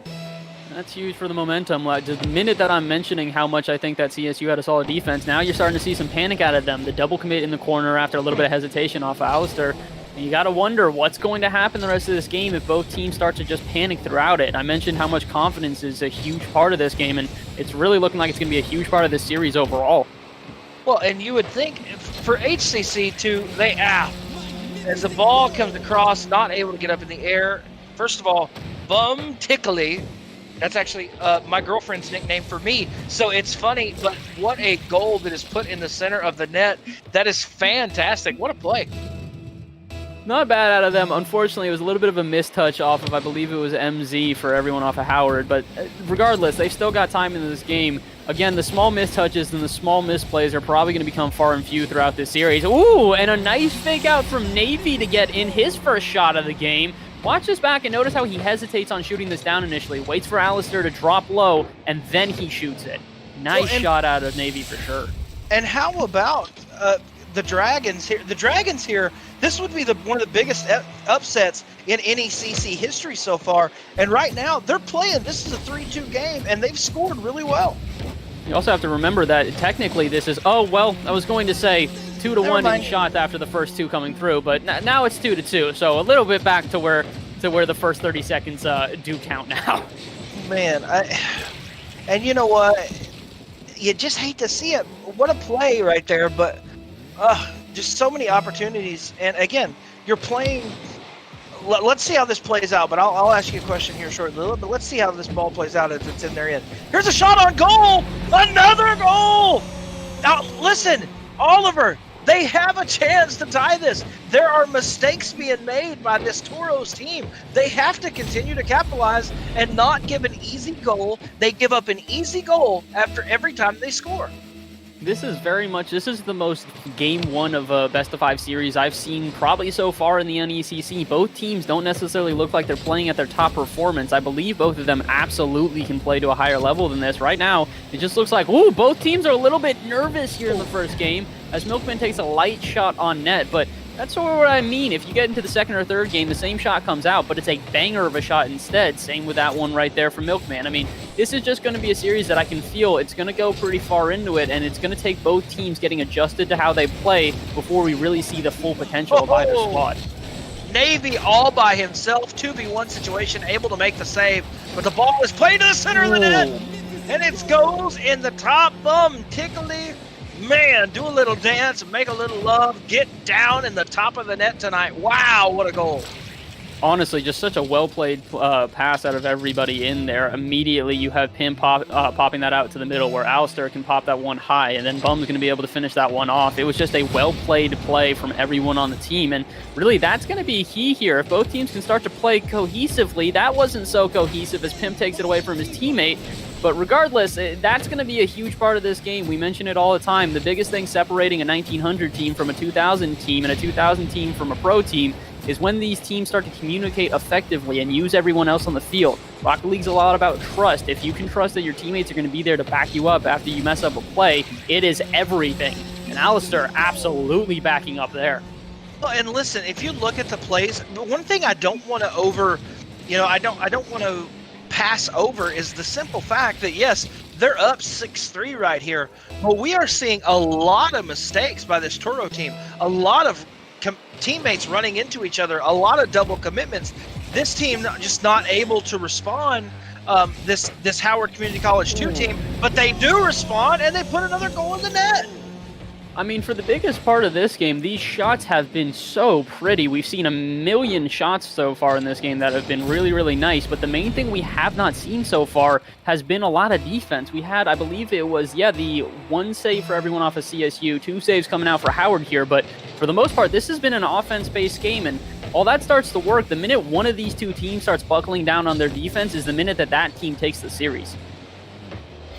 That's huge for the momentum. The minute that I'm mentioning how much I think that CSU had a solid defense, now you're starting to see some panic out of them. The double commit in the corner after a little bit of hesitation off of Alistair. And you got to wonder what's going to happen the rest of this game if both teams start to just panic throughout it. I mentioned how much confidence is a huge part of this game, and it's really looking like it's going to be a huge part of this series overall. Well, and you would think for HCC to, as the ball comes across, not able to get up in the air. First of all, bum tickly. That's actually my girlfriend's nickname for me. So it's funny, but what a goal that is put in the center of the net. That is fantastic. What a play. Not bad out of them. Unfortunately, it was a little bit of a mistouch off of, I believe it was MZ for everyone off of Howard. But regardless, they've still got time in this game. Again, the small mistouches and the small misplays are probably going to become far and few throughout this series. Ooh, and a nice fake out from Navy to get in his first shot of the game. Watch this back and notice how he hesitates on shooting this down initially. Waits for Alistair to drop low, and then he shoots it. Nice shot out of Navy for sure. And how about the Dragons here? The Dragons here, this would be one of the biggest upsets in NECC history so far. And right now, they're playing. This is a 3-2 game, and they've scored really well. You also have to remember that technically this is, I was going to say 2-1 in shots after the first 2 coming through, but now it's 2-2. So a little bit back to where the first 30 seconds do count now. Man, and you know what? You just hate to see it. What a play right there, but just so many opportunities. And again, you're playing. Let's see how this plays out, but I'll ask you a question here shortly. But let's see how this ball plays out as it's in their end. Here's a shot on goal! Another goal! Now, listen, Oliver, they have a chance to tie this. There are mistakes being made by this Toros team. They have to continue to capitalize and not give an easy goal. They give up an easy goal after every time they score. This is the most game 1 of a best-of-5 series I've seen probably so far in the NECC. Both teams don't necessarily look like they're playing at their top performance. I believe both of them absolutely can play to a higher level than this. Right now, it just looks like, both teams are a little bit nervous here in the first game as Milkman takes a light shot on net, but that's sort of what I mean. If you get into the second or third game, the same shot comes out, but it's a banger of a shot instead. Same with that one right there from Milkman. I mean, this is just going to be a series that I can feel it's going to go pretty far into it, and it's going to take both teams getting adjusted to how they play before we really see the full potential of either squad. Navy all by himself, 2v1 situation, able to make the save, but the ball is played to the center of the net, and it goes in the top bum tickly. Man, do a little dance, make a little love, get down in the top of the net tonight. Wow, what a goal. Honestly, just such a well-played pass out of everybody in there. Immediately, you have Pim popping that out to the middle where Alistair can pop that one high, and then Bum's going to be able to finish that one off. It was just a well-played play from everyone on the team, and really, that's going to be key here. If both teams can start to play cohesively, that wasn't so cohesive as Pim takes it away from his teammate. But regardless, that's going to be a huge part of this game. We mention it all the time. The biggest thing separating a 1900 team from a 2000 team and a 2000 team from a pro team is when these teams start to communicate effectively and use everyone else on the field. Rocket League's a lot about trust. If you can trust that your teammates are going to be there to back you up after you mess up a play, it is everything. And Alistair absolutely backing up there. Well, and listen, if you look at the plays, one thing I don't want to I don't want to pass over is the simple fact that, yes, they're up 6-3 right here, but we are seeing a lot of mistakes by this Toro team, a lot of teammates running into each other, a lot of double commitments. This team just not able to respond, this Howard Community College 2 team, but they do respond, and they put another goal in the net. I mean, for the biggest part of this game, these shots have been so pretty. We've seen a million shots so far in this game that have been really, really nice. But the main thing we have not seen so far has been a lot of defense. We had, I believe it was, the 1 save for everyone off of CSU, 2 saves coming out for Howard here. But for the most part, this has been an offense-based game. And all that starts to work. The minute one of these two teams starts buckling down on their defense is the minute that team takes the series.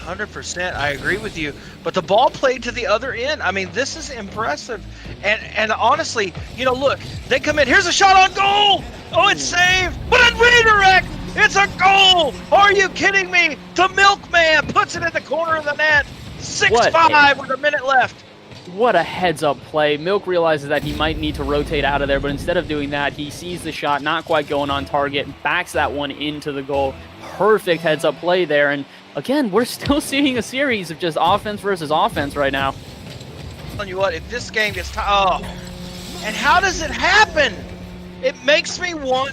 100%, I agree with you. But the ball played to the other end. I mean, this is impressive. And honestly, look, they come in. Here's a shot on goal. Oh, it's saved. But a redirect. It's a goal. Are you kidding me? The Milkman puts it in the corner of the net. 6-5 with a minute left. What a heads-up play. Milk realizes that he might need to rotate out of there, but instead of doing that, he sees the shot not quite going on target, backs that one into the goal. Perfect heads-up play there. And again, we're still seeing a series of just offense versus offense right now. I'm telling you what, if this game gets and how does it happen? It makes me want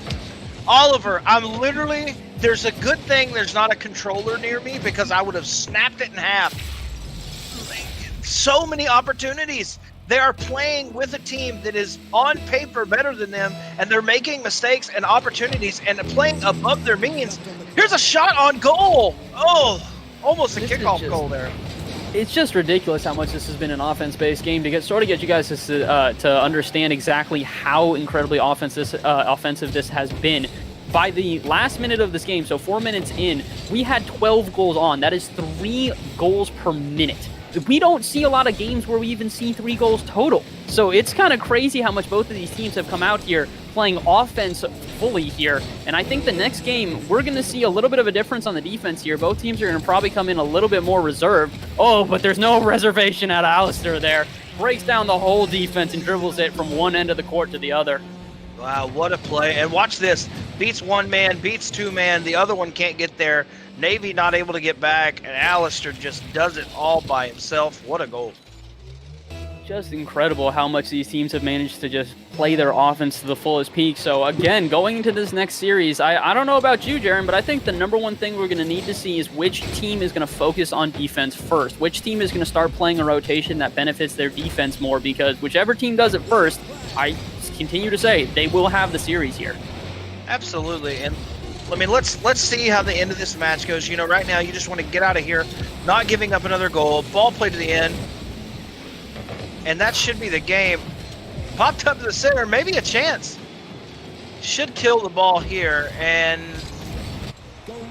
Oliver. There's a good thing there's not a controller near me, because I would have snapped it in half. So many opportunities. They are playing with a team that is on paper better than them, and they're making mistakes and opportunities and playing above their means. Here's a shot on goal. Oh, almost a kickoff goal there. It's just ridiculous how much this has been an offense-based game to get you guys to understand exactly how incredibly offensive this has been. By the last minute of this game, so 4 minutes in, we had 12 goals on. That is 3 goals per minute. We don't see a lot of games where we even see 3 goals total. So it's kind of crazy how much both of these teams have come out here playing offense fully here. And I think the next game, we're going to see a little bit of a difference on the defense here. Both teams are going to probably come in a little bit more reserved. Oh, but there's no reservation at Alistair there. Breaks down the whole defense and dribbles it from one end of the court to the other. Wow, what a play. And watch this. Beats 1 man, beats 2 man. The other one can't get there. Navy not able to get back, and Alistair just does it all by himself. What a goal. Just incredible how much these teams have managed to just play their offense to the fullest peak. So again, going into this next series, I don't know about you, Jaron, but I think the number one thing we're going to need to see is which team is going to focus on defense first. Which team is going to start playing a rotation that benefits their defense more, because whichever team does it first, I continue to say they will have the series here. Absolutely. And I mean, let's see how the end of this match goes. Right now you just want to get out of here, not giving up another goal. Ball play to the end. And that should be the game. Popped up to the center, maybe a chance. Should kill the ball here, and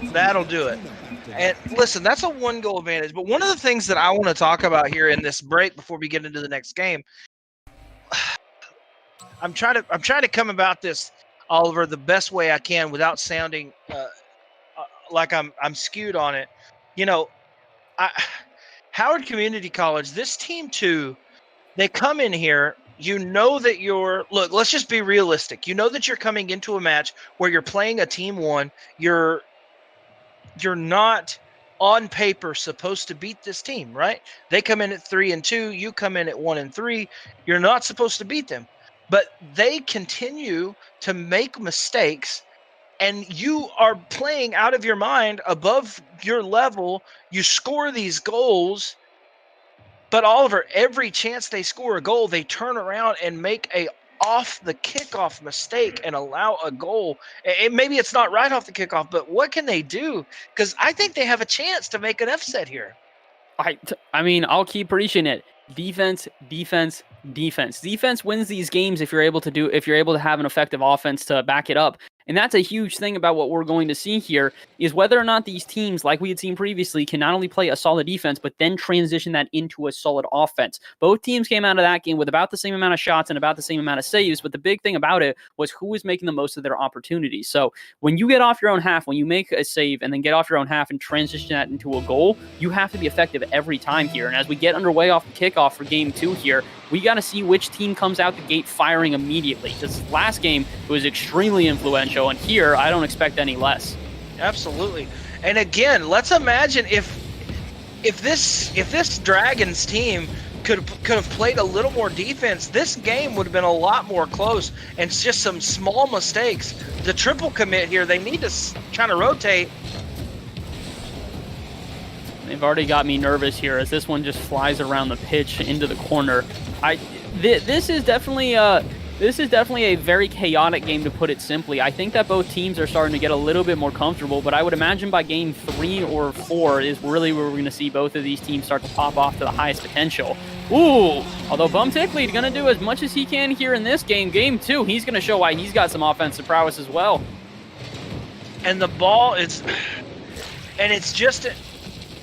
that'll do it. And listen, that's a 1-goal advantage. But one of the things that I want to talk about here in this break before we get into the next game, I'm trying to come about this, Oliver, the best way I can without sounding like I'm skewed on it. Howard Community College, this team too, they come in here, that let's just be realistic. You know that you're coming into a match where you're playing a team 1. You're not on paper supposed to beat this team, right? They come in at 3-2, you come in at 1-3. You're not supposed to beat them. But they continue to make mistakes, and you are playing out of your mind, above your level. You score these goals, but Oliver, every chance they score a goal, they turn around and make a off the kickoff mistake and allow a goal. Maybe it's not right off the kickoff, but what can they do? Because I think they have a chance to make an upset here. I mean, I'll keep preaching it. Defense, defense, defense. Defense wins these games if you're able to have an effective offense to back it up. And that's a huge thing about what we're going to see here, is whether or not these teams, like we had seen previously, can not only play a solid defense, but then transition that into a solid offense. Both teams came out of that game with about the same amount of shots and about the same amount of saves, but the big thing about it was who was making the most of their opportunities. So when you get off your own half, when you make a save and then get off your own half and transition that into a goal, you have to be effective every time here. And as we get underway off the kickoff for game 2 here, we got to see which team comes out the gate firing immediately. Because last game was extremely influential, and here I don't expect any less. Absolutely. And again, let's imagine if this Dragons team could have played a little more defense, this game would have been a lot more close. And it's just some small mistakes. The triple commit here, they need to kind of rotate. They've already got me nervous here as this one just flies around the pitch into the corner. This is definitely a very chaotic game, to put it simply. I think that both teams are starting to get a little bit more comfortable, but I would imagine by game 3 or 4 is really where we're going to see both of these teams start to pop off to the highest potential. Ooh, although Bumtickly going to do as much as he can here in this game. Game 2, he's going to show why he's got some offensive prowess as well. And the ball is, and it's just,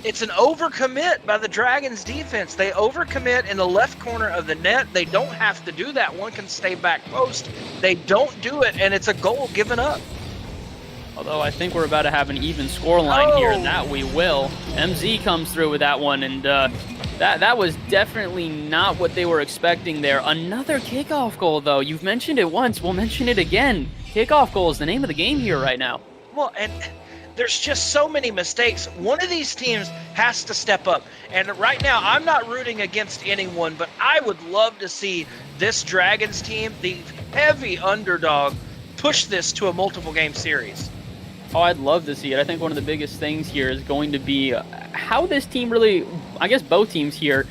it's an overcommit by the Dragons defense. They overcommit in the left corner of the net. They don't have to do that. One can stay back post. They don't do it, and it's a goal given up. Although I think we're about to have an even scoreline here, and that we will. MZ comes through with that one, and that was definitely not what they were expecting there. Another kickoff goal, though. You've mentioned it once. We'll mention it again. Kickoff goal is the name of the game here right now. Well, and there's just so many mistakes. One of these teams has to step up. And right now, I'm not rooting against anyone, but I would love to see this Dragons team, the heavy underdog, push this to a multiple game series. Oh, I'd love to see it. I think one of the biggest things here is going to be how this team really, I guess both teams here,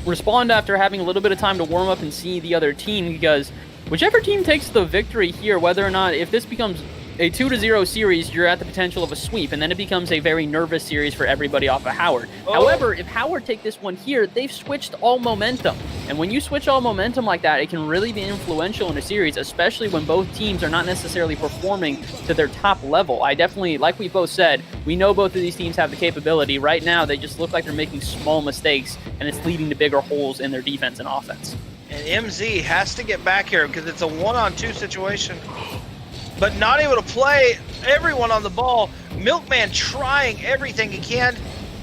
respond after having a little bit of time to warm up and see the other team, because whichever team takes the victory here, whether or not, if this becomes a 2-0 series, you're at the potential of a sweep, and then it becomes a very nervous series for everybody off of Howard. However, if Howard take this one here, they've switched all momentum. And when you switch all momentum like that, it can really be influential in a series, especially when both teams are not necessarily performing to their top level. I definitely, like we both said, we know both of these teams have the capability. Right now, they just look like they're making small mistakes, and it's leading to bigger holes in their defense and offense. And MZ has to get back here because it's a 1-on-2 situation, but not able to play everyone on the ball. Milkman trying everything he can.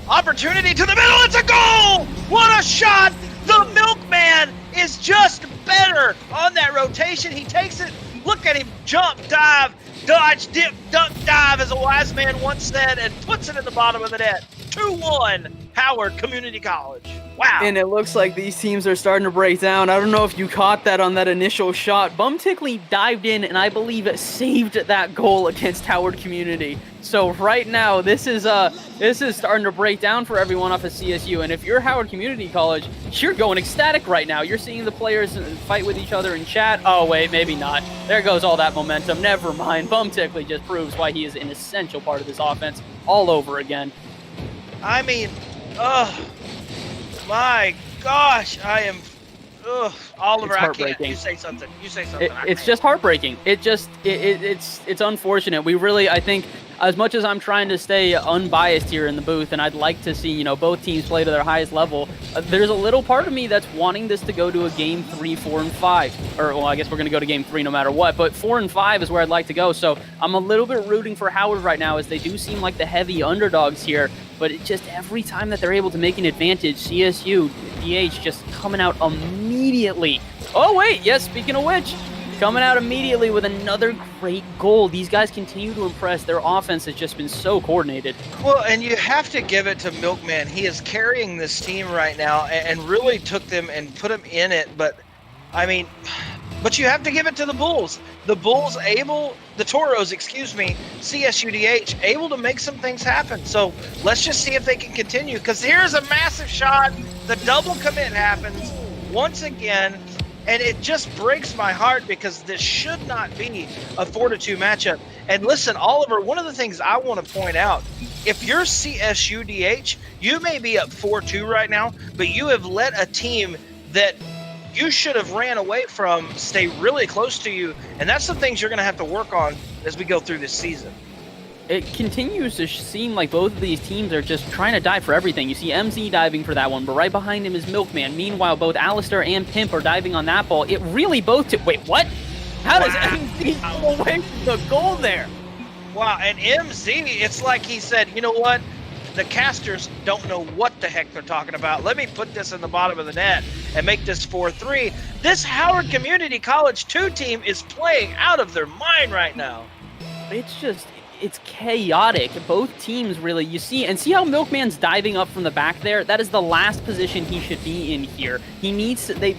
Opportunity to the middle, it's a goal! What a shot! The Milkman is just better on that rotation. He takes it, look at him, jump, dive, dodge, dip, duck, dive, as a wise man once said, and puts it in the bottom of the net. 2-1, Howard Community College. Wow. And it looks like these teams are starting to break down. I don't know if you caught that on that initial shot. Bumtickly dived in and I believe it saved that goal against Howard Community. So right now, this is starting to break down for everyone off of CSU. And if you're Howard Community College, you're going ecstatic right now. You're seeing the players fight with each other in chat. Oh wait, maybe not. There goes all that momentum. Never mind. Bumtickly just proves why he is an essential part of this offense all over again. I mean, my gosh, I am, Oliver, I can't. You say something. You say something. It's just heartbreaking. It's unfortunate. We really, I think, as much as I'm trying to stay unbiased here in the booth, and I'd like to see, both teams play to their highest level, there's a little part of me that's wanting this to go to a game 3, 4, and 5. Or, well, I guess we're going to go to game 3 no matter what, but 4 and 5 is where I'd like to go. So I'm a little bit rooting for Howard right now, as they do seem like the heavy underdogs here. But it just, every time that they're able to make an advantage, CSU, DH just coming out immediately. Oh, wait, yes, speaking of which, coming out immediately with another great goal. These guys continue to impress. Their offense has just been so coordinated. Well, and you have to give it to Milkman. He is carrying this team right now and really took them and put them in it. But, I mean, but you have to give it to the Bulls. The Bulls the Toros, CSUDH, able to make some things happen. So let's just see if they can continue, because here's a massive shot. The double commit happens once again, and it just breaks my heart because this should not be a 4-2 matchup. And listen, Oliver, one of the things I want to point out, if you're CSUDH, you may be up 4-2 right now, but you have let a team that you should have ran away from stay really close to you. And that's the things you're going to have to work on as we go through this season. It continues to seem like both of these teams are just trying to dive for everything. You see MZ diving for that one, but right behind him is Milkman. Meanwhile, both Alistair and Pimp are diving on that ball. It really both... Wait, what? How does MZ go away from the goal there? Wow, and MZ, it's like he said, you know what? The casters don't know what the heck they're talking about. Let me put this in the bottom of the net and make this 4-3. This Howard Community College 2 team is playing out of their mind right now. It's chaotic. Both teams really, you see how Milkman's diving up from the back there? That is the last position he should be in here.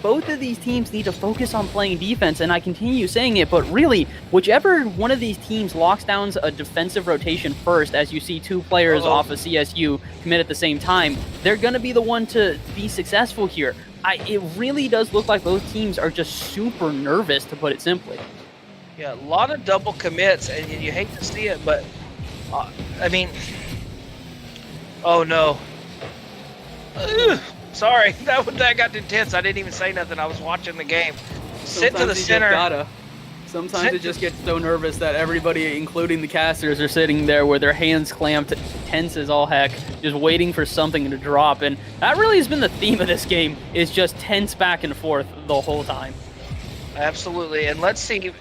Both of these teams need to focus on playing defense, and I continue saying it, but really, whichever one of these teams locks down a defensive rotation first, as you see two players off of CSU commit at the same time, they're going to be the one to be successful here. It really does look like both teams are just super nervous, to put it simply. Yeah, a lot of double commits, and you hate to see it, but, I mean, oh no. Ugh, sorry, that got intense. I didn't even say nothing. I was watching the game. Sit to the center. Sometimes it just gets so nervous that everybody, including the casters, are sitting there with their hands clamped, tense as all heck, just waiting for something to drop. And that really has been the theme of this game, is just tense back and forth the whole time. Absolutely, and let's see.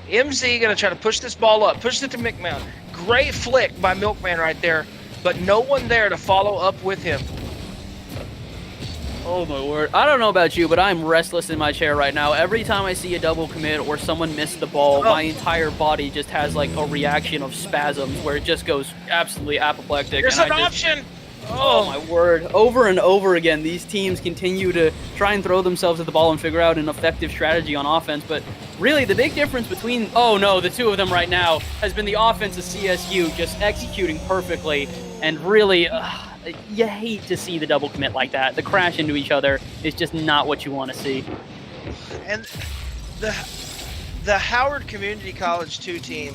MZ going to try to push this ball up, push it to McMahon. Great flick by Milkman right there, but no one there to follow up with him. Oh my word. I don't know about you, but I'm restless in my chair right now. Every time I see a double commit or someone miss the ball, my entire body just has like a reaction of spasms where it just goes absolutely apoplectic. There's an option! Oh my word. Over and over again, these teams continue to try and throw themselves at the ball and figure out an effective strategy on offense. But really, the big difference between, the two of them right now has been the offense of CSU just executing perfectly. And really, you hate to see the double commit like that. The crash into each other is just not what you want to see. And the Howard Community College 2 team,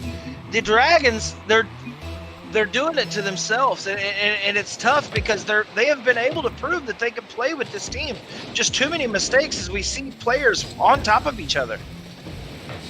the Dragons, they're doing it to themselves, and it's tough because they have been able to prove that they can play with this team. Just too many mistakes as we see players on top of each other.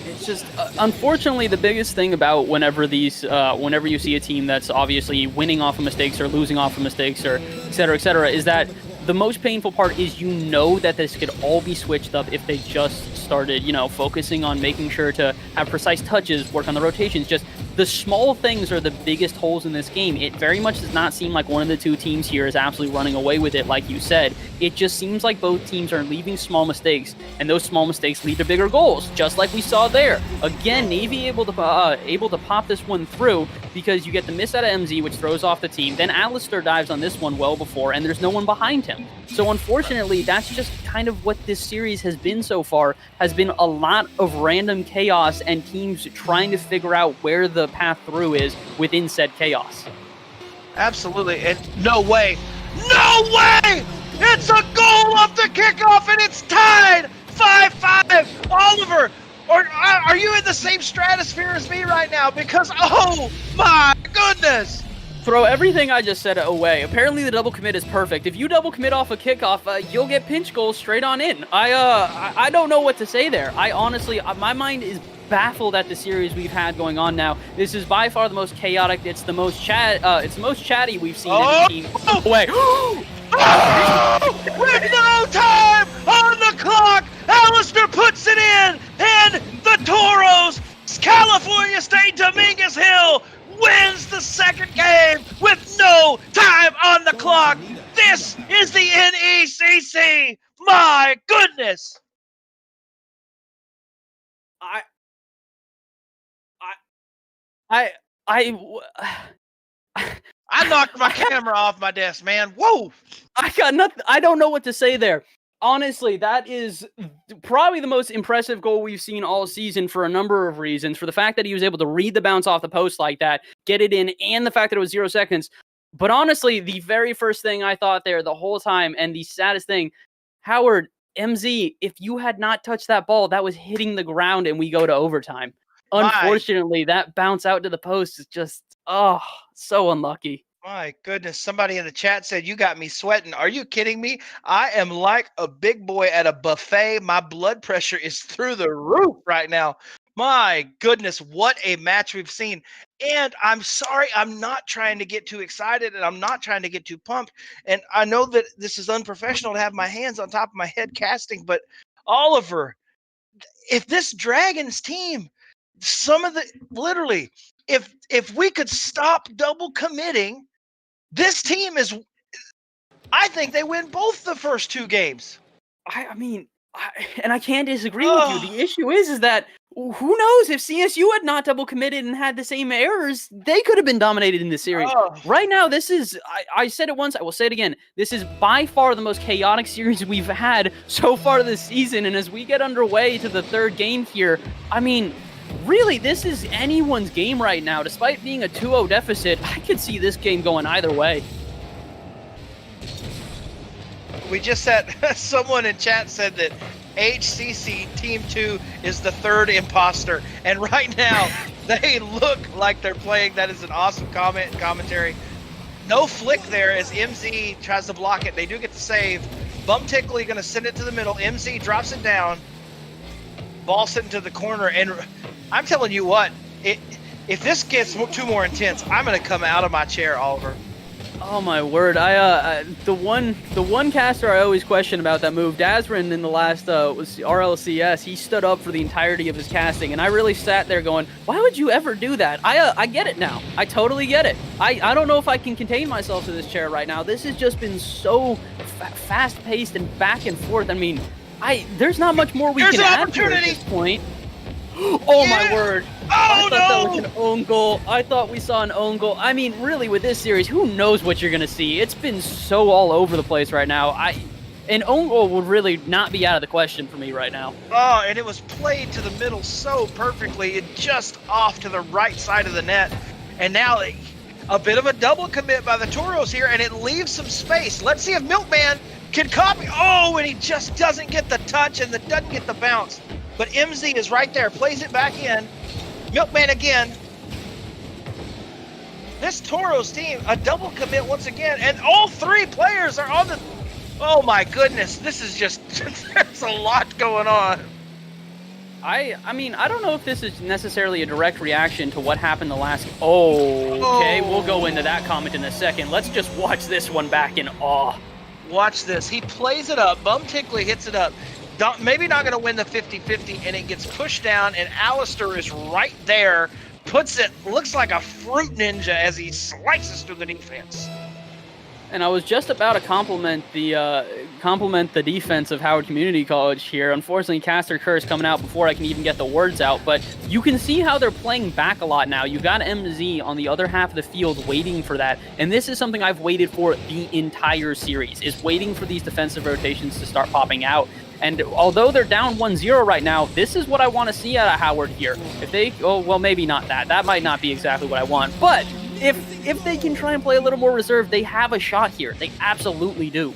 It's just, unfortunately, the biggest thing about whenever you see a team that's obviously winning off of mistakes or losing off of mistakes or et cetera, is that the most painful part is that this could all be switched up if they just started, focusing on making sure to have precise touches, work on the rotations. Just the small things are the biggest holes in this game. It very much does not seem like one of the two teams here is absolutely running away with it, like you said. It just seems like both teams are leaving small mistakes, and those small mistakes lead to bigger goals, just like we saw there. Again, Navy able to pop this one through because you get the miss out of MZ, which throws off the team. Then Alistair dives on this one well before, and there's no one behind him. So unfortunately, that's just kind of what this series has been so far, has been a lot of random chaos and teams trying to figure out where the path through is within said chaos. Absolutely, and no way! It's a goal off the kickoff, and it's tied 5-5. Oliver, are you in the same stratosphere as me right now? Because, oh my goodness! Throw everything I just said away. Apparently the double commit is perfect. If you double commit off a kickoff, you'll get pinch goals straight on in. I don't know what to say there. I honestly, my mind is baffled at the series we've had going on now. This is by far the most chaotic. It's the most chatty we've seen in the team. Away. With no time on the clock, Alistair puts it in, and the Toros, California State Dominguez Hill, wins the second game with no time on the clock. This is the NECC. My goodness. I knocked my camera off my desk, man. Whoa. I got nothing. I don't know what to say there. Honestly, that is probably the most impressive goal we've seen all season for a number of reasons. For the fact that he was able to read the bounce off the post like that, get it in, and the fact that it was 0 seconds. But honestly, the very first thing I thought there the whole time, and the saddest thing, Howard, MZ, if you had not touched that ball, that was hitting the ground and we go to overtime. Unfortunately, that bounce out to the post is just, so unlucky. My goodness, somebody in the chat said, you got me sweating. Are you kidding me? I am like a big boy at a buffet. My blood pressure is through the roof right now. My goodness, what a match we've seen. And I'm sorry, I'm not trying to get too excited and I'm not trying to get too pumped. And I know that this is unprofessional to have my hands on top of my head casting, but Oliver, if this Dragons team, literally, if we could stop double committing, this team is, I think they win both the first 2 games. I mean, and I can't disagree with you. The issue is that who knows if CSU had not double committed and had the same errors, they could have been dominated in this series. Right now, this is, I said it once, I will say it again. This is by far the most chaotic series we've had so far this season. And as we get underway to the 3rd game here, I mean, really, this is anyone's game right now. Despite being a 2-0 deficit, I could see this game going either way. We just said, someone in chat said that HCC Team 2 is the 3rd imposter. And right now, they look like they're playing. That is an awesome commentary. No flick there as MZ tries to block it. They do get the save. Bum Tickly going to send it to the middle. MZ drops it down. Ball sent into the corner. And I'm telling you what, if this gets too more intense, I'm going to come out of my chair, Oliver. Oh my word! The one caster I always question about that move, Dazrin in the last was RLCS. He stood up for the entirety of his casting, and I really sat there going, "Why would you ever do that?" I get it now. I totally get it. I don't know if I can contain myself to this chair right now. This has just been so fast paced and back and forth. I mean, there's not much more we can add to at this point. Oh my word. I thought that was an own goal. I thought we saw an own goal. I mean, really, with this series, who knows what you're going to see? It's been so all over the place right now. An own goal would really not be out of the question for me right now. Oh, and it was played to the middle so perfectly. It just off to the right side of the net. And now a bit of a double commit by the Toros here, and it leaves some space. Let's see if Milkman can copy. Oh, and he just doesn't get the touch and doesn't get the bounce. But MZ is right there, plays it back in. Milkman again. This Toros team, a double commit once again, and all 3 players are on the... Oh my goodness, this is just... there's a lot going on. I mean, I don't know if this is necessarily a direct reaction to what happened the last... Okay, we'll go into that comment in a second. Let's just watch this one back in awe. Watch this. He plays it up. Bum Tickly hits it up. Maybe not going to win the 50-50, and it gets pushed down, and Alistair is right there, puts it, looks like a fruit ninja as he slices through the defense. And I was just about to compliment the defense of Howard Community College here. Unfortunately, Caster Curse coming out before I can even get the words out, but you can see how they're playing back a lot now. You've got MZ on the other half of the field waiting for that, and this is something I've waited for the entire series, is waiting for these defensive rotations to start popping out. And although they're down 1-0 right now, this is what I want to see out of Howard here. If they, oh, well, maybe not that. That might not be exactly what I want, but if they can try and play a little more reserved, they have a shot here. They absolutely do.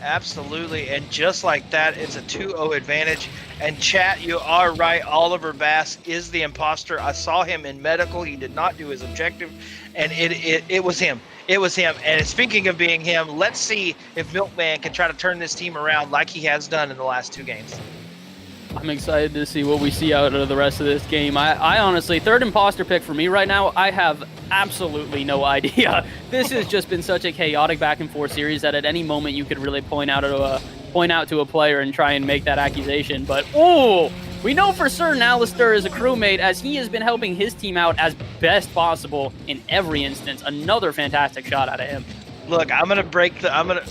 Absolutely, and just like that, it's a 2-0 advantage. And chat, you are right, Oliver Bass is the imposter. I saw him in medical. He did not do his objective, and it was him. It was him. And speaking of being him, let's see if Milkman can try to turn this team around like he has done in the last 2 games. I'm excited to see what we see out of the rest of this game. I honestly, 3rd imposter pick for me right now, I have absolutely no idea. This has just been such a chaotic back and forth series that at any moment you could really point out to a player and try and make that accusation. But, we know for certain Alistair is a crewmate, as he has been helping his team out as best possible in every instance. Another fantastic shot out of him. Look, I'm going to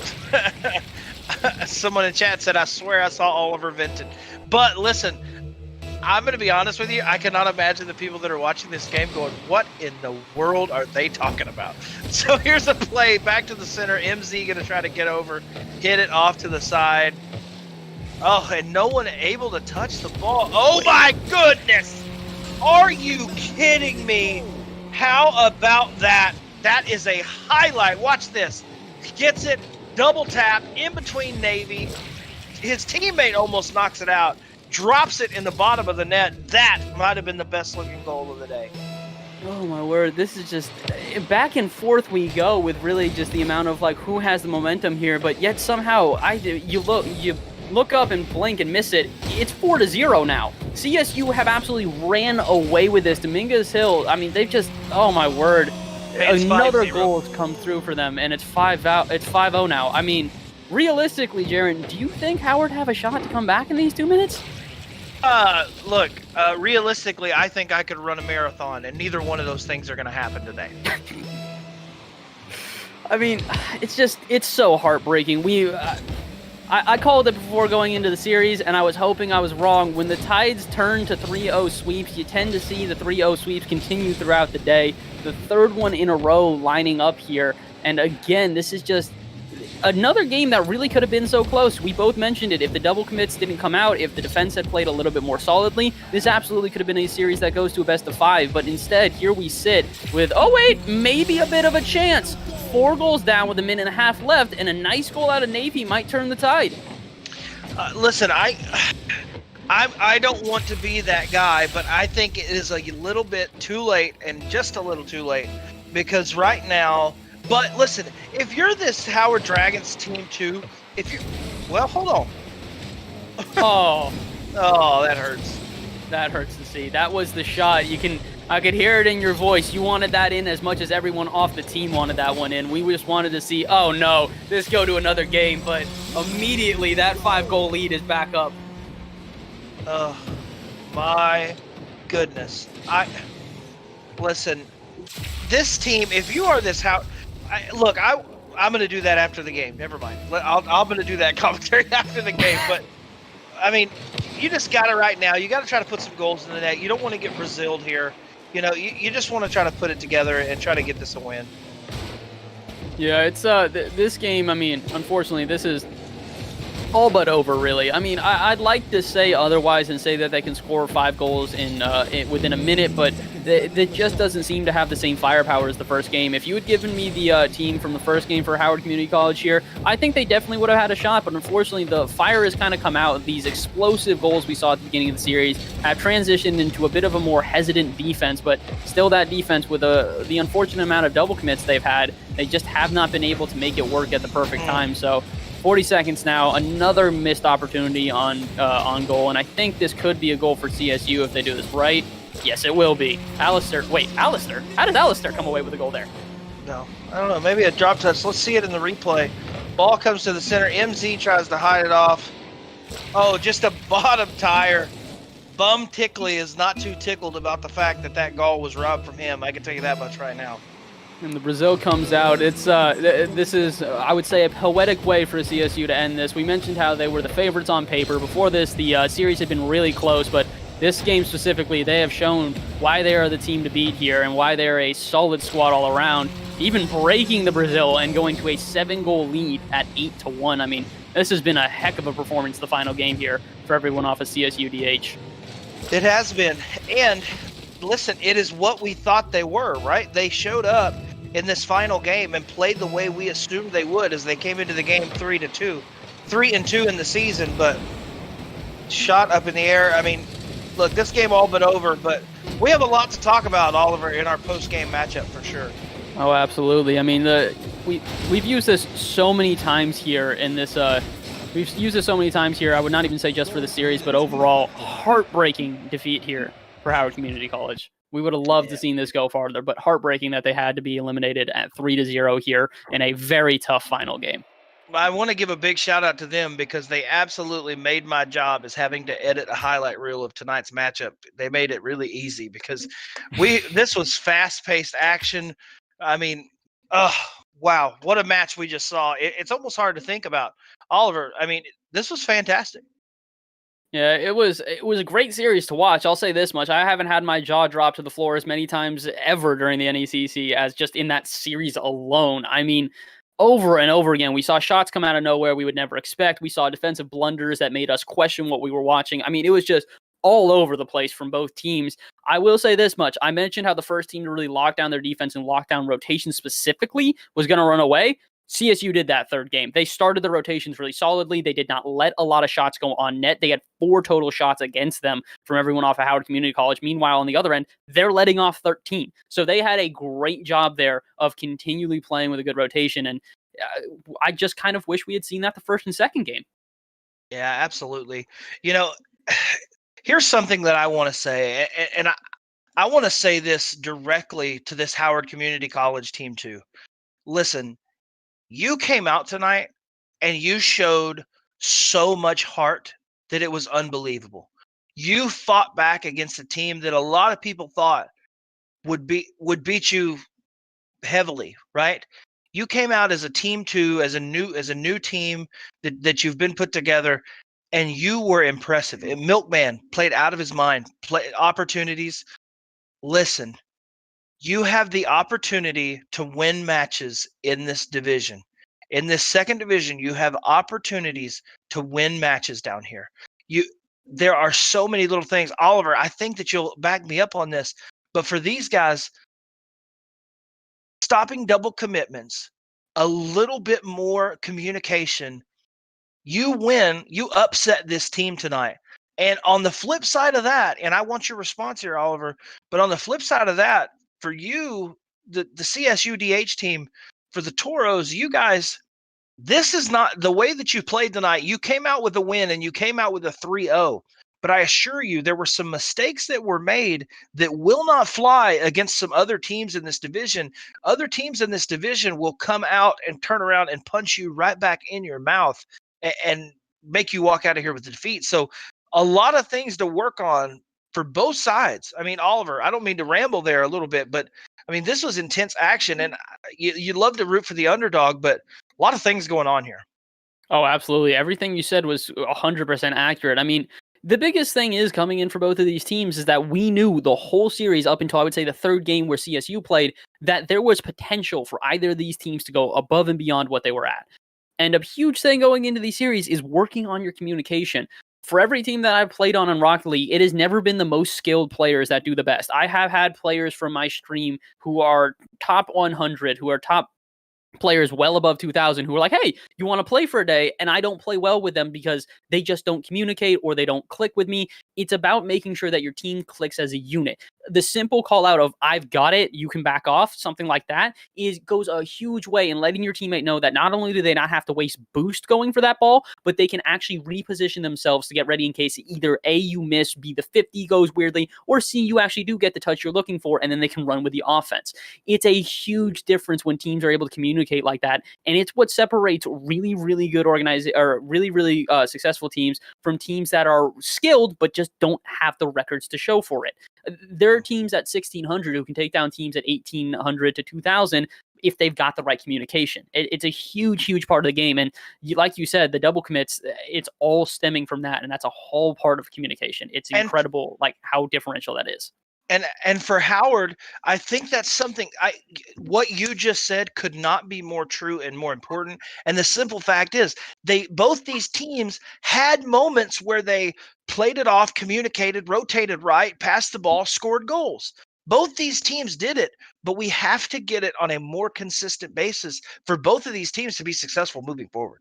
someone in chat said, I swear I saw Oliver vented. But listen, I'm going to be honest with you. I cannot imagine the people that are watching this game going, what in the world are they talking about? So here's a play back to the center. MZ going to try to get over, hit it off to the side. Oh, and no one able to touch the ball. Oh my goodness. Are you kidding me? How about that? That is a highlight. Watch this. Gets it, double tap in between Navy. His teammate almost knocks it out, drops it in the bottom of the net. That might have been the best looking goal of the day. Oh my word, this is just back and forth we go with really just the amount of like who has the momentum here, but yet somehow you look up and blink and miss it. It's 4-0 now. CSU have absolutely ran away with this. Dominguez Hill, I mean, they've just, oh my word. It's Another 5-0. goal has come through for them, and it's 5-0 now. I mean, realistically, Jaron, do you think Howard have a shot to come back in these 2 minutes? Look, realistically, I think I could run a marathon, and neither one of those things are going to happen today. I mean, it's so heartbreaking. I called it before going into the series, and I was hoping I was wrong. When the tides turn to 3-0 sweeps, you tend to see the 3-0 sweeps continue throughout the day. The third one in a row lining up here, and again, this is just another game that really could have been so close. We both mentioned it. If the double commits didn't come out, if the defense had played a little bit more solidly, this absolutely could have been a series that goes to a best of 5. But instead, here we sit with, oh wait, maybe a bit of a chance. 4 goals down with a minute and a half left, and a nice goal out of Navy might turn the tide. Listen, I don't want to be that guy, but I think it is a little bit too late, and just a little too late, because right now. But listen, if you're this Howard Dragons team too, hold on. Oh, that hurts. That hurts to see. That was the shot. I could hear it in your voice. You wanted that in as much as everyone off the team wanted that one in. We just wanted to see, oh no, this go to another game. But immediately that 5-goal lead is back up. Oh, my goodness. Listen, this team, if you are this I'm going to do that after the game. Never mind. I'm going to do that commentary after the game. But, I mean, you just got it right now. You got to try to put some goals in the net. You don't want to get Braziled here. You know, you just want to try to put it together and try to get this a win. Yeah, it's this game, I mean, unfortunately, this is all but over, really. I mean, I'd like to say otherwise and say that they can score 5 goals within a minute, but that just doesn't seem to have the same firepower as the first game. If you had given me the team from the first game for Howard Community College here, I think they definitely would have had a shot, but unfortunately, the fire has kind of come out. These explosive goals we saw at the beginning of the series have transitioned into a bit of a more hesitant defense, but still that defense with the unfortunate amount of double commits they've had, they just have not been able to make it work at the perfect time. So 40 seconds now, another missed opportunity on goal, and I think this could be a goal for CSU if they do this right. Yes, it will be. Alistair? How did Alistair come away with a goal there? No, I don't know. Maybe a drop touch. Let's see it in the replay. Ball comes to the center. MZ tries to hide it off. Oh, just a bottom tire. Bum Tickley is not too tickled about the fact that goal was robbed from him. I can tell you that much right now. And the Brazil comes out. It's this is, I would say, a poetic way for CSU to end this. We mentioned how they were the favorites on paper. Before this, the series had been really close, but this game specifically, they have shown why they are the team to beat here and why they're a solid squad all around, even breaking the Brazil and going to a 7-goal lead at 8-1. I mean, this has been a heck of a performance the final game here for everyone off of CSU DH. It has been. And listen, it is what we thought they were, right? They showed up in this final game and played the way we assumed they would as they came into the game 3-2 in the season, but shot up in the air. I mean, look, this game all but over, but we have a lot to talk about, Oliver, in our post-game matchup for sure. Oh, absolutely. I mean, we've used this so many times here in this. We've used this so many times here. I would not even say just for the series, but overall, heartbreaking defeat here for Howard Community College. We would have loved to seen this go farther, but heartbreaking that they had to be eliminated at 3-0 here in a very tough final game. I want to give a big shout out to them because they absolutely made my job as having to edit a highlight reel of tonight's matchup. They made it really easy because this was fast-paced action. I mean, wow, what a match we just saw. It's almost hard to think about. Oliver, I mean, this was fantastic. Yeah, it was a great series to watch. I'll say this much. I haven't had my jaw drop to the floor as many times ever during the NECC as just in that series alone. I mean, over and over again, we saw shots come out of nowhere we would never expect. We saw defensive blunders that made us question what we were watching. I mean, it was just all over the place from both teams. I will say this much. I mentioned how the first team to really lock down their defense and lock down rotation specifically was going to run away. CSU did that third game. They started the rotations really solidly. They did not let a lot of shots go on net. They had 4 total shots against them from everyone off of Howard Community College. Meanwhile, on the other end, they're letting off 13. So they had a great job there of continually playing with a good rotation. And I just kind of wish we had seen that the first and second game. Yeah, absolutely. You know, here's something that I want to say, and I want to say this directly to this Howard Community College team too. Listen, you came out tonight and you showed so much heart that it was unbelievable. You fought back against a team that a lot of people thought would beat you heavily, right? You came out as a team too, as a new team that you've been put together, and you were impressive. Milkman played out of his mind, opportunities. Listen, you have the opportunity to win matches in this division. In this second division, you have opportunities to win matches down here. There are so many little things. Oliver, I think that you'll back me up on this, but for these guys, stopping double commitments, a little bit more communication, you win, you upset this team tonight. And on the flip side of that, and I want your response here, Oliver, but on the flip side of that, for you, the CSU DH team, for the Toros, you guys, this is not the way that you played tonight. You came out with a win and you came out with a 3-0. But I assure you, there were some mistakes that were made that will not fly against some other teams in this division. Other teams in this division will come out and turn around and punch you right back in your mouth and make you walk out of here with the defeat. So a lot of things to work on for both sides. I mean, Oliver, I don't mean to ramble there a little bit, but I mean, this was intense action, and you love to root for the underdog, but a lot of things going on here. Oh, absolutely. Everything you said was 100% accurate. I mean, the biggest thing is coming in for both of these teams is that we knew the whole series up until I would say the third game where CSU played that there was potential for either of these teams to go above and beyond what they were at. And a huge thing going into these series is working on your communication. For every team that I've played on in Rocket League, it has never been the most skilled players that do the best. I have had players from my stream who are top 100, who are top players well above 2,000 who are like, hey, you want to play for a day? And I don't play well with them because they just don't communicate or they don't click with me. It's about making sure that your team clicks as a unit. The simple call out of I've got it, you can back off, something like that goes a huge way in letting your teammate know that not only do they not have to waste boost going for that ball, but they can actually reposition themselves to get ready in case either A, you miss, B, the 50 goes weirdly, or C, you actually do get the touch you're looking for, and then they can run with the offense. It's a huge difference when teams are able to communicate like that, and it's what separates really, really good really successful teams from teams that are skilled but just don't have the records to show for it. There are teams at 1,600 who can take down teams at 1,800 to 2,000 if they've got the right communication. It's a huge, huge part of the game. And like you said, the double commits, it's all stemming from that. And that's a whole part of communication. It's incredible, like how differential that is. And for Howard, I think that's something what you just said could not be more true and more important. And the simple fact is both these teams had moments where they played it off, communicated, rotated right, passed the ball, scored goals. Both these teams did it, but we have to get it on a more consistent basis for both of these teams to be successful moving forward.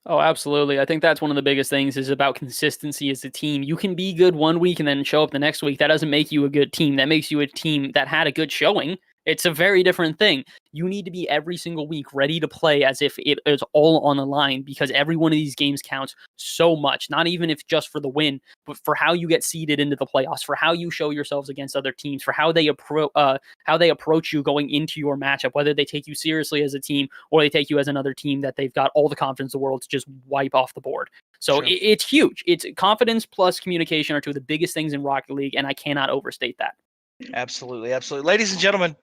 Oh, absolutely. I think that's one of the biggest things is about consistency as a team. You can be good one week and then show up the next week. That doesn't make you a good team. That makes you a team that had a good showing. It's a very different thing. You need to be every single week ready to play as if it is all on the line because every one of these games counts so much, not even if just for the win, but for how you get seeded into the playoffs, for how you show yourselves against other teams, for how they approach you going into your matchup, whether they take you seriously as a team or they take you as another team that they've got all the confidence in the world to just wipe off the board. So sure. It's huge. It's confidence plus communication are two of the biggest things in Rocket League, and I cannot overstate that. Absolutely. Absolutely. Ladies and gentlemen,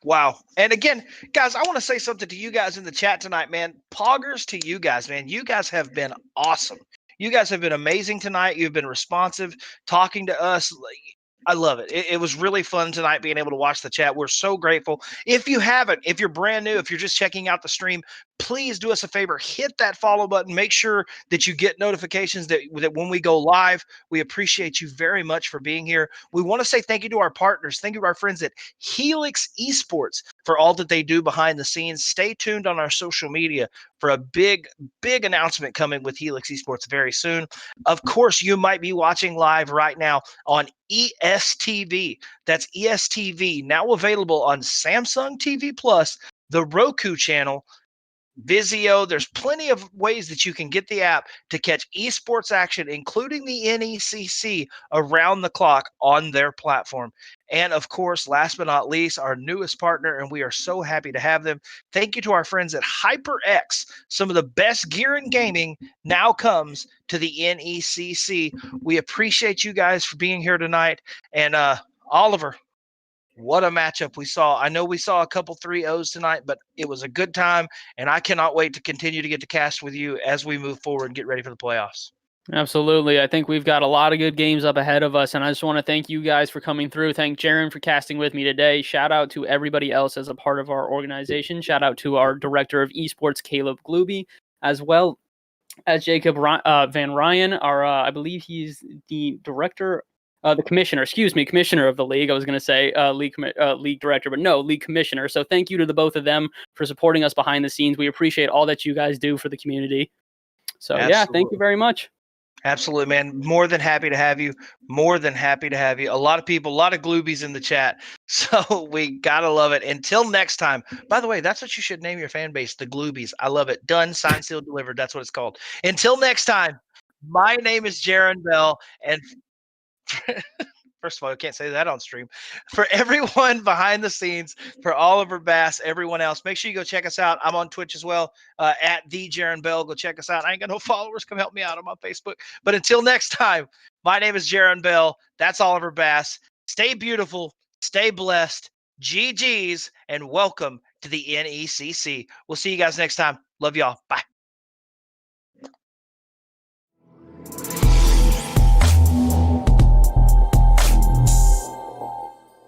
wow. And again, guys, I want to say something to you guys in the chat tonight, man. Poggers to you guys, man. You guys have been awesome. You guys have been amazing tonight. You've been responsive, talking to us. I love it. It was really fun tonight being able to watch the chat. We're so grateful. If you haven't, if you're brand new, if you're just checking out the stream, please do us a favor, hit that follow button. Make sure that you get notifications that when we go live. We appreciate you very much for being here. We want to say thank you to our partners. Thank you to our friends at Helix Esports for all that they do behind the scenes. Stay tuned on our social media for a big announcement coming with Helix Esports very soon. Of course, you might be watching live right now on ESTV. That's ESTV, now available on Samsung TV Plus, the Roku channel, Vizio. There's plenty of ways that you can get the app to catch esports action, including the NECC, around the clock on their platform. And of course, last but not least, our newest partner, and we are so happy to have them. Thank you to our friends at HyperX. Some of the best gear in gaming now comes to the NECC. We appreciate you guys for being here tonight. And Oliver, what a matchup we saw. I know we saw a couple 3-0s tonight, but it was a good time, and I cannot wait to continue to get to cast with you as we move forward and get ready for the playoffs. Absolutely. I think we've got a lot of good games up ahead of us, and I just want to thank you guys for coming through. Thank Jaron for casting with me today. Shout out to everybody else as a part of our organization. Shout out to our Director of Esports, Caleb Glooby, as well as Jacob Van Ryan, our I believe he's the director, the commissioner of the league. I was going to say league director, but no, league commissioner. So thank you to the both of them for supporting us behind the scenes. We appreciate all that you guys do for the community. So yeah, thank you very much. Absolutely, man. More than happy to have you. More than happy to have you. A lot of people, a lot of Gloobies in the chat. So we got to love it. Until next time. By the way, that's what you should name your fan base, the Gloobies. I love it. Done, signed, sealed, delivered. That's what it's called. Until next time, my name is Jaron Bell. And first of all, I can't say that on stream. For everyone behind the scenes, for Oliver Bass, everyone else, make sure you go check us out. I'm on Twitch as well, at the Jaron Bell. Go check us out. I ain't got no followers. Come help me out. I'm on Facebook. But until next time, my name is Jaron Bell. That's Oliver Bass. Stay beautiful. Stay blessed. GG's, and welcome to the NECC. We'll see you guys next time. Love y'all. Bye.